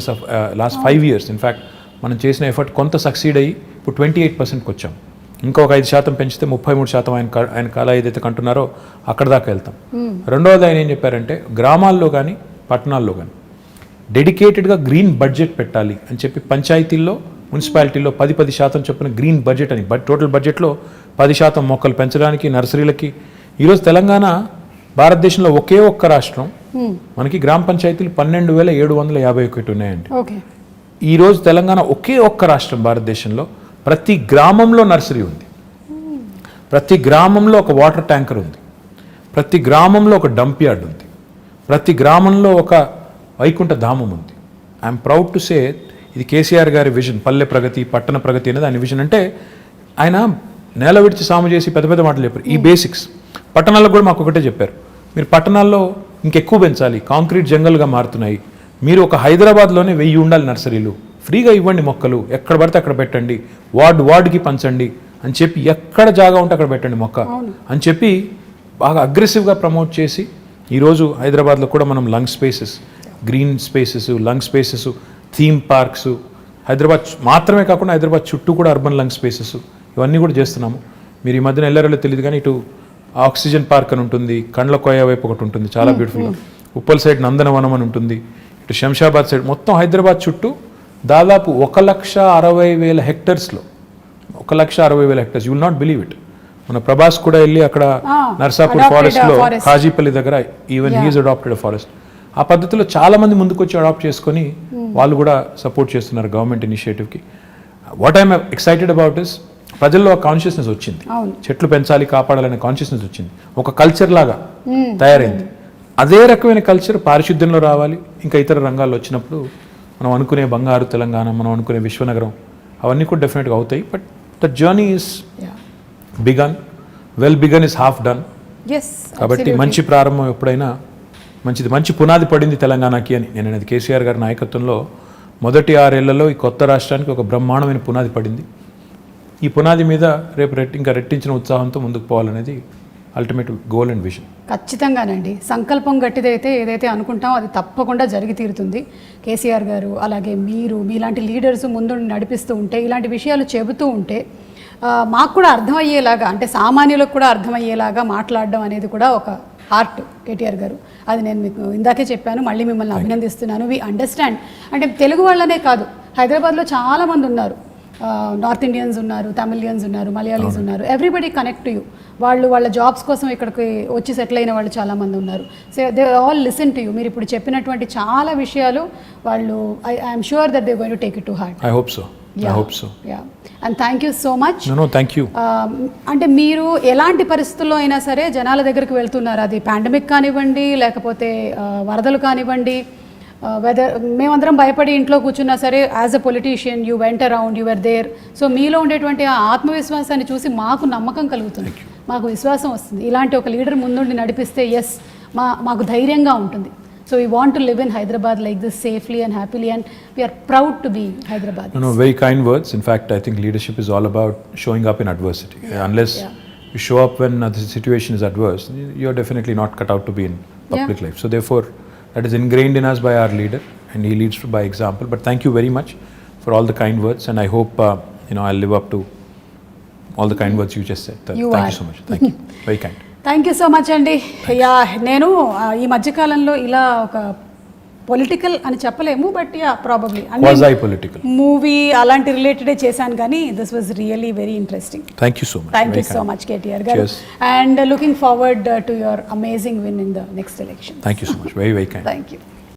లాస్ట్ 5 years ఇన్ఫ్యాక్ట్ మనం చేసిన ఎఫర్ట్ కొంత సక్సీడ్ అయ్యి ఇప్పుడు 28%కి వచ్చాం. ఇంకా ఒక 5% పెంచితే 33% ఆయన కాల ఏదైతే కంటున్నారో అక్కడ దాకా వెళ్తాం. రెండవది ఆయన ఏం చెప్పారంటే, గ్రామాల్లో కానీ పట్టణాల్లో కానీ డెడికేటెడ్గా గ్రీన్ బడ్జెట్ పెట్టాలి అని చెప్పి పంచాయతీల్లో, మున్సిపాలిటీల్లో 10% చొప్పున గ్రీన్ బడ్జెట్ అని, టోటల్ బడ్జెట్లో 10% మొక్కలు పెంచడానికి, నర్సరీలకి. ఈరోజు తెలంగాణ భారతదేశంలో ఒకే ఒక్క రాష్ట్రం, మనకి గ్రామ పంచాయతీలు 12,751 ఉన్నాయండి. ఈరోజు తెలంగాణ ఒకే ఒక్క రాష్ట్రం భారతదేశంలో, ప్రతి గ్రామంలో నర్సరీ ఉంది, ప్రతి గ్రామంలో ఒక వాటర్ ట్యాంకర్ ఉంది, ప్రతి గ్రామంలో ఒక డంప్ యార్డ్ ఉంది, ప్రతి గ్రామంలో ఒక వైకుంఠ ధామం ఉంది. ఐఎమ్ ప్రౌడ్ టు సే ఇది కేసీఆర్ గారి విజన్, పల్లె ప్రగతి పట్టణ ప్రగతి అనేది ఆయన విజన్. అంటే ఆయన నేల విడిచి సాము చేసి పెద్ద పెద్ద మాటలు చెప్పారు. ఈ బేసిక్స్ పట్టణాల్లో కూడా మాకు ఒకటే చెప్పారు, మీరు పట్టణాల్లో ఇంకెక్కువ పెంచాలి, కాంక్రీట్ జంగల్గా మారుతున్నాయి, మీరు ఒక హైదరాబాద్లోనే 1000 ఉండాలి నర్సరీలు, ఫ్రీగా ఇవ్వండి మొక్కలు, ఎక్కడ పడితే అక్కడ పెట్టండి, వార్డుకి పంచండి అని చెప్పి, ఎక్కడ జాగా ఉంటే అక్కడ పెట్టండి మొక్క అని చెప్పి బాగా అగ్రెసివ్గా ప్రమోట్ చేసి ఈరోజు హైదరాబాద్లో కూడా మనం lung spaces, green spaces, lung spaces, theme parks, Hyderabad మాత్రమే కాకుండా హైదరాబాద్ చుట్టూ కూడా అర్బన్ లంగ్ స్పేసెస్ ఇవన్నీ కూడా చేస్తున్నాము. మీరు ఈ మధ్యన వెళ్ళారో తెలియదు కానీ ఇటు ఆక్సిజన్ పార్క్ అని ఉంటుంది, కండ్ల కోయ వైపు ఒకటి ఉంటుంది చాలా బ్యూటిఫుల్గా, ఉప్పల్ సైడ్ నందనవనం అని ఉంటుంది, ఇటు శంషాబాద్ సైడ్, మొత్తం హైదరాబాద్ చుట్టూ దాదాపు 1,60,000 హెక్టర్స్లో 1,60,000 hectares. You will not believe it. మన ప్రభాస్ కూడా వెళ్ళి అక్కడ నర్సాపూర్ ఫారెస్ట్లో కాజీపల్లి దగ్గర ఈవెన్ హీఈస్ అడాప్టెడ్ ఫారెస్ట్. ఆ పద్ధతిలో చాలా మంది ముందుకు వచ్చి అడాప్ట్ చేసుకొని వాళ్ళు కూడా సపోర్ట్ చేస్తున్నారు గవర్నమెంట్ ఇనిషియేటివ్కి. What I'm excited about is ప్రజల్లో ఒక కాన్షియస్నెస్ వచ్చింది, చెట్లు పెంచాలి కాపాడాలనే కాన్షియస్నెస్ వచ్చింది, ఒక కల్చర్ లాగా తయారైంది. అదే రకమైన కల్చర్ పారిశుద్ధ్యంలో రావాలి, ఇంకా ఇతర రంగాల్లో వచ్చినప్పుడు మనం అనుకునే బంగారు తెలంగాణ, మనం అనుకునే విశ్వనగరం అవన్నీ కూడా డెఫినెట్గా అవుతాయి. But the journey is begun, well begun is half done. కాబట్టి మంచి ప్రారంభం ఎప్పుడైనా మంచిది, మంచి పునాది పడింది తెలంగాణకి అని నేను అనేది. కేసీఆర్ గారి నాయకత్వంలో మొదటి 6 ఏళ్లలో ఈ కొత్త రాష్ట్రానికి ఒక బ్రహ్మాండమైన పునాది పడింది. ఈ పునాది మీద రేపు ఇంకా రెట్టించిన ఉత్సాహంతో ముందుకు పోవాలనేది అల్టిమేట్ గోల్ అండ్ విజన్. ఖచ్చితంగానండి, సంకల్పం గట్టిదైతే ఏదైతే అనుకుంటామో అది తప్పకుండా జరిగి తీరుతుంది. కేసీఆర్ గారు అలాగే మీరు, మీలాంటి లీడర్స్ ముందు నడిపిస్తూ ఉంటే, ఇలాంటి విషయాలు చెబుతూ ఉంటే మాకు కూడా అర్థమయ్యేలాగా, అంటే సామాన్యులకు కూడా అర్థమయ్యేలాగా మాట్లాడడం అనేది కూడా ఒక ఆర్ట్ కేటీఆర్ గారు. అది నేను మీకు ఇందాకే చెప్పాను, మళ్ళీ మిమ్మల్ని అభినందిస్తున్నాను. We understand. అంటే తెలుగు వాళ్ళనే కాదు, హైదరాబాద్లో చాలామంది ఉన్నారు, నార్త్ ఇండియన్స్ ఉన్నారు, తమిళియన్స్ ఉన్నారు, మలయాళీస్ ఉన్నారు. Everybody connect to you. వాళ్ళు వాళ్ళ జాబ్స్ కోసం ఇక్కడికి వచ్చి సెటిల్ అయిన వాళ్ళు చాలామంది ఉన్నారు. So they all listen to you. మీరు ఇప్పుడు చెప్పినటువంటి చాలా విషయాలు వాళ్ళు, I'm sure that they going to take it to heart. I hope so. Yeah, and thank you so much. Thank you. అంటే మీరు ఎలాంటి పరిస్థితుల్లో అయినా సరే జనాల దగ్గరికి వెళ్తున్నారు, అది పాండమిక్ కానివ్వండి, లేకపోతే వరదలు కానివ్వండి, వెదర్ మేమందరం భయపడి ఇంట్లో కూర్చున్నా సరే, as a politician you went around, you were there. So మీలో ఉండేటువంటి ఆ ఆత్మవిశ్వాసాన్ని చూసి మాకు నమ్మకం కలుగుతుంది, మాకు విశ్వాసం వస్తుంది. ఇలాంటి ఒక లీడర్ ముందుండి నడిపిస్తే ఎస్ మాకు ధైర్యంగా ఉంటుంది. So we want to live in Hyderabad like this safely and happily, and we are proud to be Hyderabadis. No, very kind words. In fact, I think leadership is all about showing up in adversity. Unless you show up when the situation is adverse, you're definitely not cut out to be in public life. So therefore, that is ingrained in us by our leader, and he leads by example. But thank you very much for all the kind words, and I hope I'll live up to all the kind words you just said. Thank you so much. Thank you. Very kind. Thank you so much అండి. యా, నేను ఈ మధ్యకాలంలో ఇలా ఒక పొలిటికల్ అని చెప్పలేము, బట్ యా ప్రాబబ్లీ మూవీ అలాంటి రిలేటెడే చేశాను, కానీ this was really very interesting. Thank you so much. Thank you so much KTR garu, and looking forward to your amazing win in the next election. Thank you so much. Very very kind. Thank you.